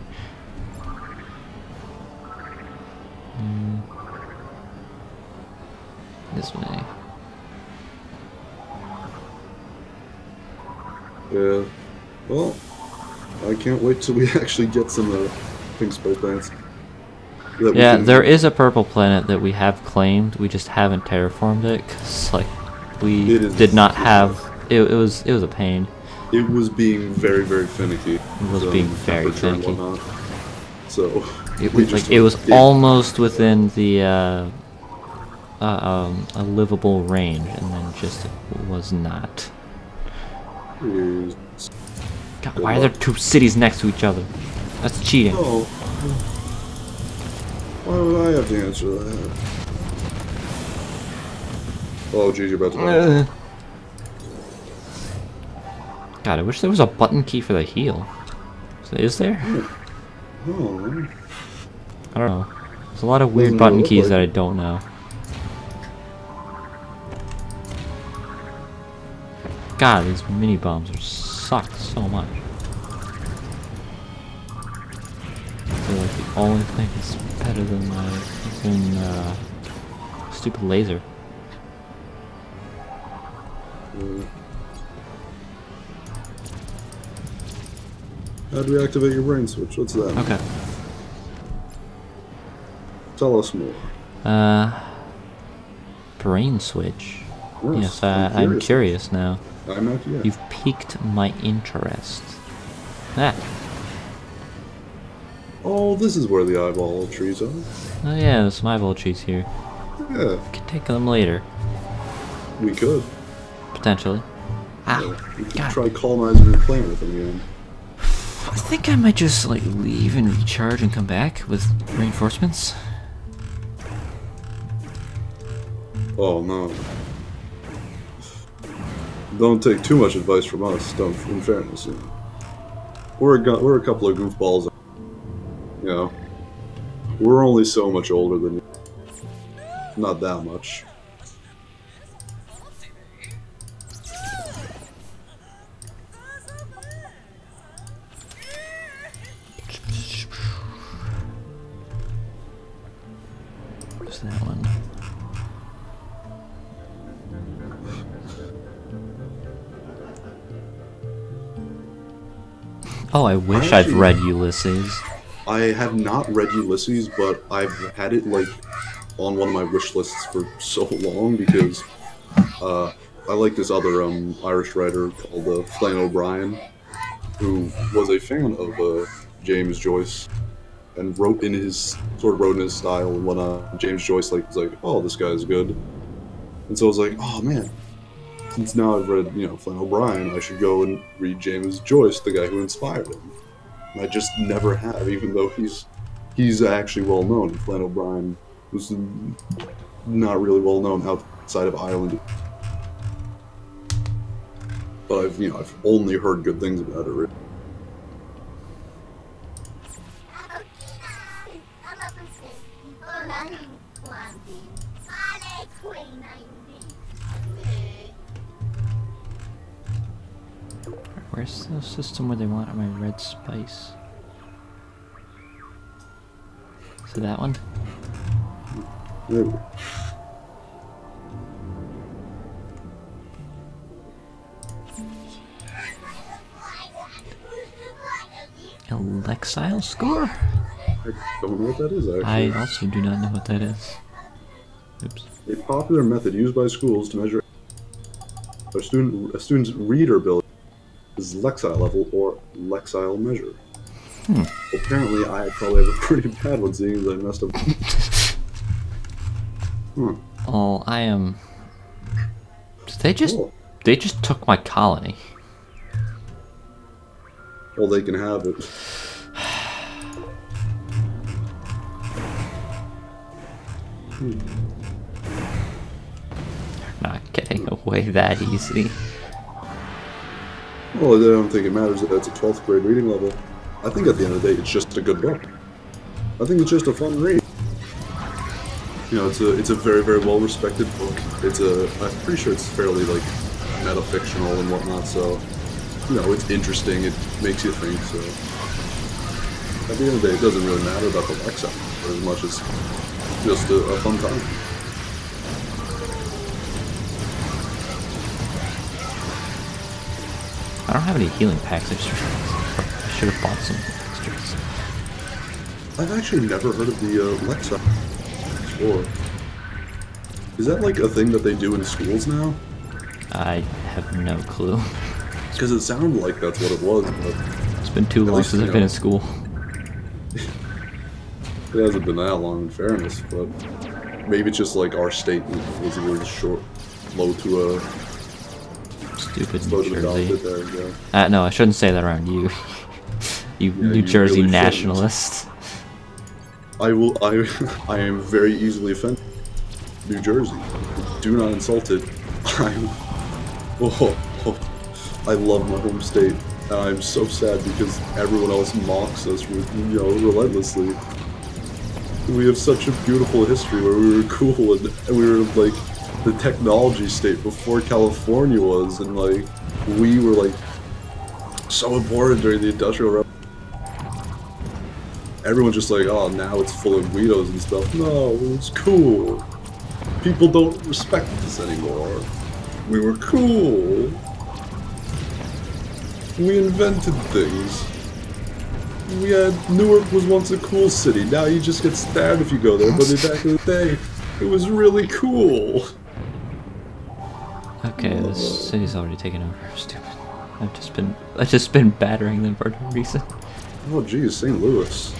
This way. Yeah. Well, I can't wait till we actually get some pink spice plants. Yeah, there is a purple planet that we have claimed. We just haven't terraformed it because, like, we did not have. It was a pain. It was being very, very finicky. It was being very temperature and finicky. whatnot. So It we was just like it was did- almost within the a livable range, and then just was not. Here's- God, Good why are there luck. 2 cities next to each other? That's cheating. Oh. Why would I have to answer that? Oh, geez, you're about to die. God, I wish there was a button key for the heal. Is there? Oh. I don't know. There's a lot of weird Doesn't button look keys like that I it. don't know. God, these mini bombs suck so much. They're like the only thing that's better than my fucking stupid laser. How do we activate your brain switch? What's that? Okay. Tell us more. Brain switch. Yes, I'm curious now. I'm not yet. You've piqued my interest. Ah. Oh, this is where the eyeball trees are. Oh yeah, there's some eyeball trees here. Yeah. We could take them later. We could. Potentially. Ow. Yeah, we could God. try colonizing your planet with them again. I think I might just like leave and recharge and come back with reinforcements. Oh no. Don't take too much advice from us, don't, in fairness. You know. We're a couple of goofballs. You know. We're only so much older than you. Not that much. Where's that one? Oh, I wish I've read Ulysses. I have not read Ulysses, but I've had it like on one of my wish lists for so long because I like this other Irish writer called Flann O'Brien, who was a fan of James Joyce and wrote in his style when James Joyce was like, oh, this guy's good, and so I was like, oh man, since now I've read Flann O'Brien, I should go and read James Joyce, the guy who inspired him. And I just never have, even though he's actually well known. Flann O'Brien was not really well known outside of Ireland, but I've only heard good things about it. Where's the system where they want my red spice? So that one? Maybe. Alexile score? I don't know what that is, actually. I also do not know what that is. Oops. A popular method used by schools to measure a student's reader ability is Lexile level or Lexile measure. Apparently, I probably have a pretty bad one, seeing as I messed up. Oh, I am. They just took my colony. Well, they can have it. Not getting away that easy. Well, I don't think it matters that it's a 12th grade reading level. I think at the end of the day, it's just a good book. I think it's just a fun read. It's a very, very well respected book. I'm pretty sure it's fairly like meta-fictional and whatnot, so it's interesting, it makes you think, so at the end of the day it doesn't really matter about the Lexile as much as just a fun time. I don't have any healing packs, I should have bought some extras. I've actually never heard of the Lexile Spore. Is that like a thing that they do in schools now? I have no clue. Because it sounded like that's what it was, but it's been too long since I've been in school. It hasn't been that long, in fairness, but maybe it's just like our state was really low to a stupid New Jersey. There, yeah. No, I shouldn't say that around you. You New Jersey really nationalist. I am very easily offended. New Jersey. Do not insult it. I love my home state. And I'm so sad because everyone else mocks us relentlessly. We have such a beautiful history where we were cool and we were like the technology state before California was, and like we were like so important during the Industrial Revolution. Everyone's just like, oh, now it's full of Guidos and stuff. No, it's cool. People don't respect us anymore. We were cool. We invented things. Newark was once a cool city. Now you just get stabbed if you go there, but back in the day, it was really cool. Okay, this city's already taken over. Stupid. I've just been battering them for no reason. Oh geez, St. Louis.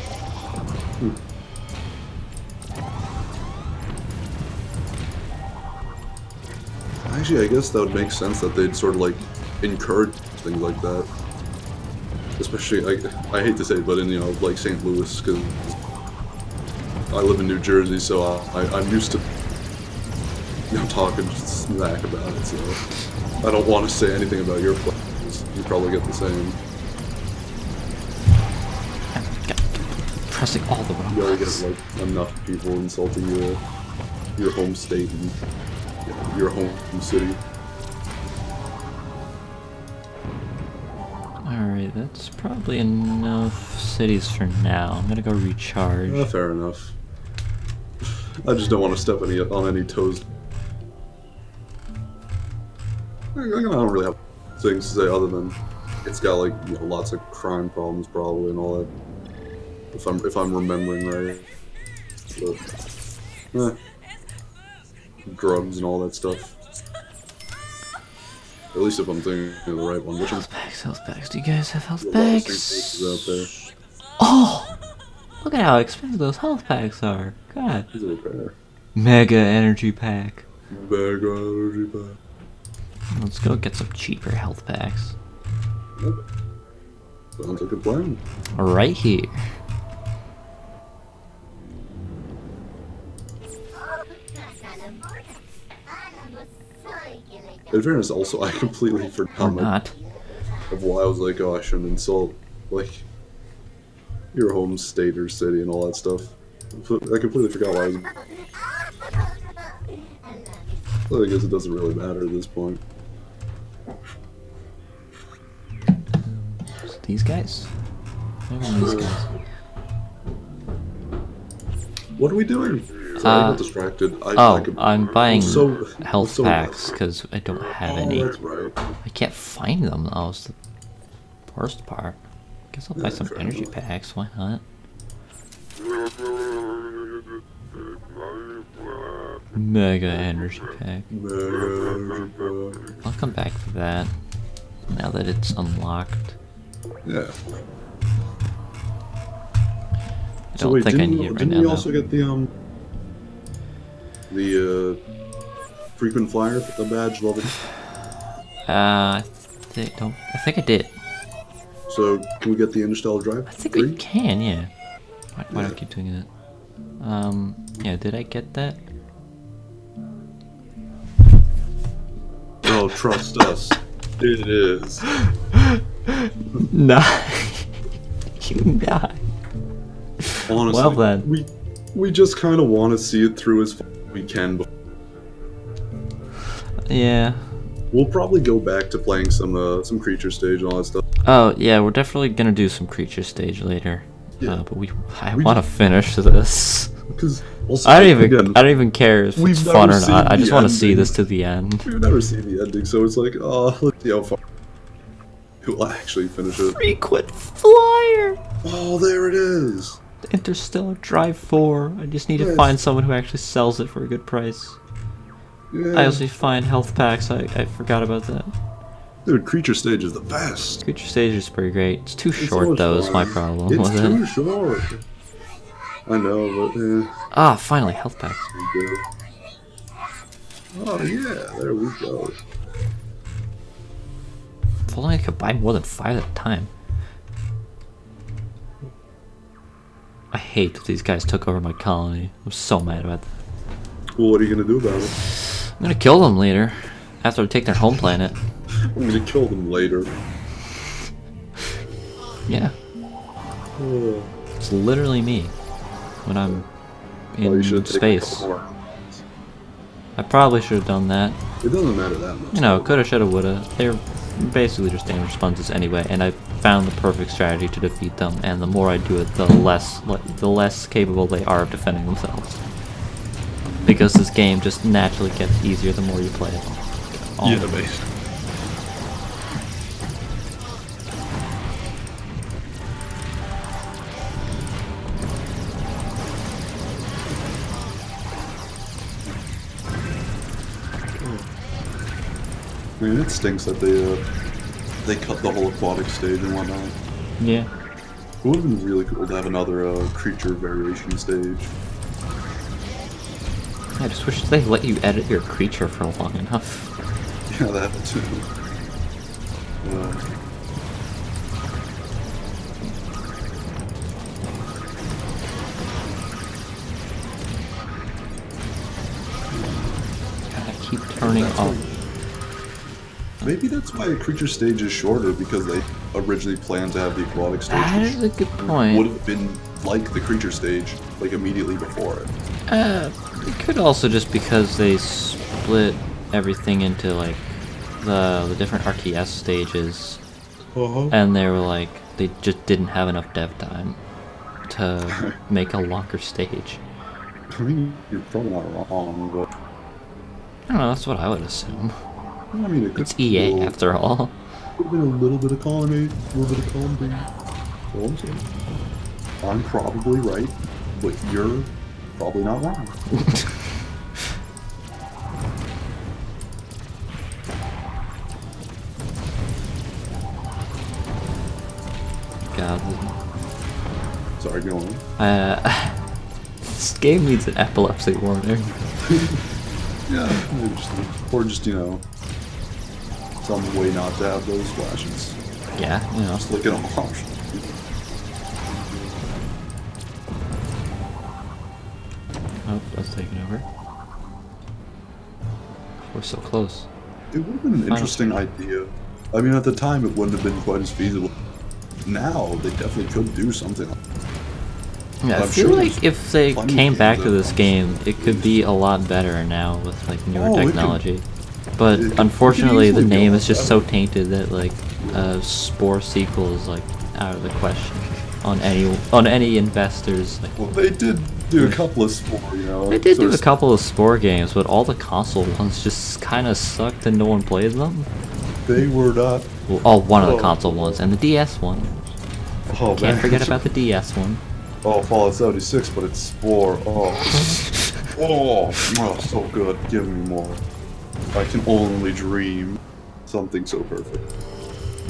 Actually, I guess that would make sense that they'd sort of like encourage things like that. Especially, I hate to say it, but in, you know, like St. Louis, because I live in New Jersey, so I'm used to, you know, talking smack about it, so I don't want to say anything about your place. You probably get the same. Pressing all the wrong You already buttons. get like enough people insulting your home state and, you know, your home city. Alright, that's probably enough cities for now. I'm gonna go recharge. Fair enough. I just don't want to step on any toes. I don't really have things to say other than it's got like, you know, lots of crime problems probably and all that. If I'm remembering right. But, drugs and all that stuff. At least if I'm thinking of the right one. Which Health packs, health packs. Do you guys have health out packs? there. Oh! Look at how expensive those health packs are. God. Is it a pair? Mega energy pack. Mega energy pack. Let's go get some cheaper health packs. Yep. Sounds like a plan. Right here. In fairness, also, I completely Or forgot not. of why I was like, oh, I shouldn't insult, like, your home state or city and all that stuff. I completely forgot why I was... Well, I guess it doesn't really matter at this point. These guys? Where are these guys? What are we doing? Sorry, I got distracted. I'm buying so health packs because I don't have any. That's right. I can't find them though. It's the worst part. Guess I'll buy some fair energy enough. packs. Why not? Mega energy pack. I'll come back for that now that it's unlocked. Yeah. I don't think I need it right didn't now. we also get the frequent flyer badge level? I think I did. So can we get the Interstellar Drive? I think we can, yeah. Why do I keep doing that? Yeah, did I get that? Oh, trust us. It is. Nah. You die. Honestly, Well then. we just kind of want to see it through as far as we can. Yeah. We'll probably go back to playing some creature stage and all that stuff. Oh, yeah, we're definitely gonna do some creature stage later. Yeah. But I want to finish this. Because also, I don't again, even care if we've it's never fun or seen not. I the just want to see ending. this to the end. we've never seen the ending, so it's like, oh, let's see how far we'll actually finish it. Frequent flyer! Oh, there it is. Interstellar Drive 4. I just need to Yes. find someone who actually sells it for a good price. Yeah. I also need to find health packs. I forgot about that. Dude, creature stage is the best. Creature stage is pretty great. It's too It's short so much though, is my fun. problem It's with too it. short. I know, but Ah, finally, health packs. we do. Oh yeah, there we go. If only I could buy more than 5 at a time. I hate that these guys took over my colony. I'm so mad about that. Well, what are you gonna do about it? I'm gonna kill them later, after I take their home planet. I'm gonna kill them later. Yeah, Oh, it's literally me when I'm well, you in should take space. more. I probably should have done that. It doesn't matter that much. You know, coulda, shoulda, woulda. They're basically just damage responses anyway, and I found the perfect strategy to defeat them. And the more I do it, the less capable they are of defending themselves. Because this game just naturally gets easier the more you play it. Yeah, basically. I mean, it stinks that they cut the whole aquatic stage and whatnot. Yeah. It would have been really cool to have another creature variation stage. I just wish they let you edit your creature for long enough. Yeah, that too. God, I keep turning off. Maybe that's why a creature stage is shorter, because they originally planned to have the aquatic stage. That is a good point. Would have been like the creature stage, like immediately before it. It could also just because they split everything into like the different RTS stages, and they were like they just didn't have enough dev time to make a longer stage. I mean, you're probably not wrong, but I don't know. That's what I would assume. I mean, it could It's EA after all. Could have been a little bit of column A, a little bit of column B. So I'm saying, I'm probably right, but you're probably not wrong. God. Sorry, go on. This game needs an epilepsy warning. Yeah, interesting. Or just, you know, some way not to have those flashes. Yeah, you know. Just look at them off. Oh, that's taking over. We're so close. It would have been an interesting idea. I mean, at the time, it wouldn't have been quite as feasible. Now, they definitely could do something. Yeah, I feel like if they came back to this game, it could be a lot better now with like newer technology. But unfortunately, the name is just so tainted that like Spore sequel is like out of the question on any investors. Like, well, they did do a couple of Spore, you know. They did do a couple of Spore games, but all the console ones just kind of sucked and no one played them. They were not. Well, one of the console ones and the DS one. Oh, Can't forget about the DS one. Oh, Fallout 76, but it's Spore. Oh. Oh, so good. Give me more. I can only dream something so perfect.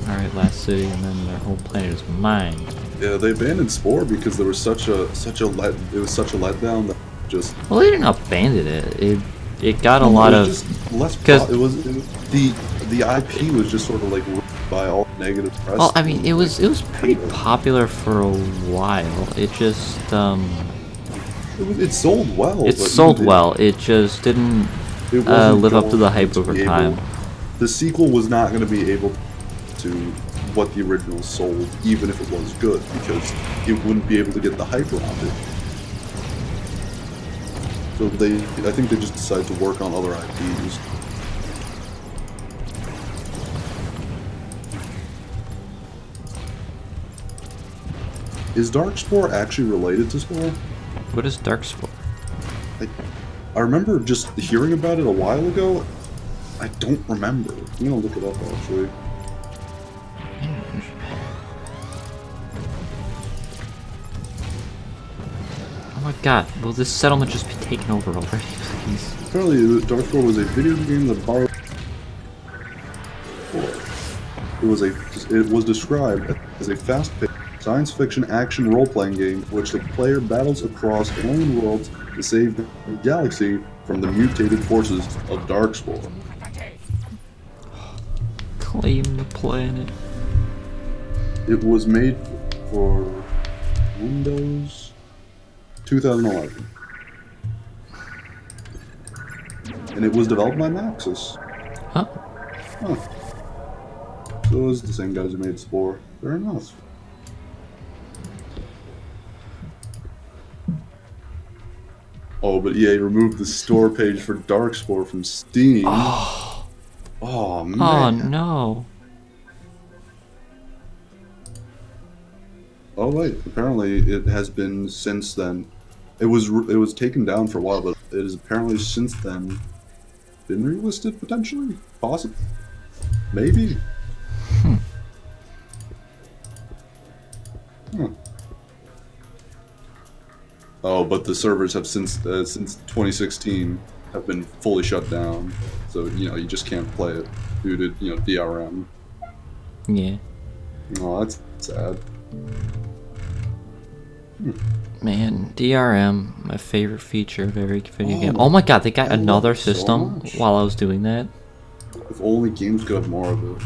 Alright, last city, and then their whole planet is mine. Yeah, they abandoned Spore because there was such a letdown that just. Well, they didn't abandon it. It got a lot of. Because the IP was just sort of like by all negative press. Well, I mean, it was pretty popular for a while. It just it sold well. It sold well. It just didn't live up to the hype over time. The sequel was not going to be able to what the original sold, even if it was good, because it wouldn't be able to get the hype around it. So I think they just decided to work on other IPs. Is Darkspore actually related to Spore? What is Darkspore? I remember just hearing about it a while ago. I don't remember. I'm gonna look it up actually. Oh my god, will this settlement just be taken over already, please? Apparently, Darkspore was a video game that borrowed. It was described as a fast-paced science fiction action role-playing game in which the player battles across alien worlds to save the galaxy from the mutated forces of Darkspore. Claim the planet. It was made for Windows 2011. And it was developed by Maxis. Huh? Huh. So it was the same guys who made Spore. Fair enough. Oh, but EA removed the store page for Darkspore from Steam. Oh, oh man. Oh no. Oh wait, apparently it has been since then. It was taken down for a while, but it has apparently since then been relisted potentially, possibly, maybe. Huh. Oh, but the servers have since 2016 have been fully shut down. So, you know, you just can't play it due to, you know, DRM. Yeah. Oh, that's sad. Man, DRM, my favorite feature of every video game. Oh my god, they got another system while I was doing that. If only games could have more of it.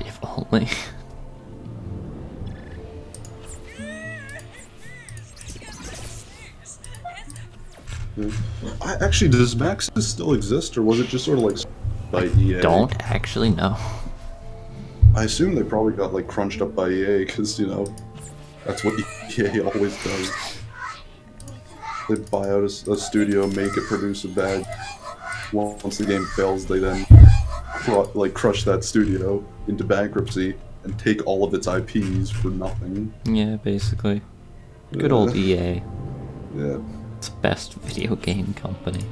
If only. Actually, does Maxis still exist, or was it just sort of like by EA? Don't actually know. I assume they probably got like crunched up by EA, because, you know, that's what EA always does. They buy out a studio, make it produce a bad. Once the game fails, they then crush that studio into bankruptcy and take all of its IPs for nothing. Yeah, basically. Good old EA. Yeah. It's best video game company.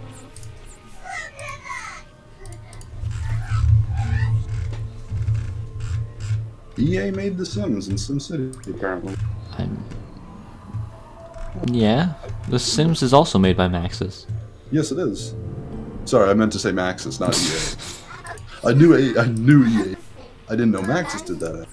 EA made The Sims and SimCity, apparently. Yeah, The Sims is also made by Maxis. Yes, it is. Sorry, I meant to say Maxis, not EA. I knew EA. I didn't know Maxis did that.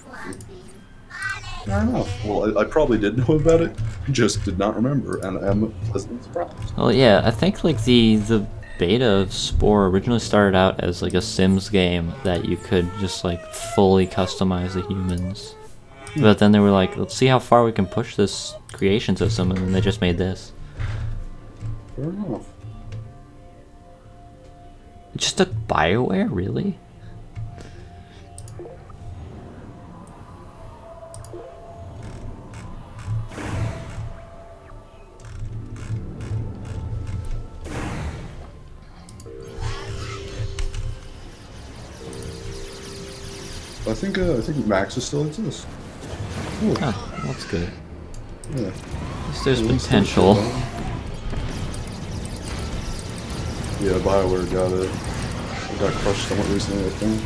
Fair enough. Well, I probably did know about it, just did not remember, and I am pleasantly surprised. Well, yeah, I think like the beta of Spore originally started out as like a Sims game that you could just like fully customize the humans. But then they were like, let's see how far we can push this creation system, and then they just made this. Fair enough. It just took BioWare, really? I think Maxis still exists. Cool. Oh, that's good. Yeah. At least there's potential. Yeah, BioWare got crushed somewhat recently, I think.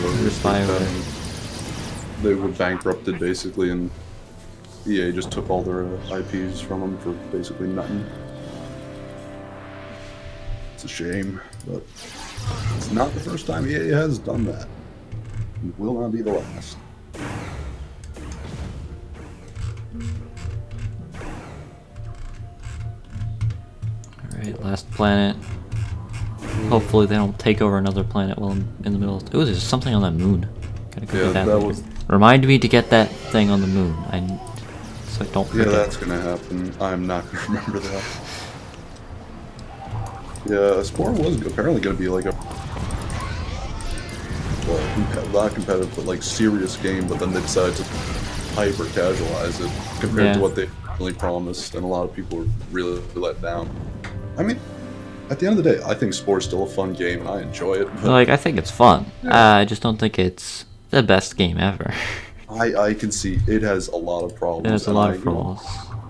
Where's BioWare? They were bankrupted, basically, and EA just took all their IPs from them for basically nothing. It's a shame, but it's not the first time EA has done that. It will not be the last. Alright, last planet. Hopefully they don't take over another planet while I'm in the middle of... Ooh, there's something on that moon. Gotta go get that later. Remind me to get that thing on the moon. So I don't forget. Yeah, that's gonna happen. I'm not gonna remember that. Yeah, Spore was apparently gonna be like a... Well, not competitive, but like serious game, but then they decided to hyper casualize it compared to what they really promised, and a lot of people were really let down. I mean, at the end of the day, I think Spore's still a fun game, and I enjoy it. But like, I think it's fun. Yeah. I just don't think it's the best game ever. I can see it has a lot of problems. It has a lot of flaws.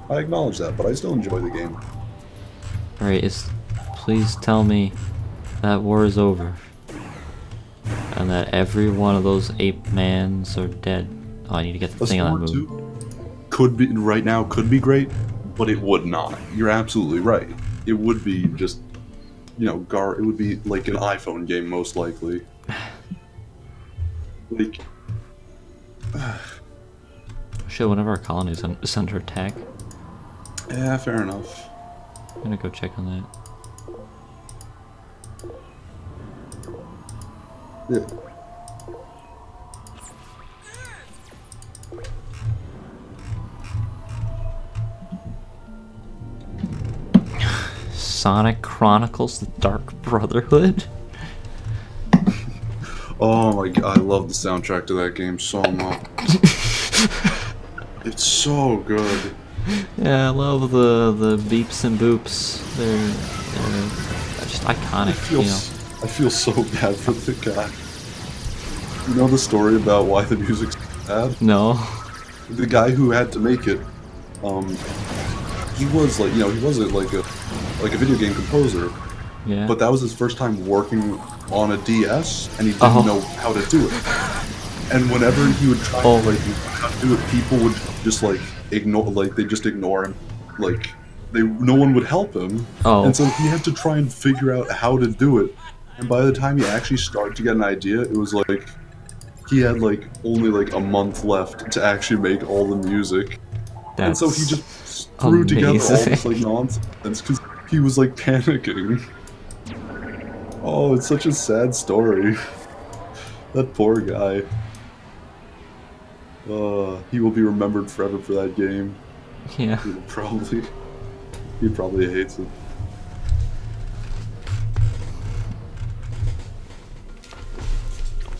I acknowledge that, but I still enjoy the game. Alright, please tell me that war is over. And that every one of those ape-mans are dead. Oh, I need to get the thing on that moon. Could be, right now, could be great, but it would not. You're absolutely right. It would be just, you know, it would be like an iPhone game, most likely. Like... Shit, one of our colonies is under attack. Yeah, fair enough. I'm gonna go check on that. Yeah. Sonic Chronicles: The Dark Brotherhood? Oh my god, I love the soundtrack to that game so much. It's so good. Yeah, I love the beeps and boops. They're just iconic, you know. I feel so bad for the guy. You know the story about why the music's bad? No. The guy who had to make it, he was like, you know, he wasn't like a video game composer. Yeah. But that was his first time working on a DS, and he didn't know how to do it. And whenever he would try to like how to do it, people would just like ignore, like they just ignore him, like no one would help him, and so he had to try and figure out how to do it. And by the time he actually started to get an idea, it was like he had like only like a month left to actually make all the music. And so he just threw together all this like nonsense because he was like panicking. Oh, it's such a sad story. That poor guy. He will be remembered forever for that game. Yeah. He probably hates it.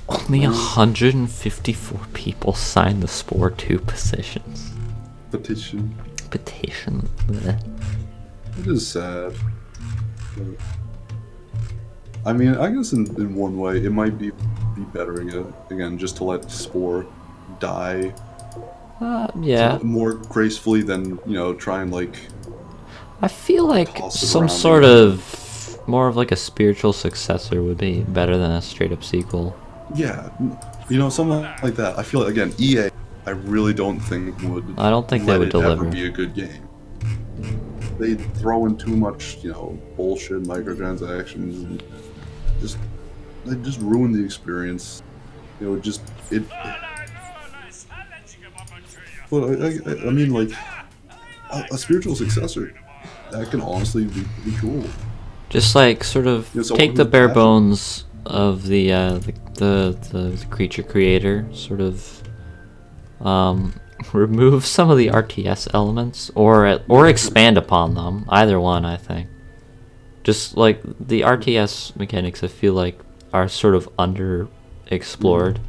Only 154 people signed the Spore 2 petitions. Petition. Bleh. It is sad. But, I mean, I guess in one way, it might be better again just to let Spore die. Yeah. More gracefully than, you know, try and like... I feel like some sort of... more of like a spiritual successor would be better than a straight up sequel. Yeah. You know, something like that. I feel like, again, EA, I really don't think would... I don't think they would deliver. Ever be a good game. They throw in too much, you know, bullshit, microtransactions, and they just ruin the experience. You know, But I mean, like, a spiritual successor, that can honestly be cool. Just like sort of take the bare bones of the creature creator, sort of remove some of the RTS elements, or expand upon them. Either one, I think. Just like the RTS mechanics, I feel like are sort of underexplored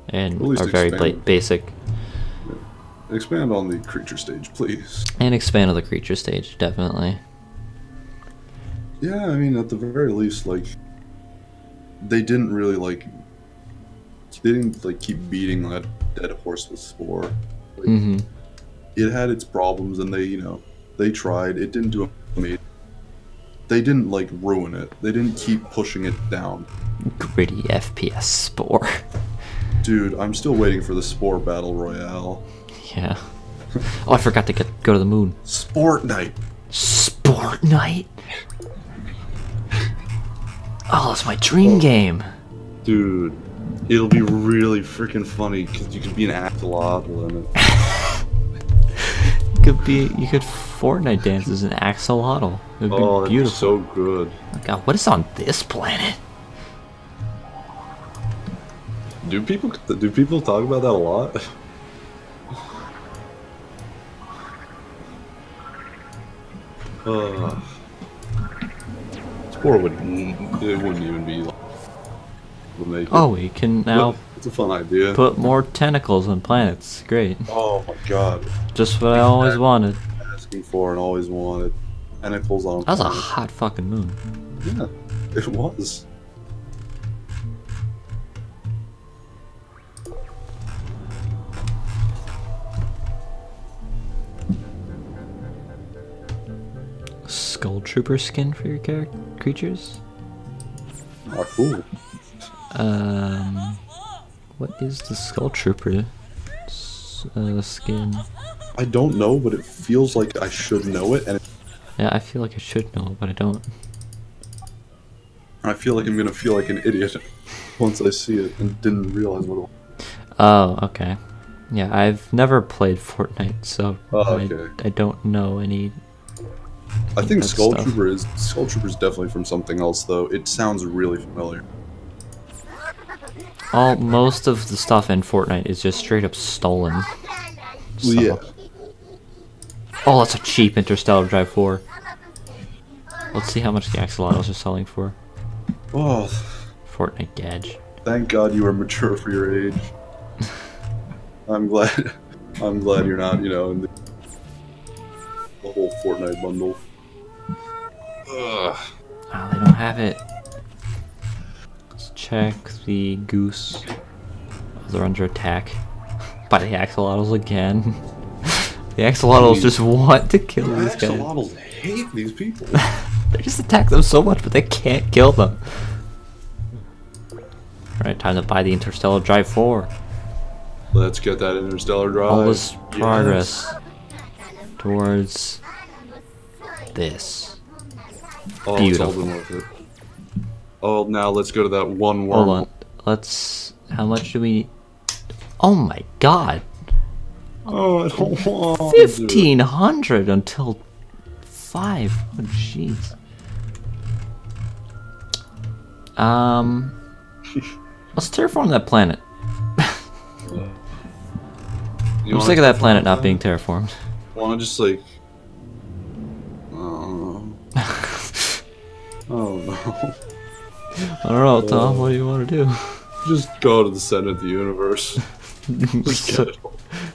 and are very basic. Expand on the creature stage, please. And expand on the creature stage, definitely. Yeah, I mean, at the very least, like, they didn't really, like, keep beating that dead horse with Spore. Like, it had its problems, and they tried. It didn't do amazing. They didn't, like, ruin it. They didn't keep pushing it down. Gritty FPS Spore. Dude, I'm still waiting for the Spore Battle Royale. Yeah. Oh, I forgot to go to the moon. Sport Night. Sport Night? Oh, that's my dream game. Dude, it'll be really freaking funny because you could be an axolotl in it. You could Fortnite dance as an axolotl. It would be beautiful. That's so good. Oh God, what is on this planet? Do people talk about that a lot? Spore wouldn't even be like, we can now it's a fun idea. Put more tentacles on planets. Great. Oh my god. Just what I always wanted. Asking for and always wanted. Tentacles on That was a hot fucking moon. Yeah, it was. Skull Trooper skin for your creatures? Oh, cool. What is the Skull Trooper skin? I don't know, but it feels like I should know it, and yeah, I feel like I should know, but I don't. I feel like I'm gonna feel like an idiot once I see it and didn't realize what it was. Oh, okay. Yeah, I've never played Fortnite, so I don't know any. I think Skull Trooper is definitely from something else, though. It sounds really familiar. Most of the stuff in Fortnite is just straight up stolen. So. Yeah. Oh, that's a cheap Interstellar Drive 4. Let's see how much the axolotls are selling for. Oh. Fortnite gadge. Thank God you are mature for your age. I'm glad you're not, you know, in the whole Fortnite bundle. Ugh. Oh, they don't have it. Let's check the goose. Oh, they're under attack by the axolotls again. The axolotls just want to kill these guys. The axolotls hate these people. They just attack them so much, but they can't kill them. Alright, time to buy the Interstellar Drive 4. Let's get that Interstellar Drive. All this progress towards this. Oh, Beautiful. it's all been worth it. Oh, now let's go to that one Hold wormhole. on. Let's. How much do we? Oh my god. Oh, I don't want to do it. 1,500 until 5. Oh jeez. Let's terraform that planet. I'm sick of that planet not being terraformed. Wanna just like... Oh no. I don't know, Tom. What do you want to do? Just go to the center of the universe.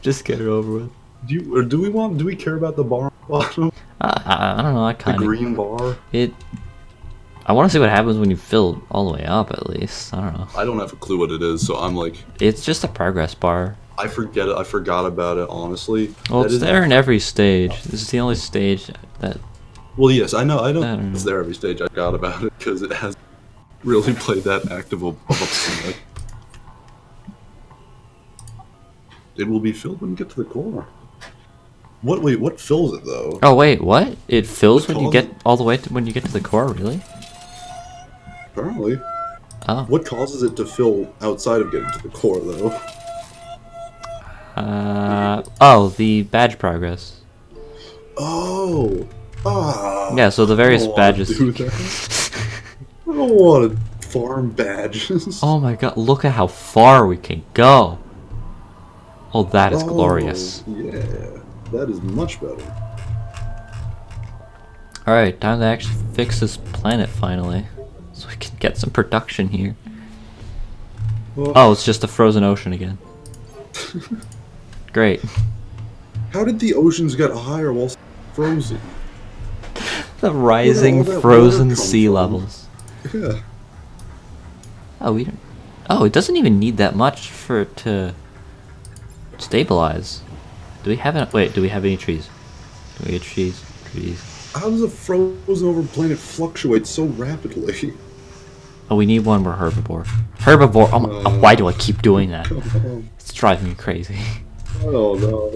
Just get it over with. Do we care about the bar on the bottom? I don't know. I The kind of green bar? I want to see what happens when you fill all the way up. At least I don't know. I don't have a clue what it is, so I'm like... It's just a progress bar. I forgot about it, honestly. Well, it's there in every stage. This is the only stage that... Well, yes, I know don't it's there every stage. I forgot about it, because it has really played that active of a planet. It will be filled when you get to the core. Wait, what fills it, though? Oh, wait, what? It fills What when you get all the way to when you get to the core, really? Apparently. Oh. What causes it to fill outside of getting to the core, though? Oh, the badge progress. Oh. Ah. Yeah, so the various I don't wanna badges. do that. I don't want to farm badges. Oh my god, look at how far we can go. Oh, that is glorious. Yeah, that is much better. Alright, time to actually fix this planet finally. So we can get some production here. Well, Oh, it's just a frozen ocean again. Great. how did the oceans get higher while frozen? The rising all that frozen water come sea from? levels. Yeah. Oh, we don't. Oh, it doesn't even need that much for it to stabilize. Do we have any? Wait, do we have any trees? Do we have trees? Trees. How does a frozen over planet fluctuate so rapidly? Oh, we need one more herbivore. Herbivore. Oh, my, why do I keep doing that? It's driving me crazy. I don't know.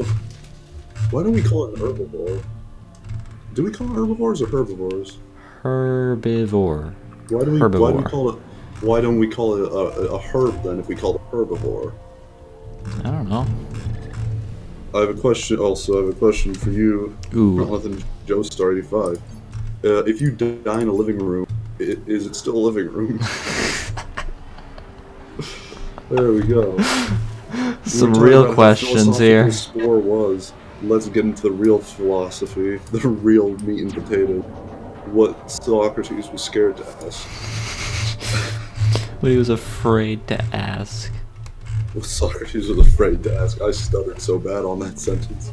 Why don't we call it an herbivore? Do we call it herbivores or herbivores? Herbivore. Why do we Herbivore. call it? Why don't we call it a herb then? If we call it herbivore, I don't know. I have a question. Also, I have a question for you, Ooh. Jonathan Joe Star 85. If you die in a living room, is it still a living room? There we go. Some We were talking real about how questions here. philosophical Spore was. Let's get into the real philosophy, the real meat and potato. What Socrates was scared to ask. What he was afraid to ask. What Socrates was afraid to ask. I stuttered so bad on that sentence.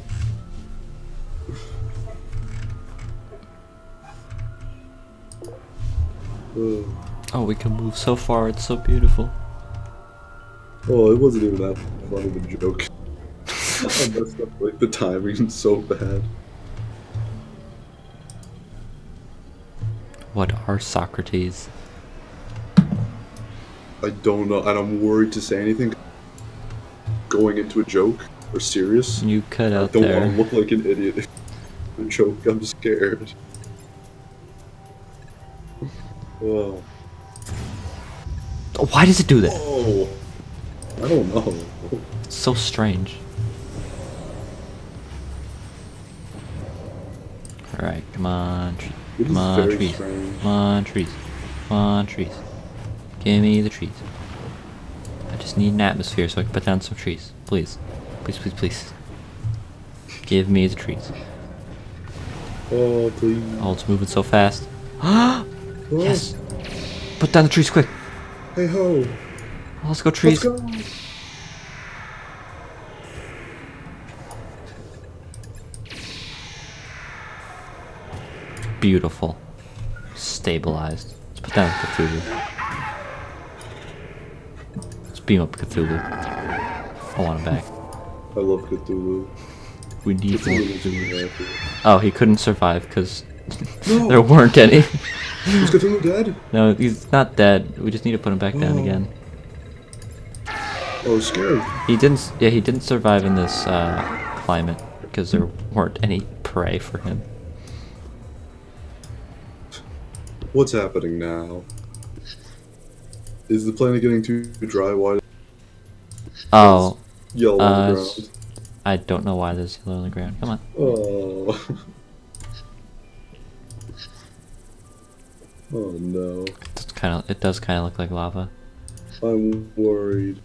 Oh, we can move so far. It's so beautiful. Oh, it wasn't even that funny of a joke. I messed up like the timing so bad. What are Socrates? I don't know, and I'm worried to say anything. Going into a joke or serious. You cut I out don't there. want to look like an idiot. A joke. I'm scared. Oh. Why does it do that? Oh. I don't know. It's so strange. Alright, come on, It come is on, very trees. strange. Come on, trees. Come on, trees. Give me the trees. I just need an atmosphere so I can put down some trees. Please. Please, please, please. Give me the trees. Oh, please. Oh, it's moving so fast. Yes! Put down the trees quick! Hey ho. Oh, let's go, trees. Let's go. Beautiful. Stabilized. Let's put down Cthulhu. Let's beam up Cthulhu. I want him back. I love Cthulhu. We need more Cthulhu is Cthulhu. really happy. Oh, he couldn't survive because No! there weren't any. Is Cthulhu dead? No, he's not dead. We just need to put him back down Oh. again. I was scared. He didn't. Yeah, he didn't survive in this climate because there weren't any prey for him. What's happening now? Is the planet getting too dry? Why is Oh, yellow on the ground? I don't know why there's yellow on the ground. Come on. Oh. Oh no. It does kind of look like lava. I'm worried.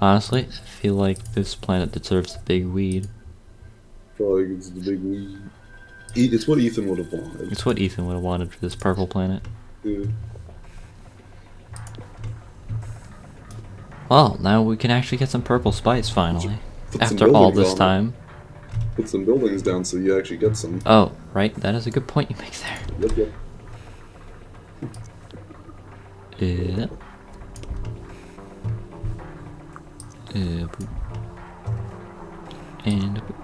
Honestly, I feel like this planet deserves a big weed. Probably it's the big weed. It's what Ethan would have wanted. It's what Ethan would have wanted for this purple planet. Yeah. Well, now we can actually get some purple spice finally. Put some After all buildings this on time. Put some buildings down so you actually get some. Oh, right. That is a good point you make there. Yep, yep. Yeah. Boop. And boop.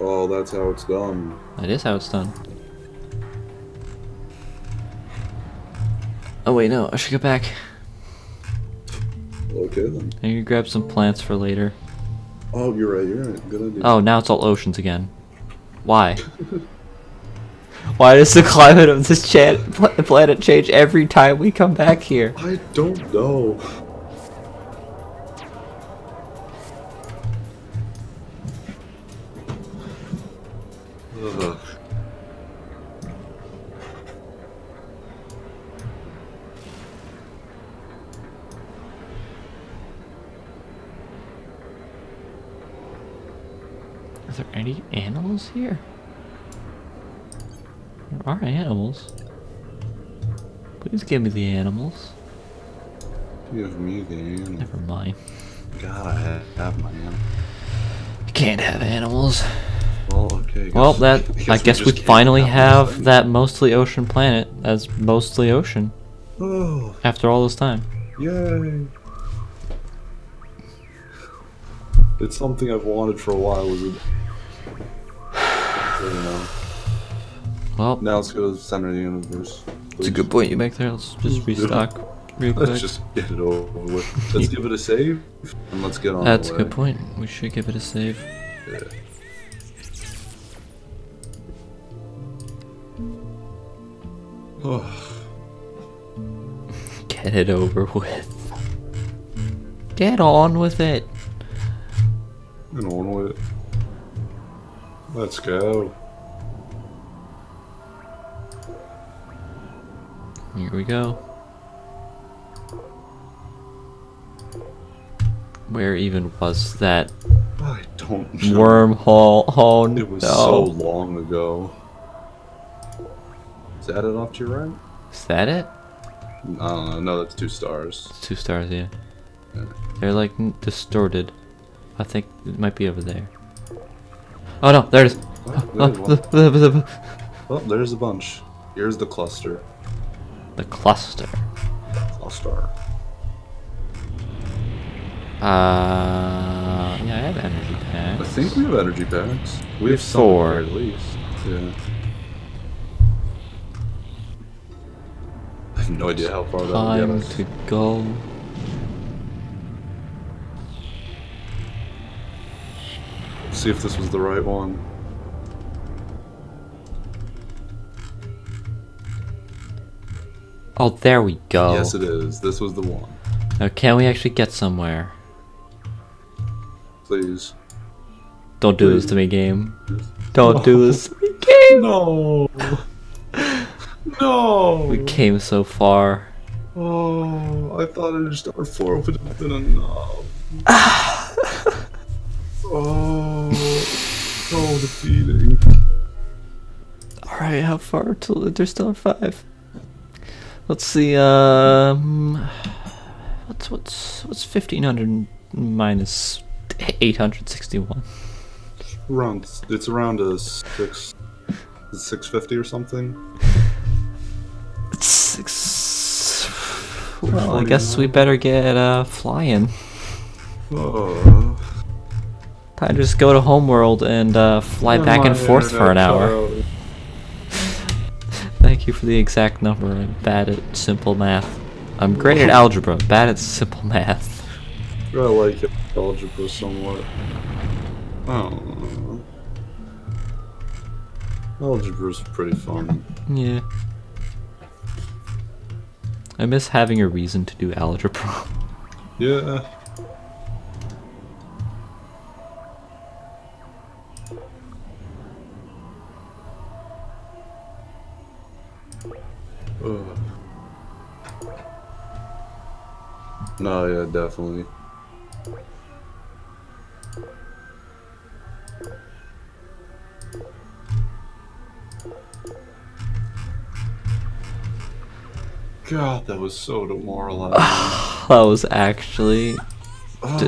Oh, that's how it's done. That is how it's done. Oh wait, no, I should go back. Okay then. I need to grab some plants for later. Oh, you're right. Good idea. Oh, now it's all oceans again. Why? Why does the climate of this planet change every time we come back here? I don't know. Ugh. Are there any animals here? There are animals. Please give me the animals. Give me the animal. Never mind. Gotta have my animal. You can't have animals. Well, okay. Well, I guess we just finally can't have those that mostly ocean planet as mostly ocean things. Oh, after all this time. yay! It's something I've wanted for a while. Was it? So, you know. Well, Now let's go to the center of the universe. it's a good point you make there. Let's just restock real quick. Let's just get it over with. Let's give it a save, and let's get on. That's the a way. good point. We should give it a save. Yeah. Oh, Get it over with. Get on with it. get on with it. Let's go. Here we go. Where even was that I don't know. wormhole? Oh no. It was so long ago. Is that it off to your right? Is that it? I don't know. No, that's 2 stars. It's 2 stars, yeah. Yeah. They're like distorted. I think it might be over there. Oh no, there it is. Oh, there's a bunch. Here's the cluster. The cluster. Cluster. Yeah, I have energy I packs. think we have energy packs. We have 4. some at least. Yeah. I have no idea how far that will get Time us. to go. See if this was the right one. Oh, there we go. Yes, it is. This was the one. Now, can we actually get somewhere? Please. Don't do this to me, game. Don't do this to me, game. No. No. We came so far. Oh, I thought Interstar 4 would have been enough. Oh, so defeating. Alright, how far till Interstellar 5? Let's see, what's 1500 minus 861? It's around a 650 or something. It's 6. Well, I guess we better get flying. Oh. Time to just go to Homeworld and fly back and forth for an hour. Thank you for the exact number. I'm bad at simple math. I'm great at algebra, bad at simple math. I like algebra somewhat. Oh. Algebra's pretty fun. Yeah. I miss having a reason to do algebra. Yeah. Ugh. No, yeah, definitely. God, that was so demoralizing. That was actually...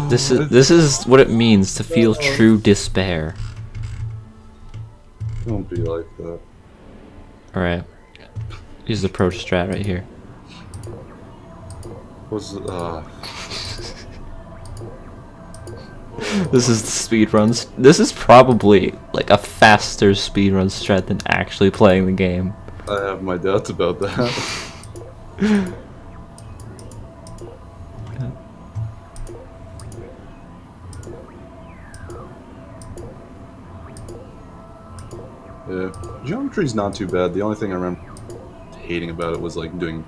This is what it means to feel true despair. Don't be like that. Alright. Use the pro strat right here. What's This is the speedruns. This is probably like a faster speedrun strat than actually playing the game. I have my doubts about that. Yeah, geometry's not too bad. The only thing I remember hating about it was like doing,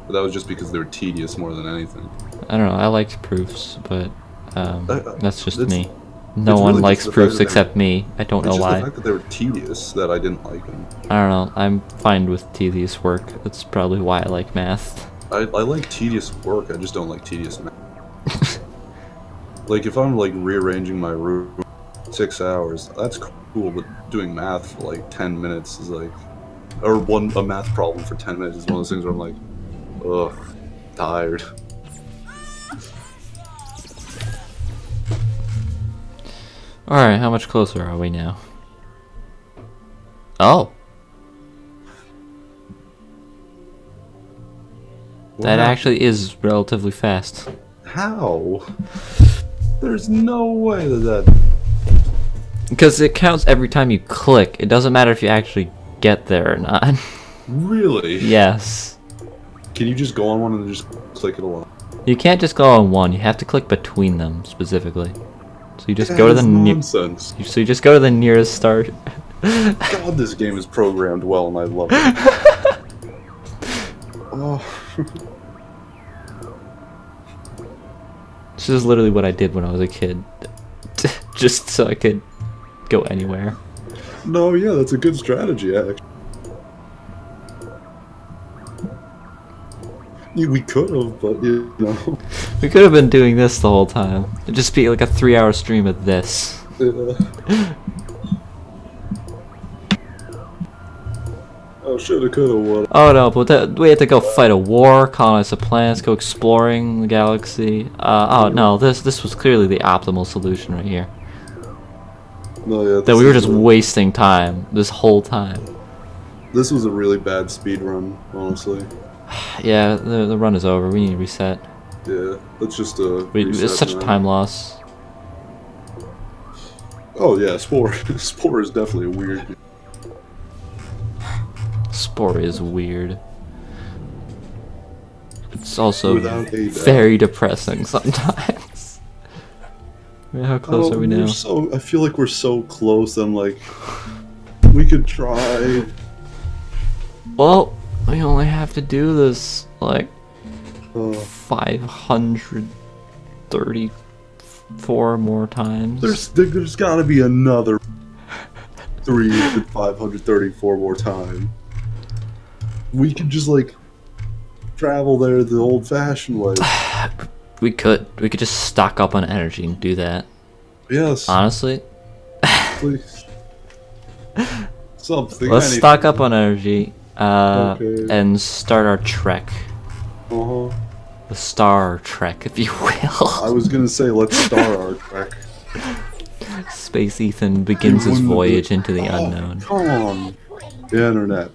but that was just because they were tedious more than anything. I don't know. I liked proofs, but that's just me. No it's one really likes just proofs except me. I don't know It's just why. the fact that they were tedious that I didn't like them. I don't know. I'm fine with tedious work. That's probably why I like math. I like tedious work. I just don't like tedious math. Like if I'm like rearranging my room 6 hours, that's cool. But doing math for like 10 minutes is like, or a math problem for 10 minutes is one of those things where I'm like, ugh, tired. Alright, how much closer are we now? Oh! That actually is relatively fast. How? There's no way that... Because it counts every time you click. It doesn't matter if you actually get there or not. Really? Yes. Can you just go on one and just click it along? You can't just go on one. You have to click between them specifically. So you just That go to is the nonsense. So you just go to the nearest start. God, this game is programmed well, and I love it. Oh. This is literally what I did when I was a kid. Just so I could go anywhere. No, yeah, that's a good strategy, actually. Yeah, we could have, but you know. We could have been doing this the whole time. It'd just be like a 3-hour stream of this. Yeah. Oh, shoulda, coulda, woulda. Oh no, but we had to go fight a war, colonize the planets, go exploring the galaxy. Oh no, this was clearly the optimal solution right here. No, yeah. That we were just wasting time this whole time. This was a really bad speed run, honestly. Yeah, the run is over. We need to reset. Yeah, let's just It's such a time loss. Oh yeah, Spore. Spore is definitely a weird. Spore is weird. It's also Without a doubt. very depressing sometimes. How close are we now? I feel like we're so close. I'm like, we could try. Well, we only have to do this like 534 more times. There's got to be another 534 more time. We could just like travel there the old-fashioned way. We could just stock up on energy and do that. Yes. Honestly. Please. Something. Let's anything. stock up on energy Okay. and start our trek. Uh-huh. The Star Trek, if you will. I was gonna say, let's start our trek. Space Ethan begins his voyage into the unknown. Come on. The internet.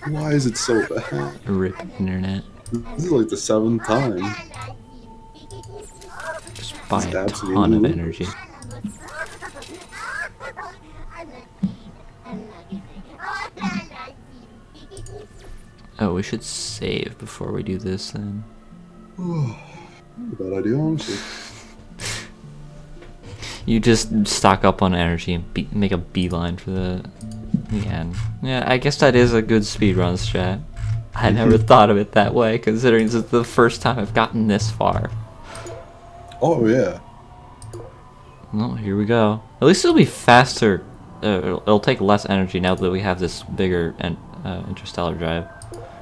Why is it so bad? Rip internet. This is like the 7th time. Just buy a That's ton of rude. energy. Oh, we should save before we do this then. Bad idea, honestly. You just stock up on energy and make a beeline for the end. Yeah, I guess that is a good speedrun strat. I never thought of it that way, considering this is the first time I've gotten this far. Oh yeah. Well, here we go. At least it'll be faster. It'll take less energy now that we have this bigger and interstellar drive.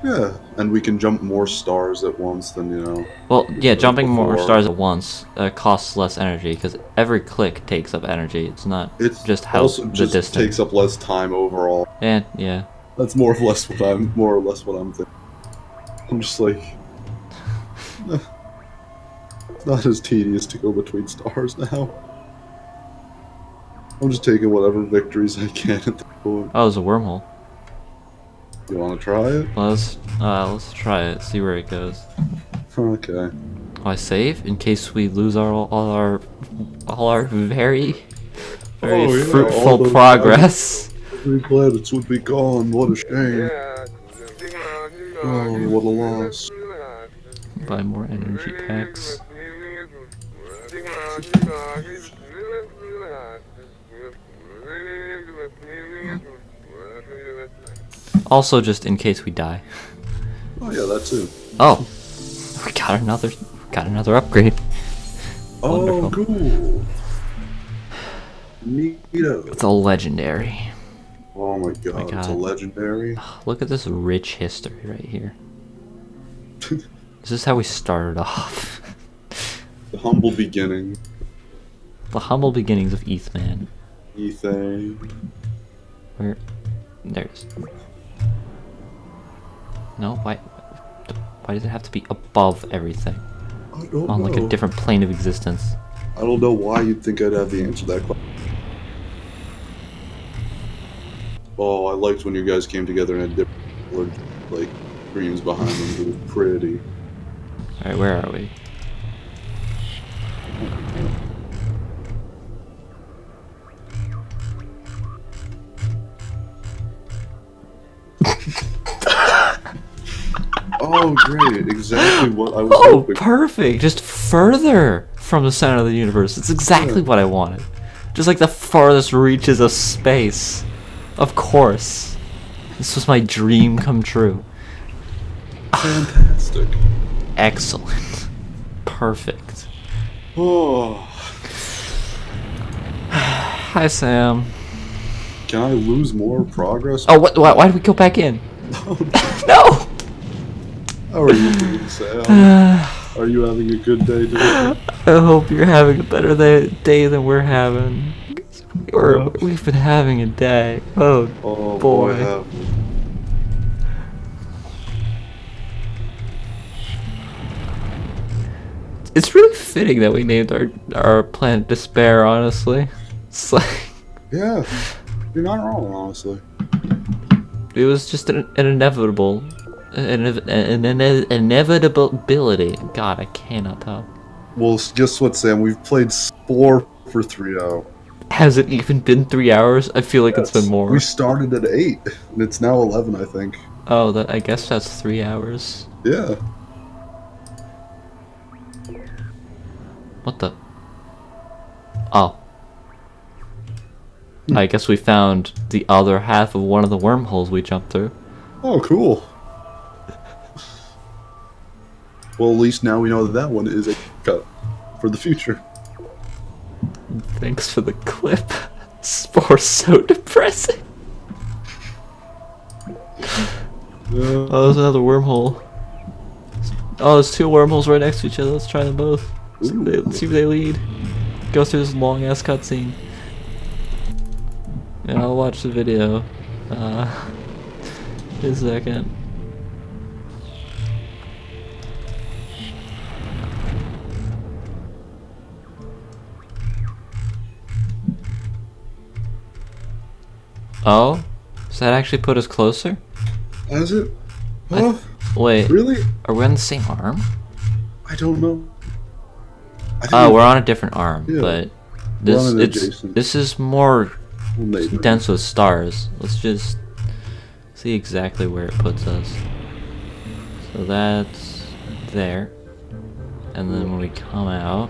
Yeah, and we can jump more stars at once than, you know. Well, yeah, jumping more before. stars at once costs less energy because every click takes up energy. It's not just how also the just distance takes up less time overall. And yeah, That's more or less what I'm thinking. I'm just like, it's not as tedious to go between stars now. I'm just taking whatever victories I can at the point. oh, it's a wormhole. You want to try it? Let's try it. See where it goes. Okay. Oh, I save in case we lose all our very fruitful progress. Every planets would be gone. What a shame. Oh, what a loss. Buy more energy packs. Also, just in case we die. Oh yeah, that too. Oh, we got another upgrade. Oh, Wonderful. cool. Neato. It's a legendary. Oh my god, it's a legendary. Look at this rich history right here. This is how we started off. The humble beginning. The humble beginnings of Ethman. Ethan. Where? There it is. No, why does it have to be above everything? I don't On know. like a different plane of existence. I don't know why you'd think I'd have the answer to that question. Oh, I liked when you guys came together and had different, like, dreams behind them. It was pretty. Alright, where are we? Oh, great. Exactly what I was Oh, hoping. perfect! Just further from the center of the universe. It's exactly what I wanted. Just like the farthest reaches of space. Of course. This was my dream come true. Fantastic. Excellent. Perfect. Oh. Hi, Sam. Can I lose more progress? Oh, why did we go back in? No! How are you doing, Sam? Are you having a good day today? I hope you're having a better day than we're having. We've been having a day. Oh, boy. have we. It's really fitting that we named our planet Despair, honestly. It's like... Yeah, you're not wrong, honestly. It was just an inevitability. God, I cannot talk. Well, guess what, Sam? We've played Spore for 3 hours. Has it even been 3 hours? I feel like it's been more. We started at 8, and it's now 11, I think. Oh, I guess that's 3 hours. Yeah. What the? Oh. I guess we found the other half of one of the wormholes we jumped through. Oh, cool. Well, at least now we know that one is a cut for the future. Thanks for the clip. Spore's so depressing. Yeah. Oh, there's another wormhole. Oh, there's 2 wormholes right next to each other. Let's try them both. Let's see where they lead. Go through this long ass cutscene. Yeah, I'll watch the video. In a second. Oh? Does that actually put us closer? Has it? Huh? Wait. Really? Are we on the same arm? I don't know. Oh, we're on a different arm, Yeah. but We're on an adjacent. this is more Maybe. dense with stars. Let's just see exactly where it puts us. So that's there. And then when we come out...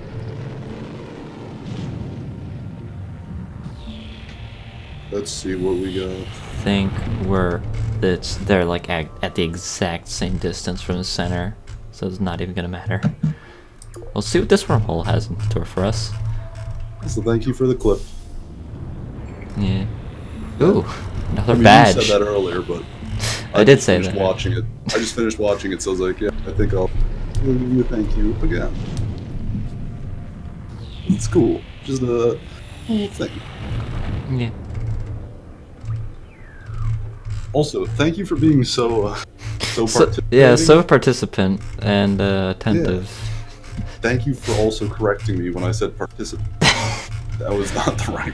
Let's see what we got. Think they're like at the exact same distance from the center, so it's not even gonna matter. We'll see what this wormhole has in store for us. So thank you for the clip. Yeah. Ooh, another I mean, badge. you said that earlier, but I did say that. Watching it. I just finished watching it, so I was like, yeah, I think I'll give you a thank you again. It's cool. Just a little thing. Yeah. Also, thank you for being so yeah, so participant and attentive. Yeah. Thank you for also correcting me when I said participant. That was not the right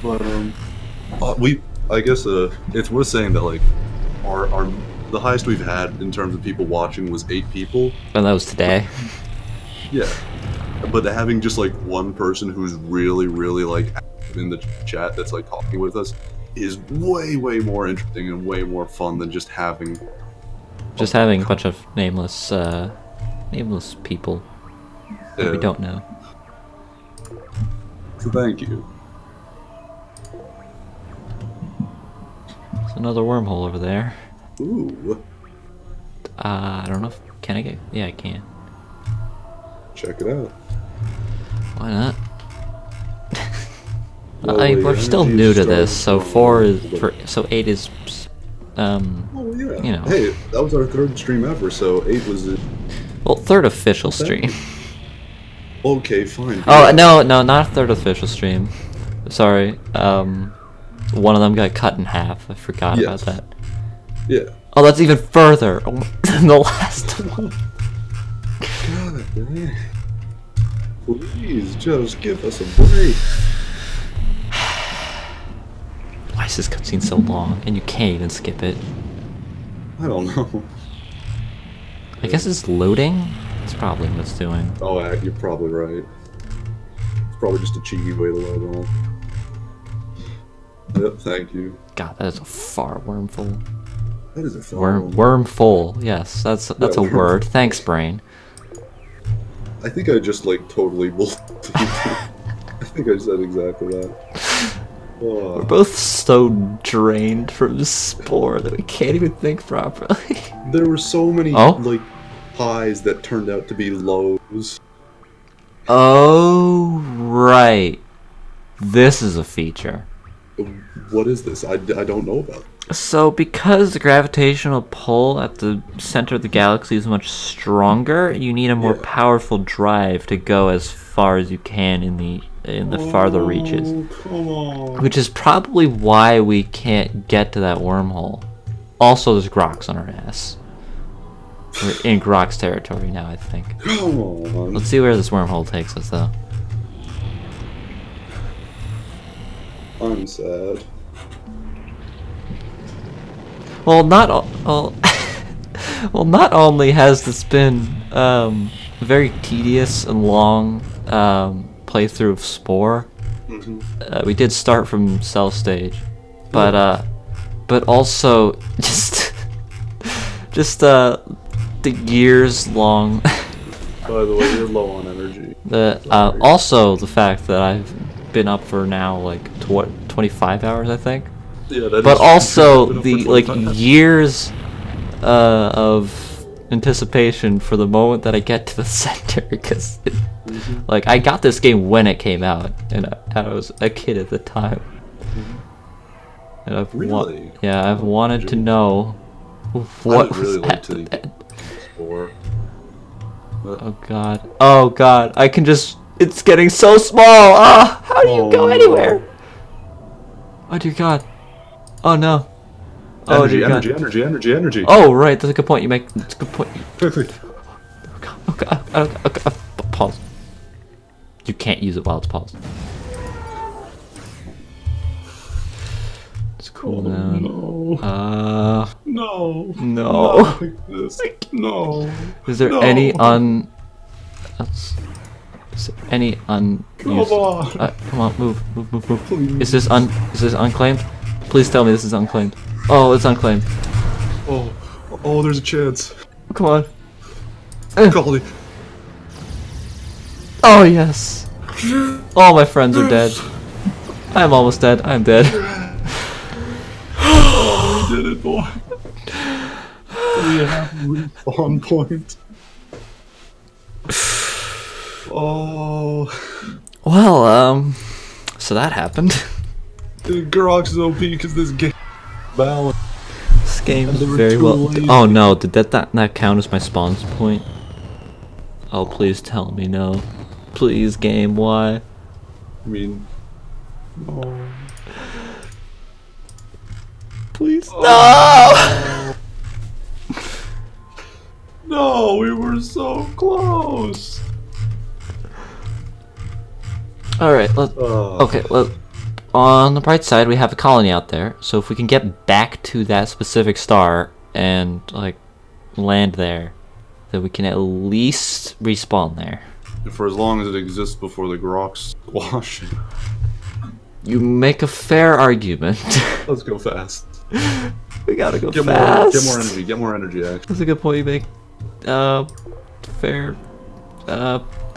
one. But I guess it's worth saying that like the highest we've had in terms of people watching was 8 people. And that was today. Yeah. But having just like one person who's really like active in the chat that's like talking with us is way more interesting and way more fun than just having a bunch of nameless people that we don't know. So thank you. There's another wormhole over there. Ooh. I don't know if can I get? Yeah, I can. Check it out. Why not? Well, I mean, we're still new to this, so 8 is, oh yeah. you know. Hey, that was our 3rd stream ever, so 8 was it. Well, 3rd official stream. Okay, fine. Oh no, not 3rd official stream. Sorry. One of them got cut in half. I forgot about that. Yeah. Oh, that's even further than the last one. God dang. Please, just give us a break. Why is this cutscene so long and you can't even skip it? I don't know. I guess it's loading? That's probably what it's doing. Oh, you're probably right. It's probably just a cheeky way to load on. Yep, thank you. God, that is a far wormful. That is a far wormful. Yes, that's a word. Thanks, brain. I think I just like totally I think I said exactly that. We're both so drained from Spore that we can't even think properly. There were so many like highs that turned out to be lows. Oh right, this is a feature. What is this? I don't know about it. So because the gravitational pull at the center of the galaxy is much stronger, you need a more powerful drive to go as far as you can in the farther reaches. Come on. Which is probably why we can't get to that wormhole. Also, there's Grox on our ass. We're in Grox territory now, I think. Come on. Let's see where this wormhole takes us, though. I'm sad. Well, not only has this been a very tedious and long playthrough of Spore. We did start from cell stage, but also just the years long. By the way, you're low on energy. Also the fact that I've been up for now like 25 hours, I think. Yeah, that but is also the like years of anticipation for the moment that I get to the center, because like I got this game when it came out, and I was a kid at the time, and I've I've wanted to know what was at the end. Oh god, I can just, it's getting so small. Ah, how do you go anywhere? Oh dear god. Oh no. Oh, energy. Oh right, that's a good point you make. That's a good point. Okay. Pause. You can't use it while it's paused. It's cool down. No. No. No. Is there any Is there any unused? Come on, move. Please. Is this unclaimed? Please tell me this is unclaimed. Oh, it's unclaimed. Oh, there's a chance. Come on. Golly. Oh yes. All my friends are dead. I'm almost dead. I'm dead. Oh, we did it, boy. We have a respawn point. Oh. Well, so that happened. Dude, Grox is OP because this game balance. This game is very well. Oh no, did that not count as my spawn point? Oh, please tell me no. Please, game, why? I mean, no. Please, no! No, we were so close. Alright, okay, on the bright side, we have a colony out there, so if we can get back to that specific star and, like, land there, then we can at least respawn there. For as long as it exists before the Grox squash. You make a fair argument. Let's go fast. We gotta go fast. Get more energy, actually. That's a good point you make. Fair.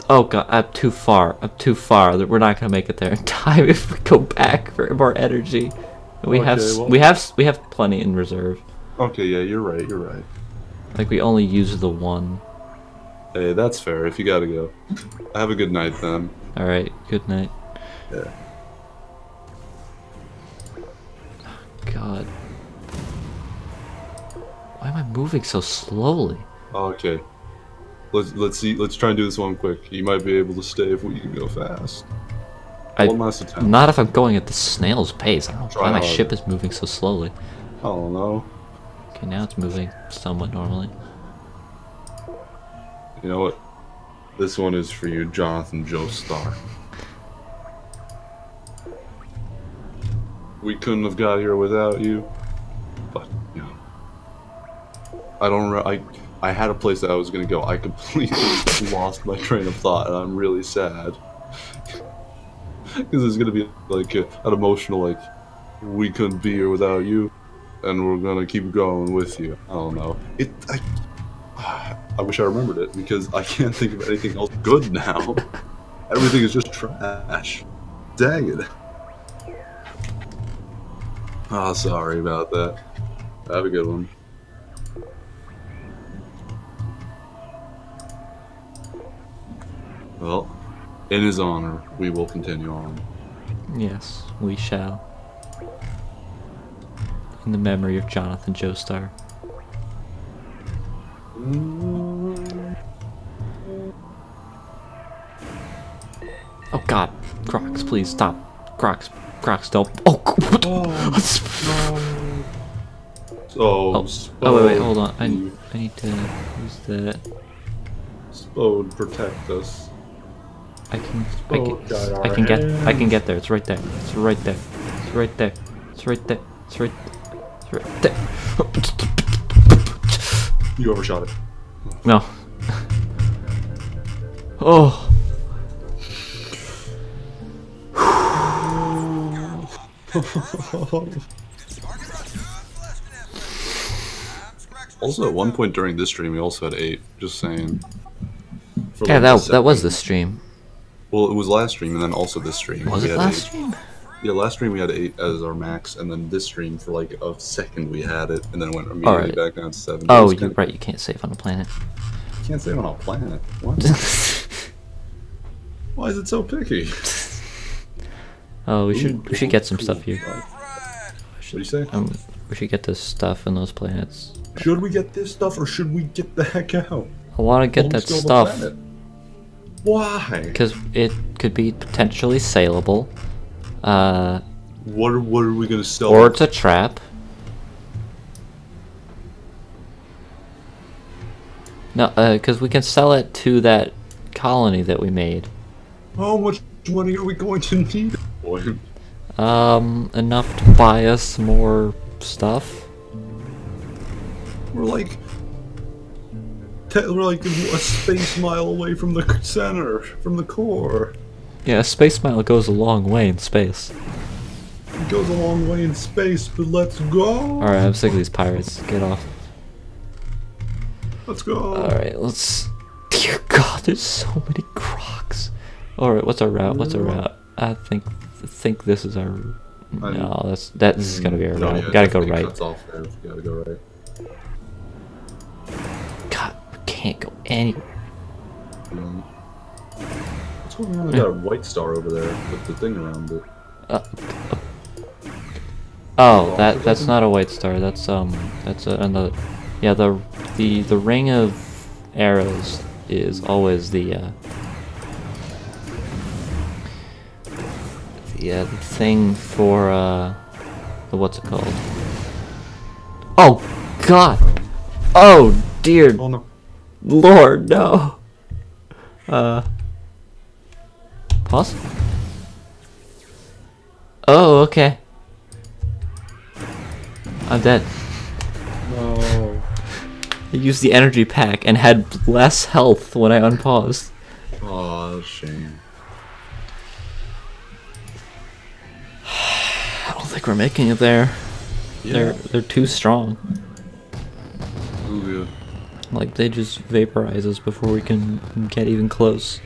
Oh god, I'm too far. We're not gonna make it there in time if we go back for more energy. We have plenty in reserve. Okay, yeah, you're right. Like we only use the one. Hey, that's fair. If you gotta go, have a good night then. All right, good night. Yeah. God, why am I moving so slowly? Okay. Let's see. Let's try and do this one quick. You might be able to stay if we can go fast. One last attempt. Not if I'm going at the snail's pace. I don't know why my harder. ship is moving so slowly. I don't know. Okay, now it's moving somewhat normally. You know what? This one is for you, Jonathan Joestar. We couldn't have got here without you, but you know, I had a place that I was gonna go. I completely lost my train of thought, and I'm really sad because it's gonna be like an emotional, like we couldn't be here without you, and we're gonna keep going with you. I don't know. I wish I remembered it because I can't think of anything else good now. Everything is just trash. Dang it. Oh, sorry about that. Have a good one. Well, in his honor, we will continue on. Yes, we shall. In the memory of Jonathan Joestar. Oh god, Grox, please stop. Grox, don't. Oh, So, wait, hold on. I need to use that. Spode, protect us. I can get there. It's right there. It's right there. It's right there. It's right there. It's right there. You overshot it. No. Oh. Also, at one point during this stream, we also had 8. Just saying. Yeah, that was the stream. Well, it was last stream, and then also this stream. Was it last stream? Yeah, last stream we had 8 as our max, and then this stream for like a second we had it, and then went immediately back down to 7. Oh, you're right. You can't save on a planet. You can't save on a planet. What? Why is it so picky? Oh, we should get some stuff here. What do you say? We should get this stuff in those planets. Should we get this stuff, or should we get the heck out? I want to get that stuff. Why? Because it could be potentially saleable. What are we gonna sell? Or it's a trap. No, because we can sell it to that colony that we made. How much money are we going to need? Boy. Enough to buy us more stuff. We're like a space mile away from the center, from the core. Yeah, a space mile goes a long way in space. It goes a long way in space, but let's go. Alright, I'm sick of these pirates. Get off. Let's go. Alright, let's... Dear God, there's so many Grox. Alright, what's our route? I think think this is our. I mean, No, this is gonna be our no, route. yeah, We gotta go definitely right. cuts off there. We gotta go right. God, we can't go anywhere. What's going on with that white star over there with the thing around it? Oh, that's not a white star. That's another. Yeah, the ring of arrows is always the thing for the what's it called? Oh God! Oh dear Oh no! Lord, no! Pause. Oh, okay. I'm dead. No. I used the energy pack and had less health when I unpaused. Oh, that's a shame. I don't think we're making it there. Yeah. They're too strong. Ooh, yeah. Like they just vaporize us before we can get even close.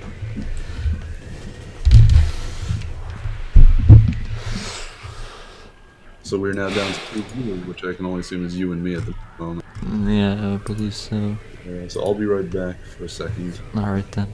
So we're now down to 2 viewers, which I can only assume is you and me at the moment. Yeah, I believe so. Yeah, so I'll be right back for a second. Alright then.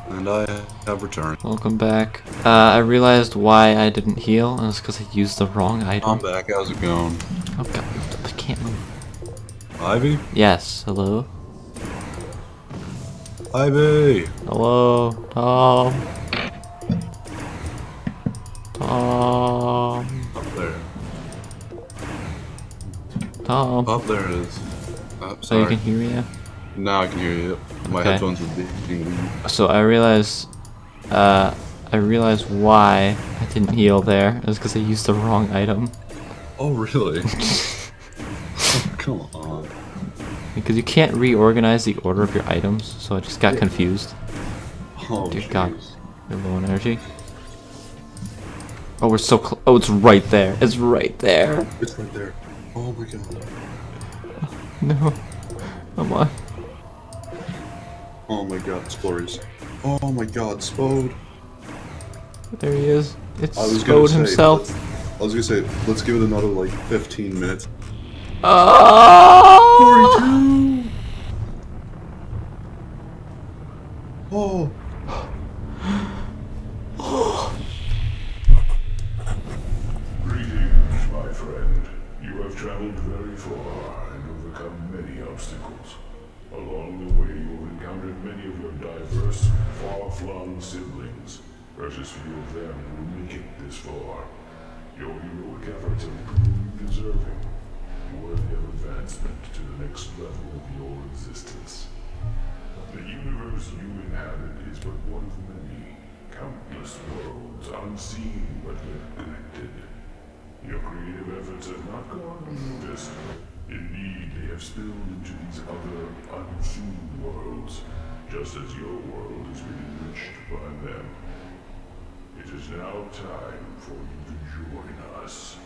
And I have returned. Welcome back. I realized why I didn't heal, and it's because I used the wrong item. I'm back. How's it going? Oh God, I can't move. Ivy? Yes, hello? Ivy! Hello, Tom. Tom. Up there. Tom. Up there it is. Oh, So you sorry. can hear me now? Now I can hear you. My Okay. headphones were being weak. So I realized why I didn't heal there. It was because I used the wrong item. Oh, really? Oh, come on. Because you can't reorganize the order of your items, so I just got confused. Oh, Dear jeez. God. You're low on energy. Oh, we're so close. Oh, it's right there. It's right there. It's right there. Oh my God. No. Come on. Oh my God, Spores. Oh my God, Spode. There he is. It's I was gonna Spode say, himself. I was gonna say, let's give it another like 15 minutes. Oh! 42! Oh! Greetings, my friend. You have traveled very far and overcome many obstacles. Along the way, you have encountered many of your diverse, far-flung siblings. Precious few of them will make it this far. Your heroic efforts have proven you deserving, worthy of advancement to the next level of your existence. The universe you inhabit is but one of many, countless worlds, unseen but yet connected. Your creative efforts have not gone unnoticed. Indeed, they have spilled into these other unseen worlds, just as your world has been enriched by them. It is now time for you to join us.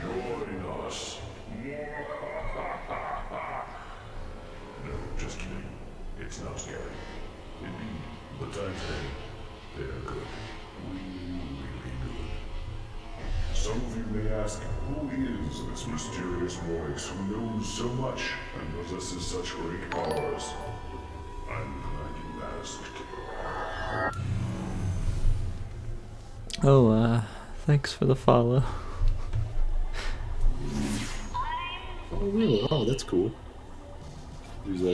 Join us. No, just kidding. It's not scary. Indeed, the times ahead, they're good. Really good. Some of you may ask, who is this mysterious voice who knows so much and possesses such great powers? I'm glad you asked. Oh, thanks for the follow. Oh, really? Oh, that's cool.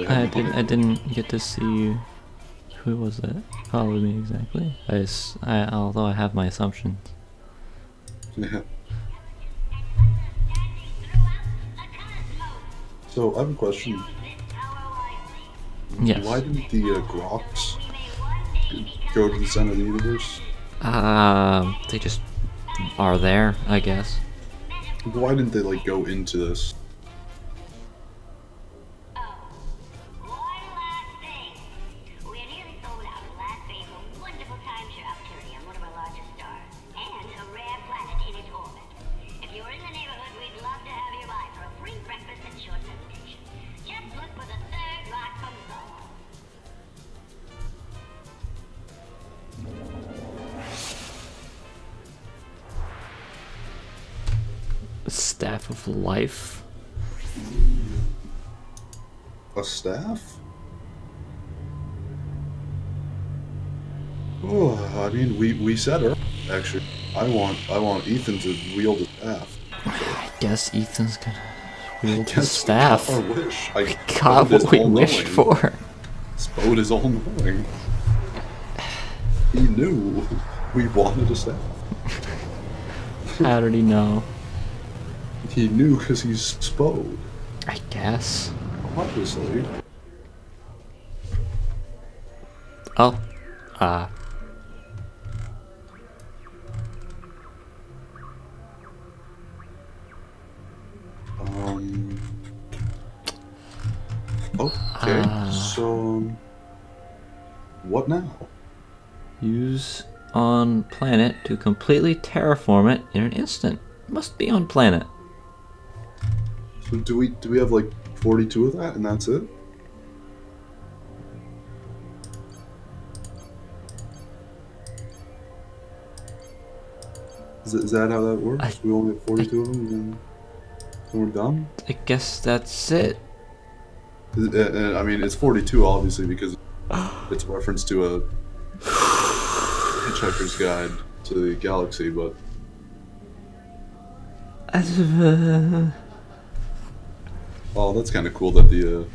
I didn't get to see who was it followed me exactly. Although I have my assumptions. Yeah. So I have a question. Yes. Why didn't the Grox go to the center of the universe? They just are there, I guess. Why didn't they like go into this? Staff of Life. A staff? Oh, I mean, we said earlier, actually. I want Ethan to wield a staff. I guess Ethan's gonna wield his staff. Our wish. We got what we wished for. Spode is all knowing. He knew we wanted a staff. How did he know? He knew because he's Spode. I guess. Obviously. Oh. Okay, so what now? Use on planet to completely terraform it in an instant. Must be on planet. So do we have like 42 of that and that's it? Is that how that works? We only have 42 of them and then we're done? I guess that's it. I mean, it's 42 obviously because it's a reference to a Hitchhiker's Guide to the Galaxy, but... Oh, that's kind of cool that the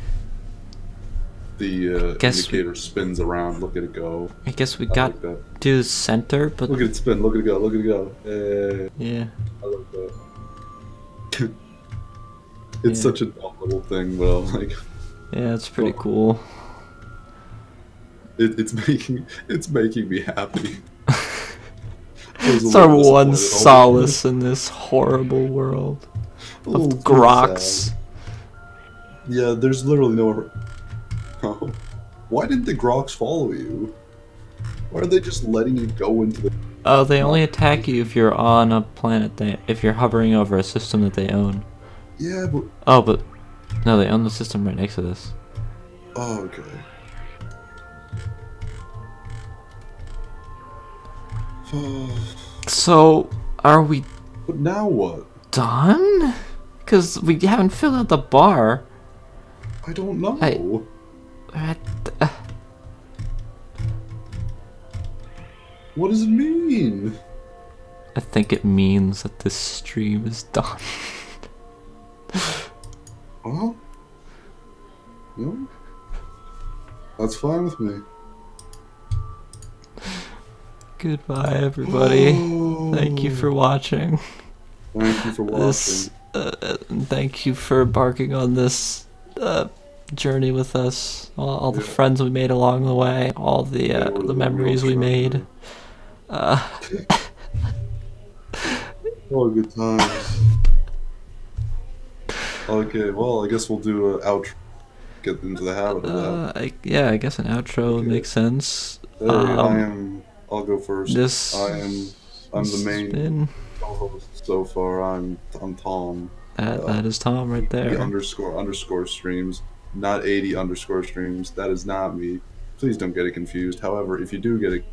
indicator spins around. Look at it go. I guess we got to the center, but... Look at it spin, look at it go, look at it go. Yeah. I like that. It's such a dumb little thing, but I'm like... Yeah, it's pretty cool. It's making me happy. It's our one solace in this horrible world of Grox. Yeah, there's literally no... Oh. Why didn't the Grox follow you? Why are they just letting you go into the... Oh, they only attack you if you're on a planet if you're hovering over a system that they own. Yeah, but... Oh, but... No, they own the system right next to this. Oh, okay. So, are we... But now what? Done? Because we haven't filled out the bar. I don't know. What does it mean? I think it means that this stream is done. Well, no, that's fine with me. Goodbye, everybody. Thank you for watching. Thank you for watching. Thank you for embarking on this journey with us, all the friends we made along the way, all the memories we made. Oh, good times. Okay, well, I guess we'll do an outro. Get into the habit of that. Yeah, I guess an outro would Okay. make sense. Hey, I'll go first. I'm the main co-host so far. I'm Tom. That is Tom right there. __ streams, not 80 _ streams. That is not me. Please don't get it confused. However, if you do get it,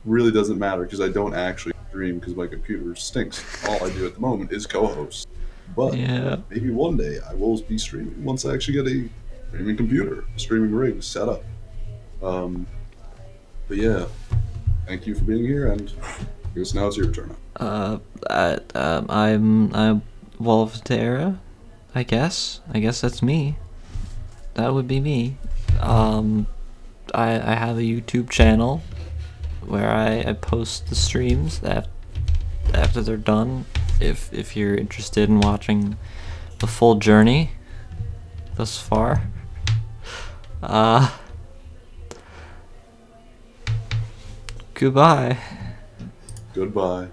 really doesn't matter because I don't actually stream because my computer stinks. All I do at the moment is co-host. But yeah, maybe one day I will be streaming once I actually get a streaming computer, streaming rig set up. But yeah, thank you for being here, and I guess now it's your turn. I'm Wolfdera, I guess. I guess that's me. That would be me. I have a YouTube channel where I post the streams after they're done. If you're interested in watching the full journey thus far. Goodbye. Goodbye.